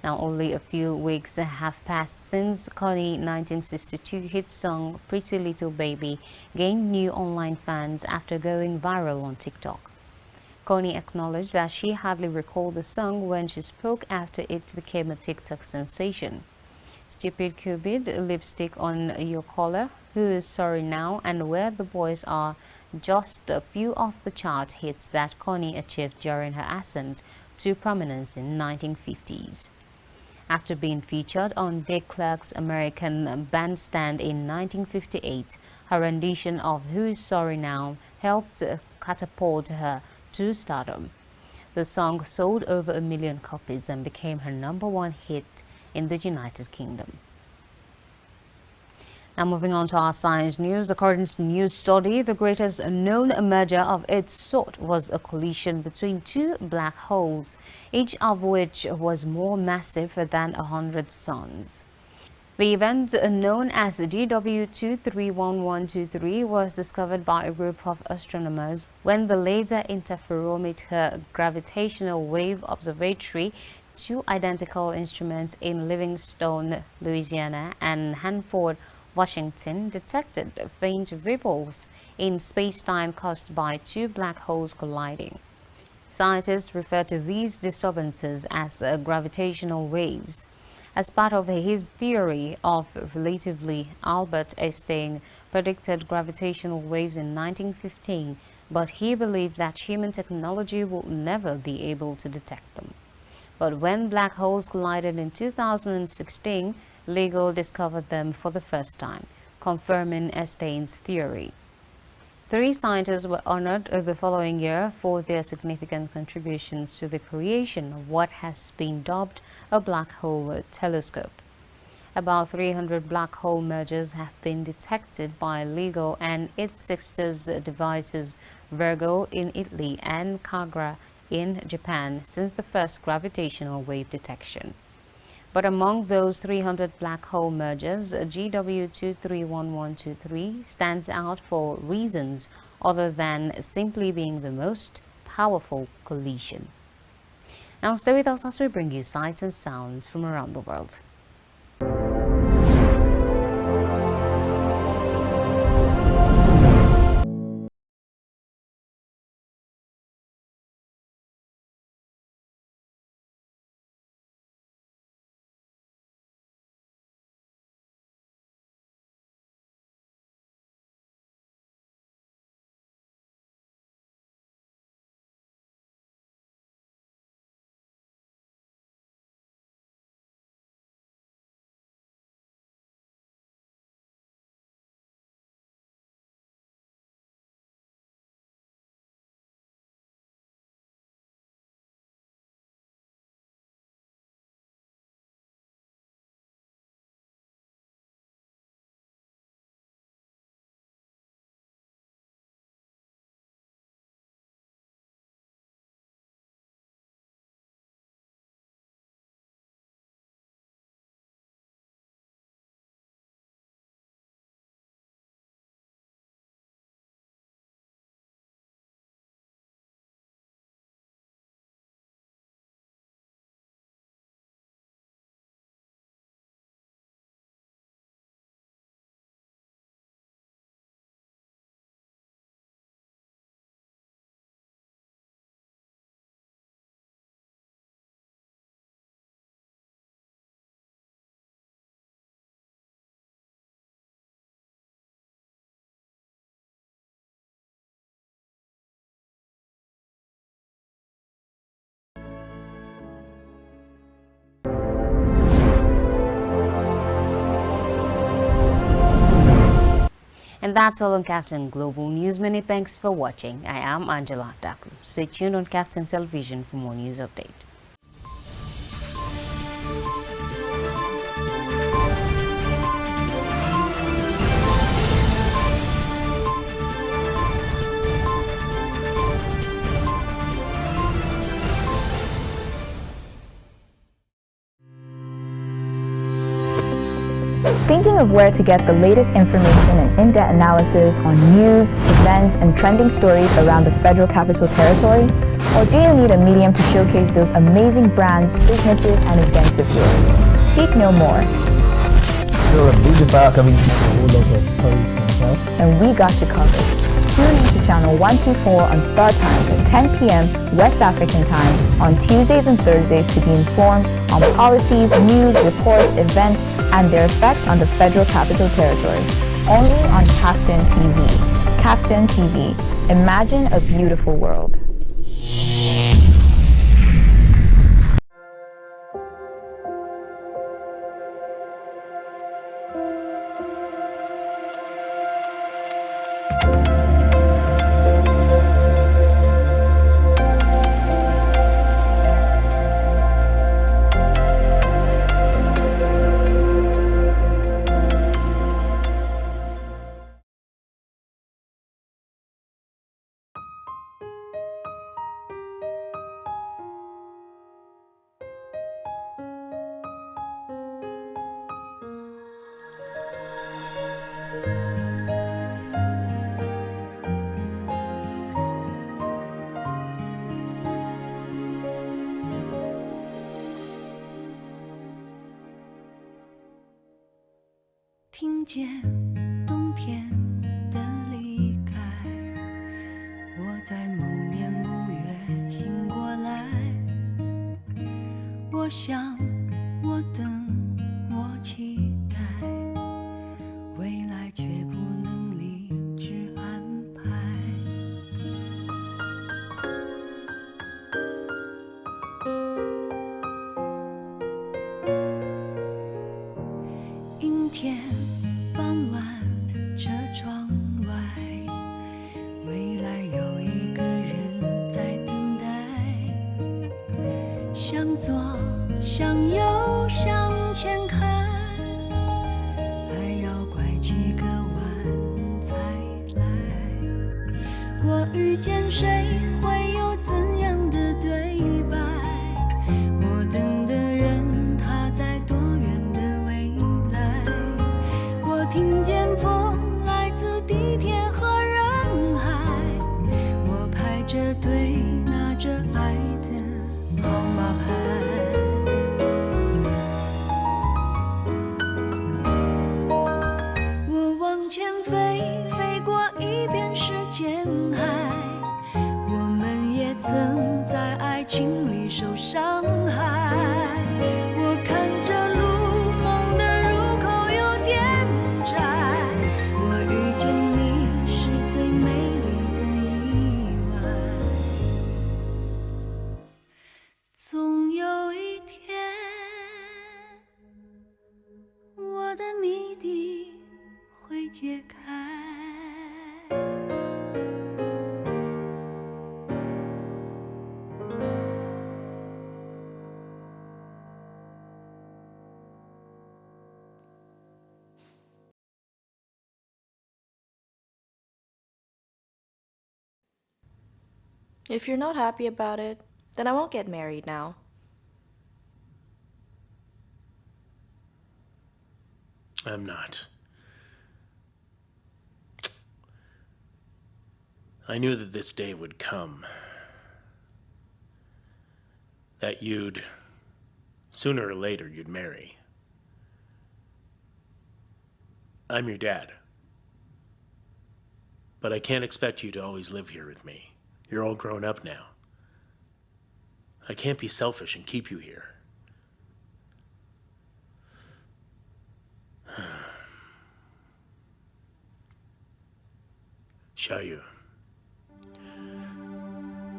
Now, only a few weeks have passed since Connie's 1962 hit song Pretty Little Baby gained new online fans after going viral on TikTok. Connie acknowledged that she hardly recalled the song when she spoke after it became a TikTok sensation. Stupid Cupid, Lipstick on Your Collar, Who Is Sorry Now, and Where the Boys Are just a few of the chart hits that Connie achieved during her ascent to prominence in 1950s. After being featured on Dick Clark's American Bandstand in 1958, her rendition of Who's Sorry Now helped catapult her to stardom. The song sold over 1 million copies and became her #1 hit in the United Kingdom. Now moving on to our science news. According to a new study, the greatest known merger of its sort was a collision between two black holes, each of which was more massive than 100 suns. The event, known as GW231123, was discovered by a group of astronomers when the Laser Interferometer Gravitational Wave Observatory, two identical instruments in Livingston, Louisiana, and Hanford, Washington, detected faint ripples in space-time caused by two black holes colliding. Scientists refer to these disturbances as gravitational waves. As part of his theory of relativity, Albert Einstein predicted gravitational waves in 1915, but he believed that human technology would never be able to detect them. But when black holes collided in 2016, LIGO discovered them for the first time, confirming Einstein's theory. 3 scientists were honored the following year for their significant contributions to the creation of what has been dubbed a black hole telescope. About 300 black hole mergers have been detected by LIGO and its sister devices Virgo in Italy and Kagra in Japan since the first gravitational wave detection. But among those 300 black hole mergers, GW231123 stands out for reasons other than simply being the most powerful collision. Now stay with us as we bring you sights and sounds from around the world. And that's all on KAFTAN Global News. Many thanks for watching. I am Angela Daku. Stay tuned on KAFTAN Television for more news update. Thinking of where to get the latest information and in-depth analysis on news, events, and trending stories around the Federal Capital Territory? Or do you need a medium to showcase those amazing brands, businesses, and events of yours? Seek no more. still a big fire coming to a whole lot of posts and posts. And we got you covered. Tune in to channel 124 on Startimes at 10 p.m. West African time on Tuesdays and Thursdays to be informed on policies, news, reports, events, and their effects on the Federal Capital Territory. Only on KAFTAN TV. KAFTAN TV. Imagine a beautiful world.听见冬天的离开，我在某年某月醒过来，我想，我等，我期待，未来却不能理智安排。阴天。傍晚，车窗外，未来有一个人在等待。向左，向右，向前看，还要拐几个弯才来。我遇见谁，会有怎样的对白？我等的人，他在多远的未来？听见风来自地铁和人海，我排着队拿着爱的号码牌。我往前飞，飞过一片时间海，我们也曾在爱情里受伤害。我看着路。解开。If you're not happy about it, then I won't get married now. I'm not. I knew that this day would come. That sooner or later, you'd marry. I'm your dad. But I can't expect you to always live here with me. You're all grown up now. I can't be selfish and keep you here. Shayu,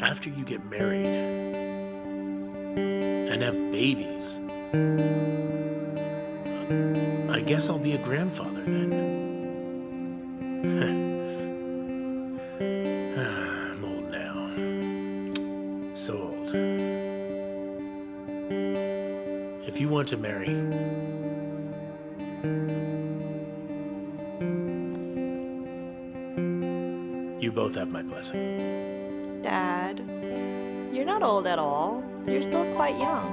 after you get married and have babies, I guess I'll be a grandfather then. I'm old now. So old. If you want to marry, you both have my blessing. Dad, you're not old at all. You're still quite young.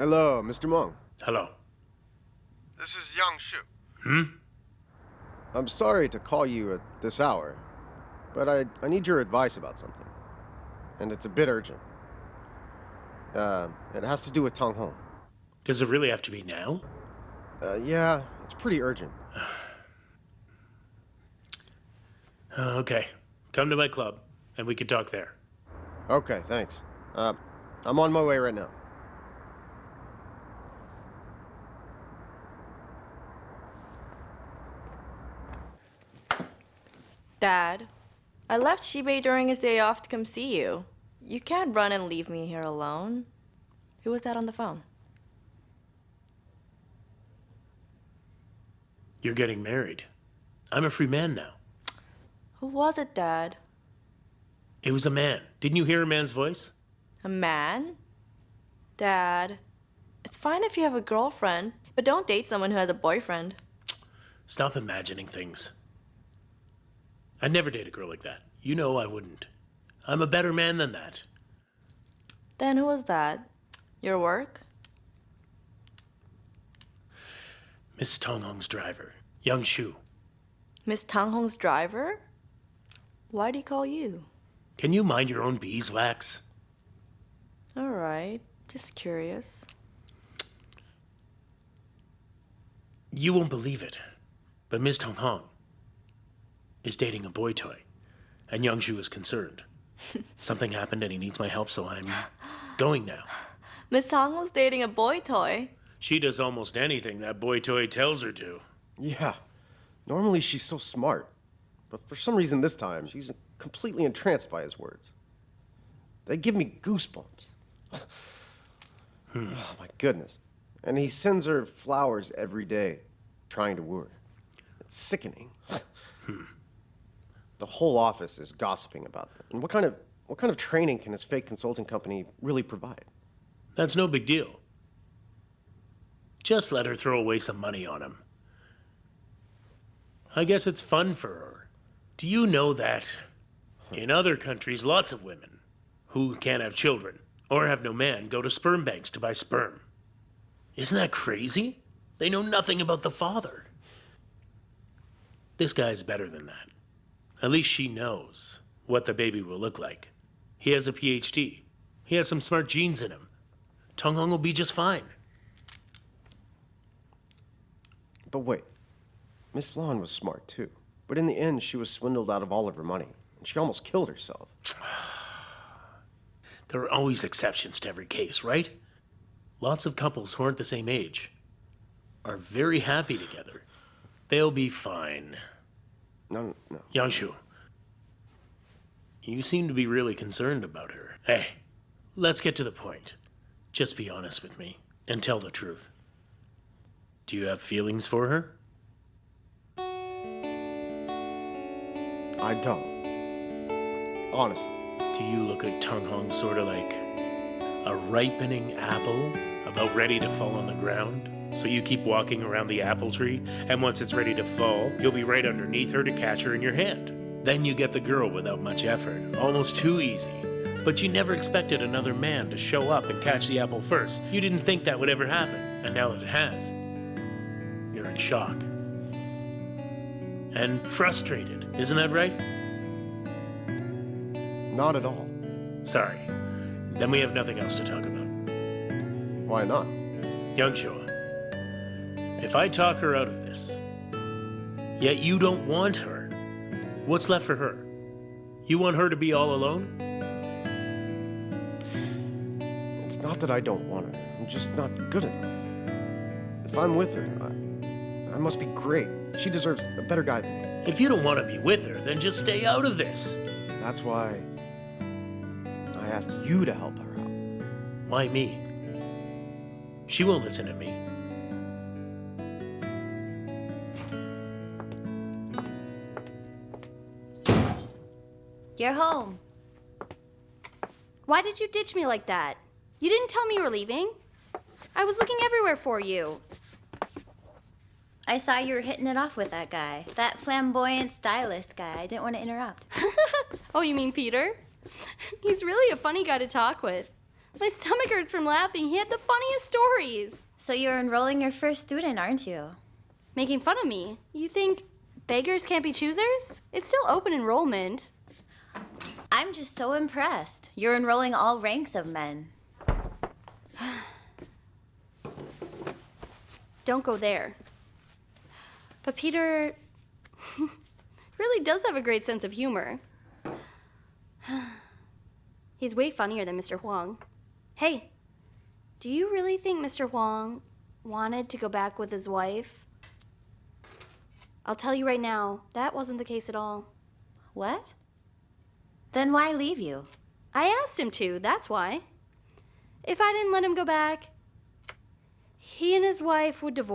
Hello, Mr. Meng. Hello. This is Yang Shu. Hmm? I'm sorry to call you at this hour, but I need your advice about something. And it's a bit urgent. It has to do with Tong Hong. Does it really have to be now? Yeah, it's pretty urgent. Okay. Come to my club, and we can talk there. Okay, thanks. I'm on my way right now. Dad, I left Shibei during his day off to come see you. You can't run and leave me here alone. Who was that on the phone? You're getting married. I'm a free man now. Who was it, Dad? It was a man. Didn't you hear a man's voice? A man? Dad, it's fine if you have a girlfriend, but don't date someone who has a boyfriend. Stop imagining things. I'd never date a girl like that. You know I wouldn't. I'm a better man than that. Then who was that? Your work? Miss Tong Hong's driver, Yang Shu. Miss Tang Hong's driver? Why'd he call you? Can you mind your own beeswax? All right, just curious. You won't believe it, but Miss Tong Hong is dating a boy toy, and Yang Shu is concerned. Something happened and he needs my help, so I'm going now. Miss Tang was dating a boy toy. She does almost anything that boy toy tells her to. Yeah. Normally she's so smart. But for some reason this time, she's completely entranced by his words. They give me goosebumps. Oh, my goodness. And he sends her flowers every day, trying to woo her. It's sickening. The whole office is gossiping about them. And what kind of training can his fake consulting company really provide? That's no big deal. Just let her throw away some money on him. I guess it's fun for her. Do you know that in other countries, lots of women who can't have children or have no man go to sperm banks to buy sperm? Isn't that crazy? They know nothing about the father. This guy's better than that. At least she knows what the baby will look like. He has a PhD. He has some smart genes in him. Tong Hong will be just fine. But wait, Miss Lan was smart too. But in the end, she was swindled out of all of her money. And she almost killed herself. There are always exceptions to every case, right? Lots of couples who aren't the same age are very happy together. They'll be fine. No. Yang Shu, you seem to be really concerned about her. Hey, let's get to the point. Just be honest with me and tell the truth. Do you have feelings for her? I don't. Honestly. Do you look at Tong Hong sort of like a ripening apple about ready to fall on the ground? So you keep walking around the apple tree, and once it's ready to fall, you'll be right underneath her to catch her in your hand. Then you get the girl without much effort, almost too easy. But you never expected another man to show up and catch the apple first. You didn't think that would ever happen, and now that it has, you're in shock. And frustrated, isn't that right? Not at all. Sorry. Then we have nothing else to talk about. Why not? Yang Shu, if I talk her out of this, yet you don't want her, what's left for her? You want her to be all alone? It's not that I don't want her. I'm just not good enough. If I'm with her, I must be great. She deserves a better guy than me. If you don't want to be with her, then just stay out of this. That's why I asked you to help her out. Why me? She won't listen to me. You're home. Why did you ditch me like that? You didn't tell me you were leaving. I was looking everywhere for you. I saw you were hitting it off with that guy. That flamboyant stylist guy. I didn't want to interrupt. Oh, you mean Peter? He's really a funny guy to talk with. My stomach hurts from laughing. He had the funniest stories. So you're enrolling your first student, aren't you? Making fun of me. You think beggars can't be choosers? It's still open enrollment. I'm just so impressed. You're enrolling all ranks of men. Don't go there. But Peter really does have a great sense of humor. He's way funnier than Mr. Huang. Hey, do you really think Mr. Huang wanted to go back with his wife? I'll tell you right now, that wasn't the case at all. What? Then why leave you? I asked him to, that's why. If I didn't let him go back, he and his wife would divorce.